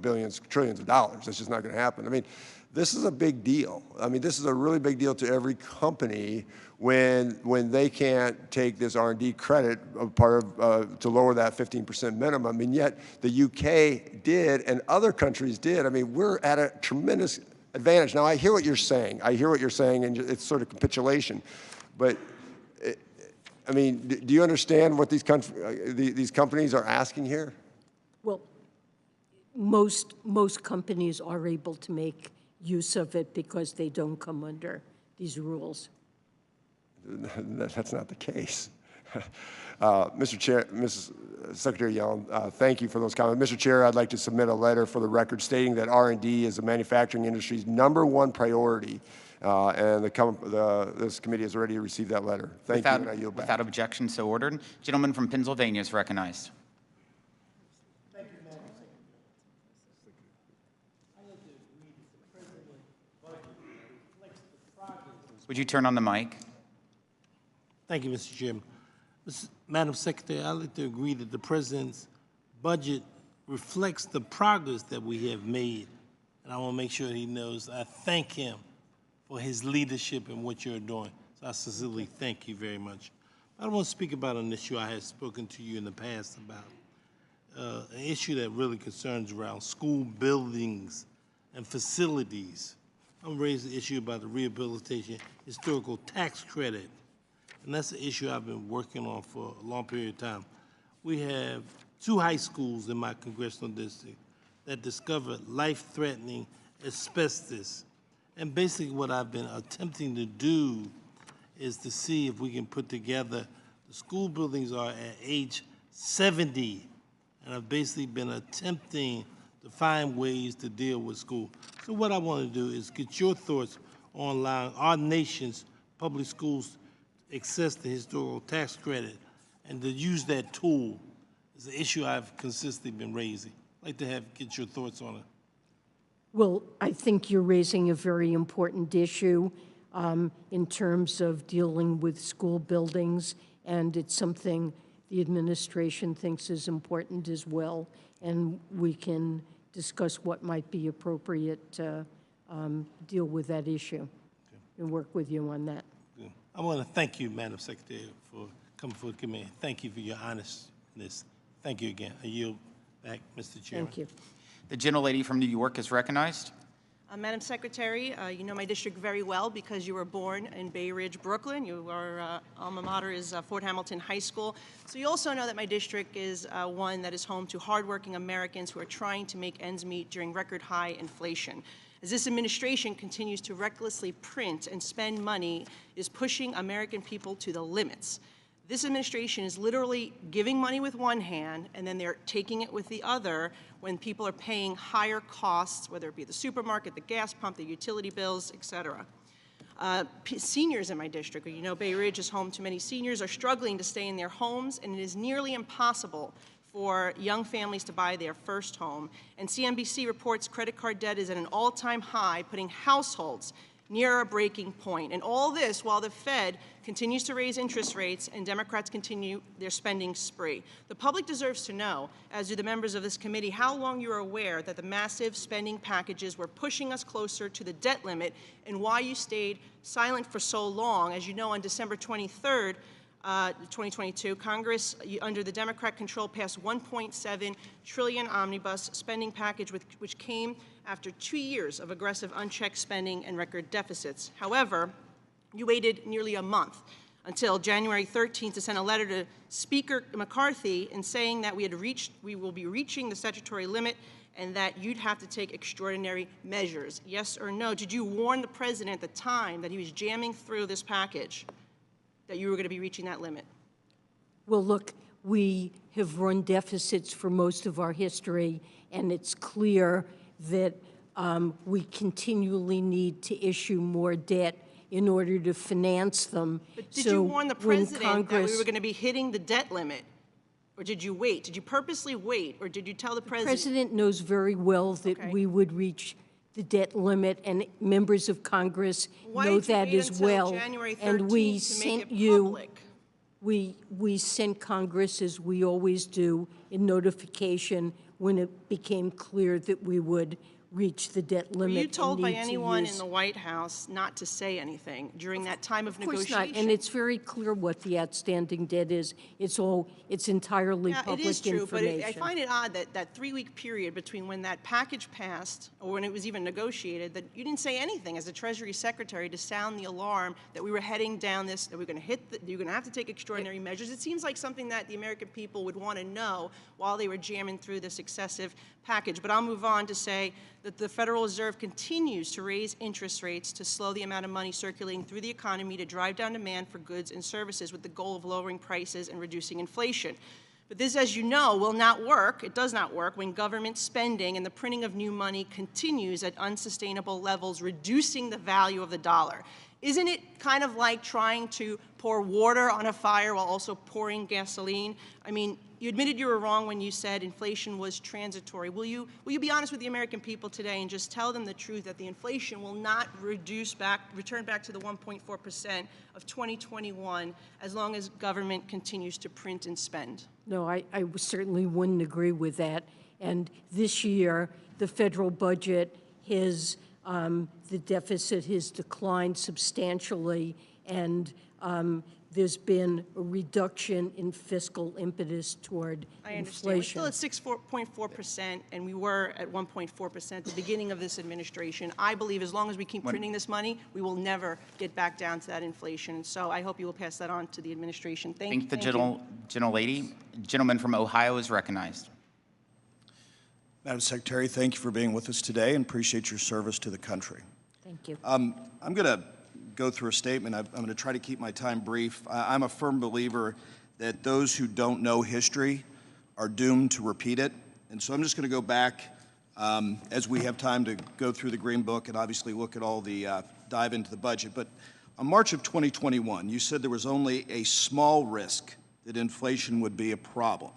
billions, trillions of dollars. That's just not going to happen. I mean, this is a big deal. I mean, this is a really big deal to every company when they can't take this R&D credit part of to lower that 15% minimum, and yet the UK did and other countries did. I mean, we're at a tremendous advantage. Now, I hear what you're saying. I hear what you're saying, and it's sort of capitulation, but I mean, do you understand what these companies are asking here? Well, most companies are able to make use of it because they don't come under these rules. That's not the case. Mr. Chair, Mrs. Secretary Yellen, thank you for those comments. Mr. Chair, I'd like to submit a letter for the record stating that R&D is the manufacturing industry's #1 priority, and this committee has already received that letter. Thank you, and I yield back. Without objection, so ordered. Gentleman from Pennsylvania is recognized. Would you turn on the mic? Thank you, Mr. Chairman. Madam Secretary, I'd like to agree that the President's budget reflects the progress that we have made, and I want to make sure he knows I thank him for his leadership and what you're doing. So I sincerely thank you very much. I want to speak about an issue I have spoken to you in the past about, an issue that really concerns around school buildings and facilities. I'm raising the issue about the rehabilitation historical tax credit, and that's an issue I've been working on for a long period of time. We have 2 high schools in my congressional district that discovered life-threatening asbestos, and basically what I've been attempting to do is to see if we can put together, the school buildings are at age 70, and I've basically been attempting to find ways to deal with school. So what I want to do is get your thoughts on allowing our nation's public schools to access the historical tax credit and to use that tool is an issue I've consistently been raising. I'd like to get your thoughts on it. Well, I think you're raising a very important issue in terms of dealing with school buildings, and it's something the administration thinks is important as well, and we can discuss what might be appropriate to deal with that issue and work with you on that. Good. I want to thank you, Madam Secretary, for coming forward to me. Thank you for your honestness. Thank you again. I yield back, Mr. Chairman. Thank you. The gentlelady from New York is recognized. Madam Secretary, you know my district very well because you were born in Bay Ridge, Brooklyn. Your alma mater is Fort Hamilton High School. So you also know that my district is one that is home to hardworking Americans who are trying to make ends meet during record high inflation. As this administration continues to recklessly print and spend money, it is pushing American people to the limits. This administration is literally giving money with one hand and then they're taking it with the other when people are paying higher costs, whether it be the supermarket, the gas pump, the utility bills, et cetera. Seniors in my district, you know Bay Ridge is home to many seniors, are struggling to stay in their homes, and it is nearly impossible for young families to buy their first home. And CNBC reports credit card debt is at an all-time high, putting households near a breaking point. And all this while the Fed continues to raise interest rates and Democrats continue their spending spree. The public deserves to know, as do the members of this committee, how long you're aware that the massive spending packages were pushing us closer to the debt limit and why you stayed silent for so long. As you know, on December 23rd, 2022, Congress, under the Democrat control, passed $1.7 trillion omnibus spending package, which came after 2 years of aggressive unchecked spending and record deficits. However, you waited nearly a month until January 13th to send a letter to Speaker McCarthy in saying that we will be reaching the statutory limit and that you'd have to take extraordinary measures. Yes or no? Did you warn the president at the time that he was jamming through this package that you were going to be reaching that limit? Well, look, we have run deficits for most of our history, and it's clear that we continually need to issue more debt in order to finance them. But did you warn the president that we were going to be hitting the debt limit? Or did you wait? Did you purposely wait? Or did you tell the president? The president knows very well that we would reach the debt limit, and members of Congress know that as well. And we sent you, we sent Congress, as we always do, a notification when it became clear that we would reach the debt limit. Were you told by anyone in the White House not to say anything during that time of negotiation? Of course not, and it's very clear what the outstanding debt is. It's entirely public information. It is true, but I find it odd that that 3-week period between when that package passed or when it was even negotiated, that you didn't say anything as the Treasury Secretary to sound the alarm that we were heading down this, that we're going to you're going to have to take extraordinary measures. It seems like something that the American people would want to know while they were jamming through this excessive package. But I'll move on to say that the Federal Reserve continues to raise interest rates to slow the amount of money circulating through the economy to drive down demand for goods and services with the goal of lowering prices and reducing inflation. But this, as you know, will not work. It does not work when government spending and the printing of new money continues at unsustainable levels, reducing the value of the dollar. Isn't it kind of like trying to pour water on a fire while also pouring gasoline? I mean, you admitted you were wrong when you said inflation was transitory. Will you be honest with the American people today and just tell them the truth that the inflation will not return back to the 1.4% of 2021 as long as government continues to print and spend? No, I certainly wouldn't agree with that. And this year, the federal budget has, the deficit has declined substantially, and there's been a reduction in fiscal impetus toward I understand. inflation. We're still at 6.4%, and we were at 1.4% at the beginning of this administration. I believe as long as we keep printing this money, we will never get back down to that inflation. So I hope you will pass that on to the administration. Thank you. Gentleman from Ohio is recognized. Madam Secretary, thank you for being with us today and appreciate your service to the country. Thank you. I'm going to go through a statement. I'm going to try to keep my time brief. I'm a firm believer that those who don't know history are doomed to repeat it. And so I'm just going to go back as we have time to go through the Green Book and obviously look at all the, dive into the budget. But on March of 2021, you said there was only a small risk that inflation would be a problem.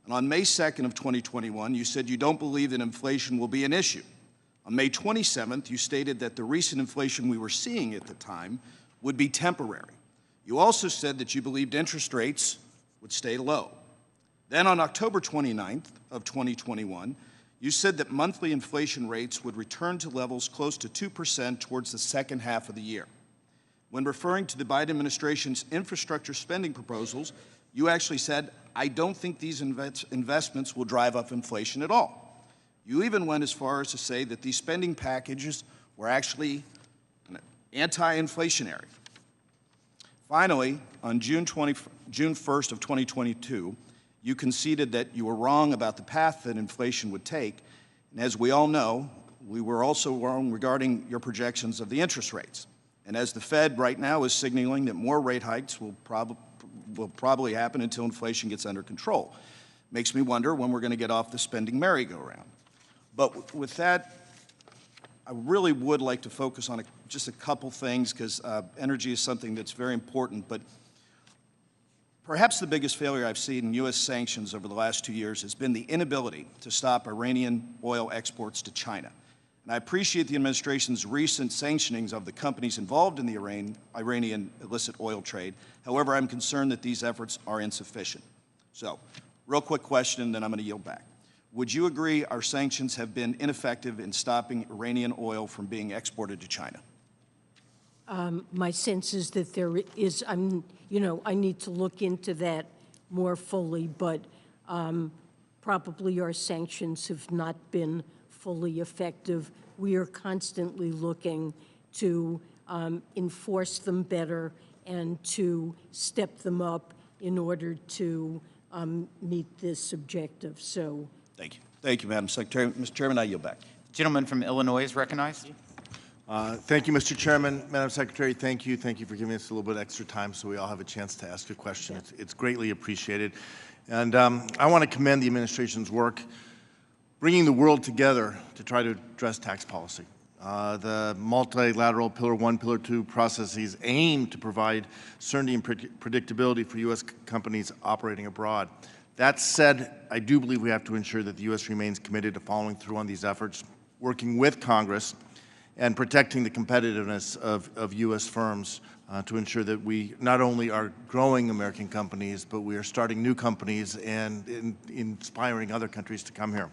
And on May 2nd of 2021, you said you don't believe that inflation will be an issue. On May 27th, you stated that the recent inflation we were seeing at the time would be temporary. You also said that you believed interest rates would stay low. Then on October 29th of 2021, you said that monthly inflation rates would return to levels close to 2% towards the second half of the year. When referring to the Biden administration's infrastructure spending proposals, you actually said, I don't think these investments will drive up inflation at all. You even went as far as to say that these spending packages were actually anti-inflationary. Finally, on June 1st of 2022, you conceded that you were wrong about the path that inflation would take. And as we all know, we were also wrong regarding your projections of the interest rates. And as the Fed right now is signaling that more rate hikes will probably happen until inflation gets under control. Makes me wonder when we're going to get off the spending merry-go-round. But with that, I really would like to focus on just a couple things because energy is something that's very important. But perhaps the biggest failure I've seen in U.S. sanctions over the last 2 years has been the inability to stop Iranian oil exports to China. And I appreciate the administration's recent sanctionings of the companies involved in the Iranian illicit oil trade. However, I'm concerned that these efforts are insufficient. So, real quick question, then I'm going to yield back. Would you agree our sanctions have been ineffective in stopping Iranian oil from being exported to China? My sense is that there is, I need to look into that more fully, but probably our sanctions have not been fully effective. We are constantly looking to enforce them better and to step them up in order to meet this objective. So. Thank you. Thank you, Madam Secretary. Mr. Chairman, I yield back. Gentleman from Illinois is recognized. Thank you, Mr. Chairman. Madam Secretary, thank you. Thank you for giving us a little bit extra time so we all have a chance to ask a question. It's greatly appreciated. And I want to commend the administration's work bringing the world together to try to address tax policy. The multilateral Pillar 1, Pillar 2 processes aim to provide certainty and predictability for U.S. companies operating abroad. That said, I do believe we have to ensure that the U.S. remains committed to following through on these efforts, working with Congress, and protecting the competitiveness of U.S. firms to ensure that we not only are growing American companies, but we are starting new companies and inspiring other countries to come here.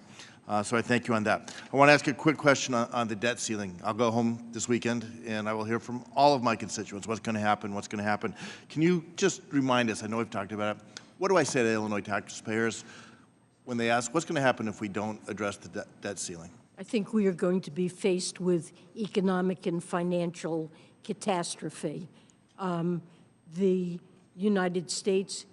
So I thank you on that. I want to ask you a quick question on the debt ceiling. I'll go home this weekend, and I will hear from all of my constituents what's going to happen, what's going to happen. Can you just remind us, I know we've talked about it, what do I say to Illinois taxpayers when they ask, what's going to happen if we don't address the debt ceiling? I think we are going to be faced with economic and financial catastrophe. The United States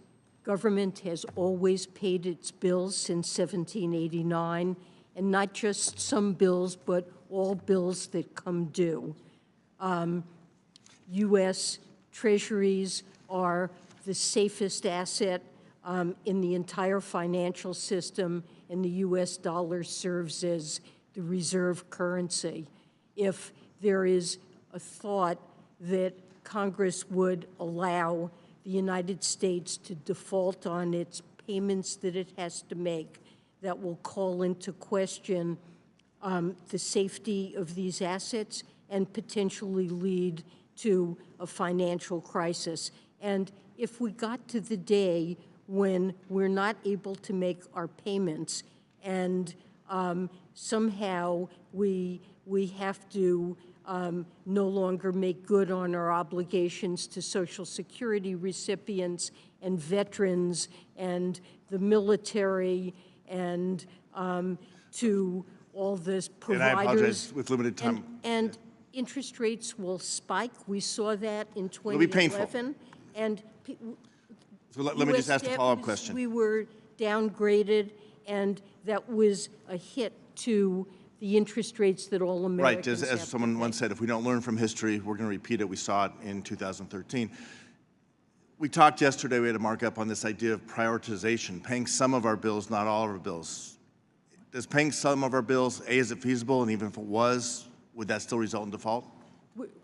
government has always paid its bills since 1789, and not just some bills, but all bills that come due. U.S. treasuries are the safest asset in the entire financial system, and the U.S. dollar serves as the reserve currency. If there is a thought that Congress would allow the United States to default on its payments that it has to make, that will call into question the safety of these assets and potentially lead to a financial crisis. And if we got to the day when we're not able to make our payments and somehow we have to no longer make good on our obligations to Social Security recipients and veterans and the military and to all the providers. And I apologize, with limited time. And interest rates will spike. We saw that in 2011. It'll be painful. And so let me just ask a follow-up question. We were downgraded, and that was a hit to the interest rates that all Americans Right, as someone once said, if we don't learn from history, we're going to repeat it. We saw it in 2013. We talked yesterday, we had a markup on this idea of prioritization, paying some of our bills, not all of our bills. Does paying some of our bills, A, is it feasible? And even if it was, would that still result in default?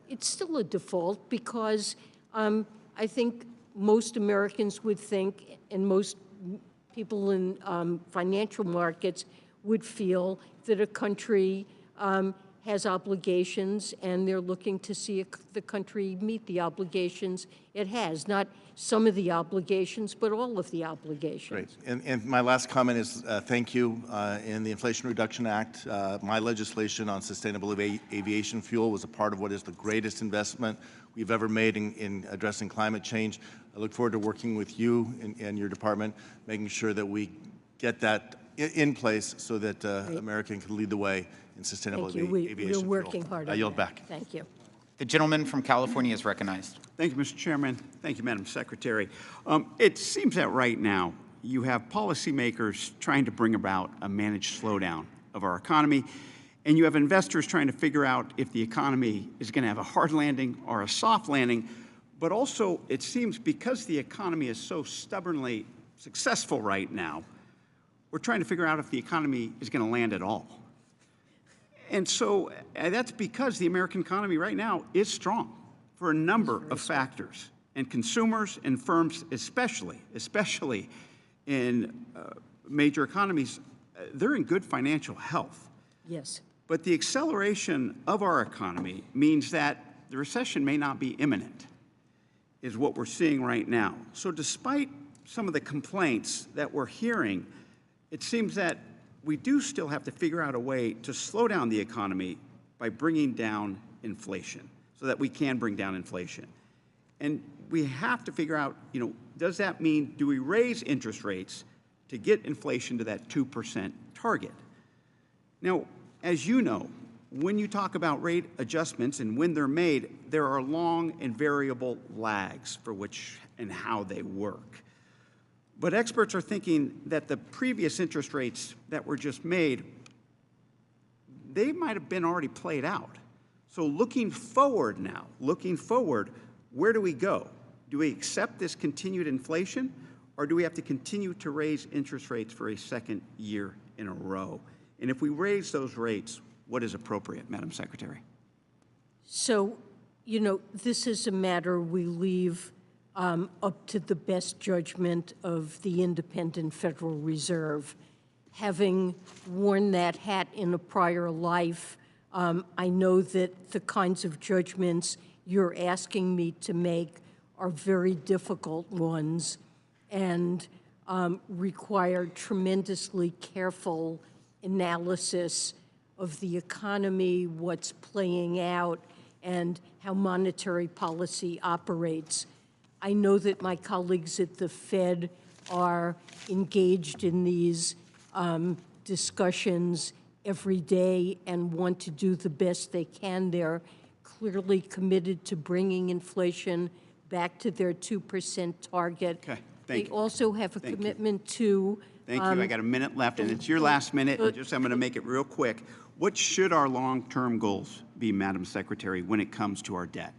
It's still a default because I think most Americans would think, and most people in financial markets would feel that a country has obligations, and they're looking to see the country meet the obligations it has. Not some of the obligations, but all of the obligations. Great. And my last comment is thank you. In the Inflation Reduction Act, my legislation on sustainable aviation fuel was a part of what is the greatest investment we've ever made in addressing climate change. I look forward to working with you and your department, making sure that we get that in place so that America can lead the way in sustainable aviation We're working hard on that. I yield back. Thank you. The gentleman from California is recognized. Thank you, Mr. Chairman. Thank you, Madam Secretary. It seems that right now you have policymakers trying to bring about a managed slowdown of our economy, and you have investors trying to figure out if the economy is going to have a hard landing or a soft landing. But also, it seems because the economy is so stubbornly successful right now, we're trying to figure out if the economy is going to land at all. And so that's because the American economy right now is strong for a number of factors. And consumers and firms especially in major economies, they're in good financial health. Yes. But the acceleration of our economy means that the recession may not be imminent, is what we're seeing right now. So despite some of the complaints that we're hearing, it seems that we do still have to figure out a way to slow down the economy by bringing down inflation so that we can bring down inflation. And we have to figure out, does that mean, do we raise interest rates to get inflation to that 2% target? Now, as you know, when you talk about rate adjustments and when they're made, there are long and variable lags for which and how they work. But experts are thinking that the previous interest rates that were just made, they might have been already played out. So looking forward now, where do we go? Do we accept this continued inflation, or do we have to continue to raise interest rates for a second year in a row? And if we raise those rates, what is appropriate, Madam Secretary? So, you know, this is a matter we leave up to the best judgment of the independent Federal Reserve. Having worn that hat in a prior life, I know that the kinds of judgments you're asking me to make are very difficult ones and require tremendously careful analysis of the economy, what's playing out, and how monetary policy operates. I know that my colleagues at the Fed are engaged in these discussions every day and want to do the best they can. They're clearly committed to bringing inflation back to their 2% target. Okay, They also have a commitment to... Thank you. I got a minute left, and it's your last minute. And just I'm going to make it real quick. What should our long-term goals be, Madam Secretary, when it comes to our debt?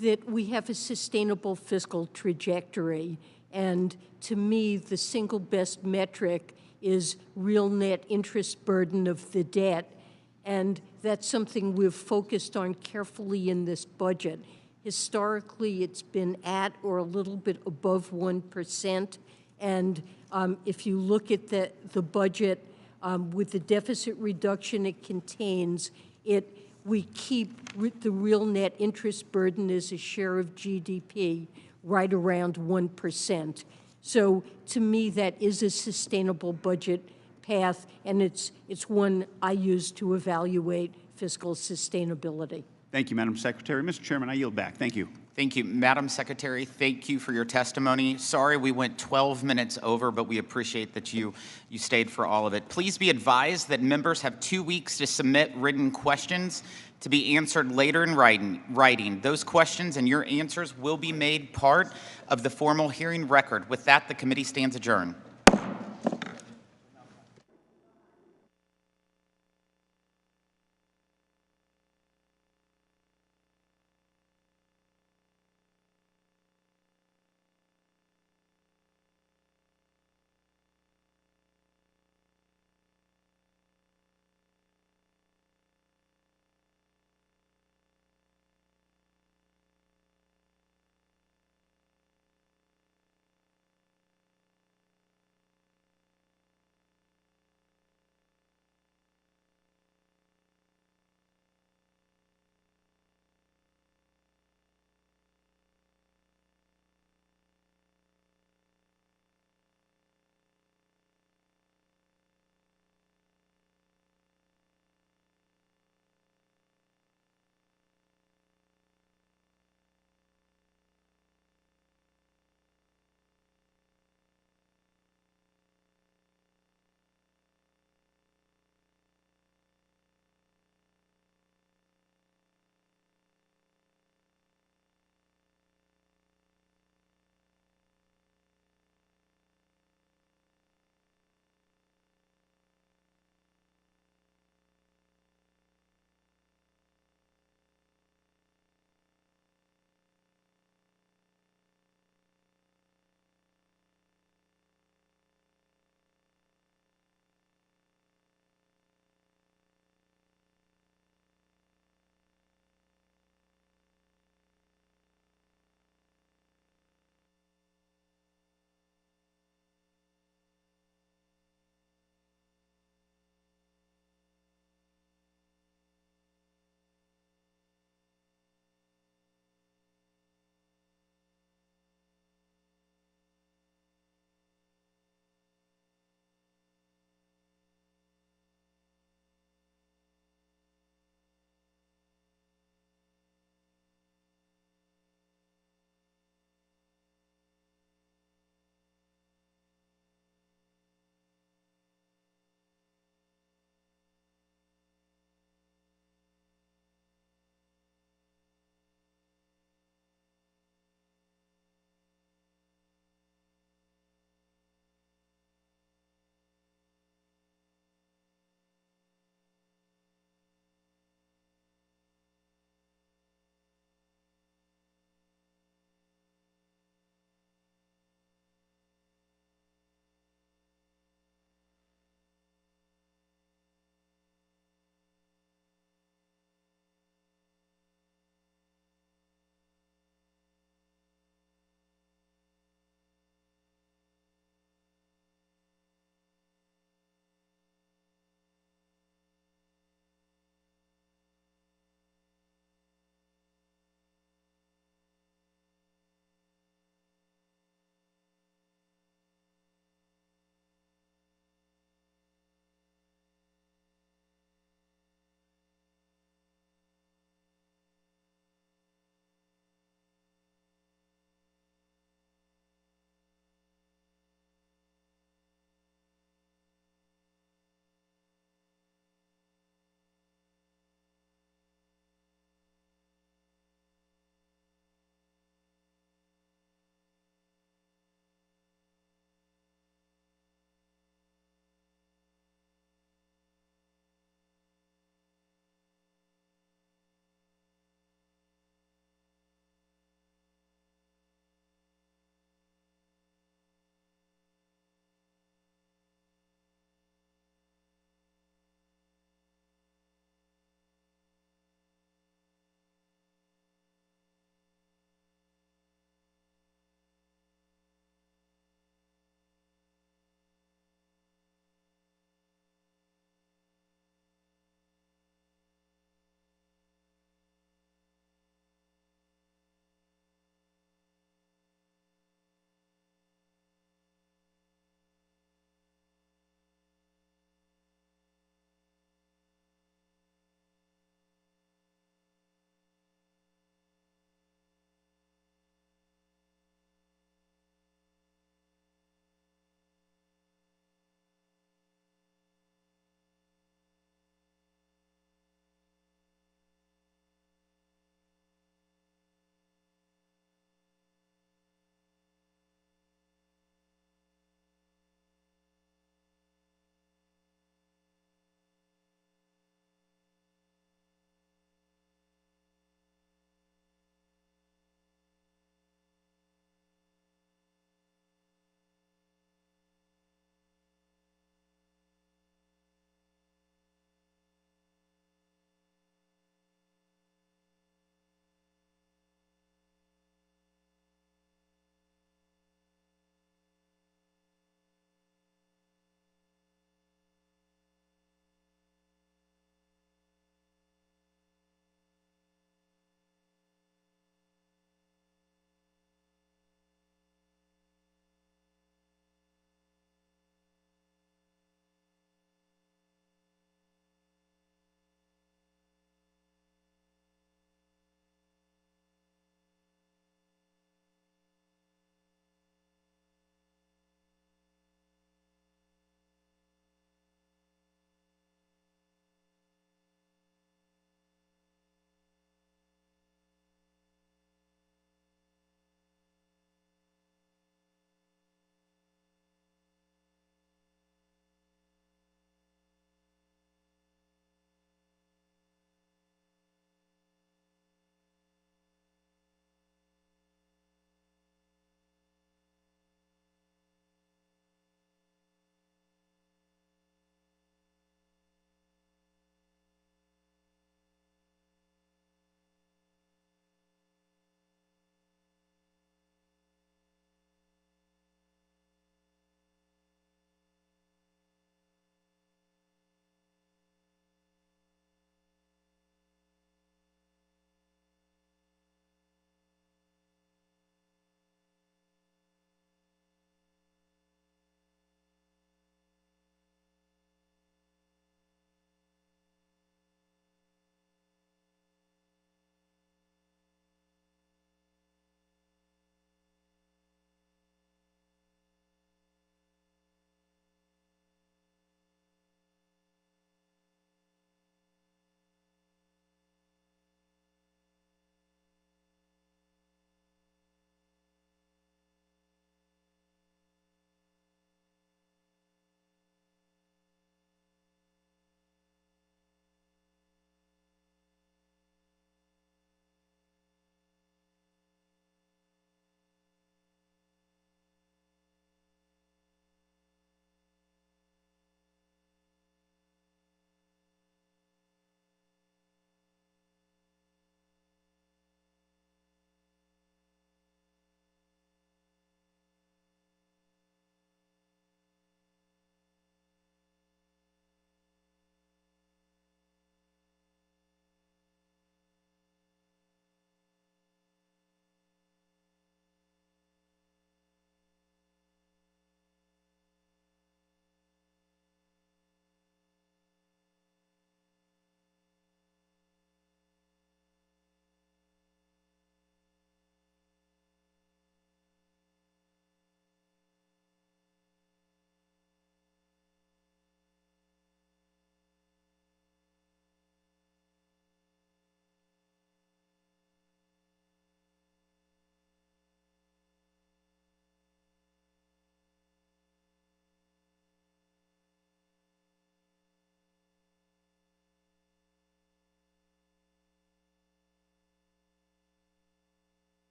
That we have a sustainable fiscal trajectory. And to me, the single best metric is real net interest burden of the debt. And that's something we've focused on carefully in this budget. Historically, it's been at or a little bit above 1%. And if you look at the budget with the deficit reduction it contains, we keep the real net interest burden as a share of GDP right around 1%. So to me, that is a sustainable budget path, and it's one I use to evaluate fiscal sustainability. Thank you, Madam Secretary. Mr. Chairman, I yield back. Thank you. Thank you. Madam Secretary, thank you for your testimony. Sorry we went 12 minutes over, but we appreciate that you stayed for all of it. Please be advised that members have 2 weeks to submit written questions to be answered later in writing. Those questions and your answers will be made part of the formal hearing record. With that, the committee stands adjourned.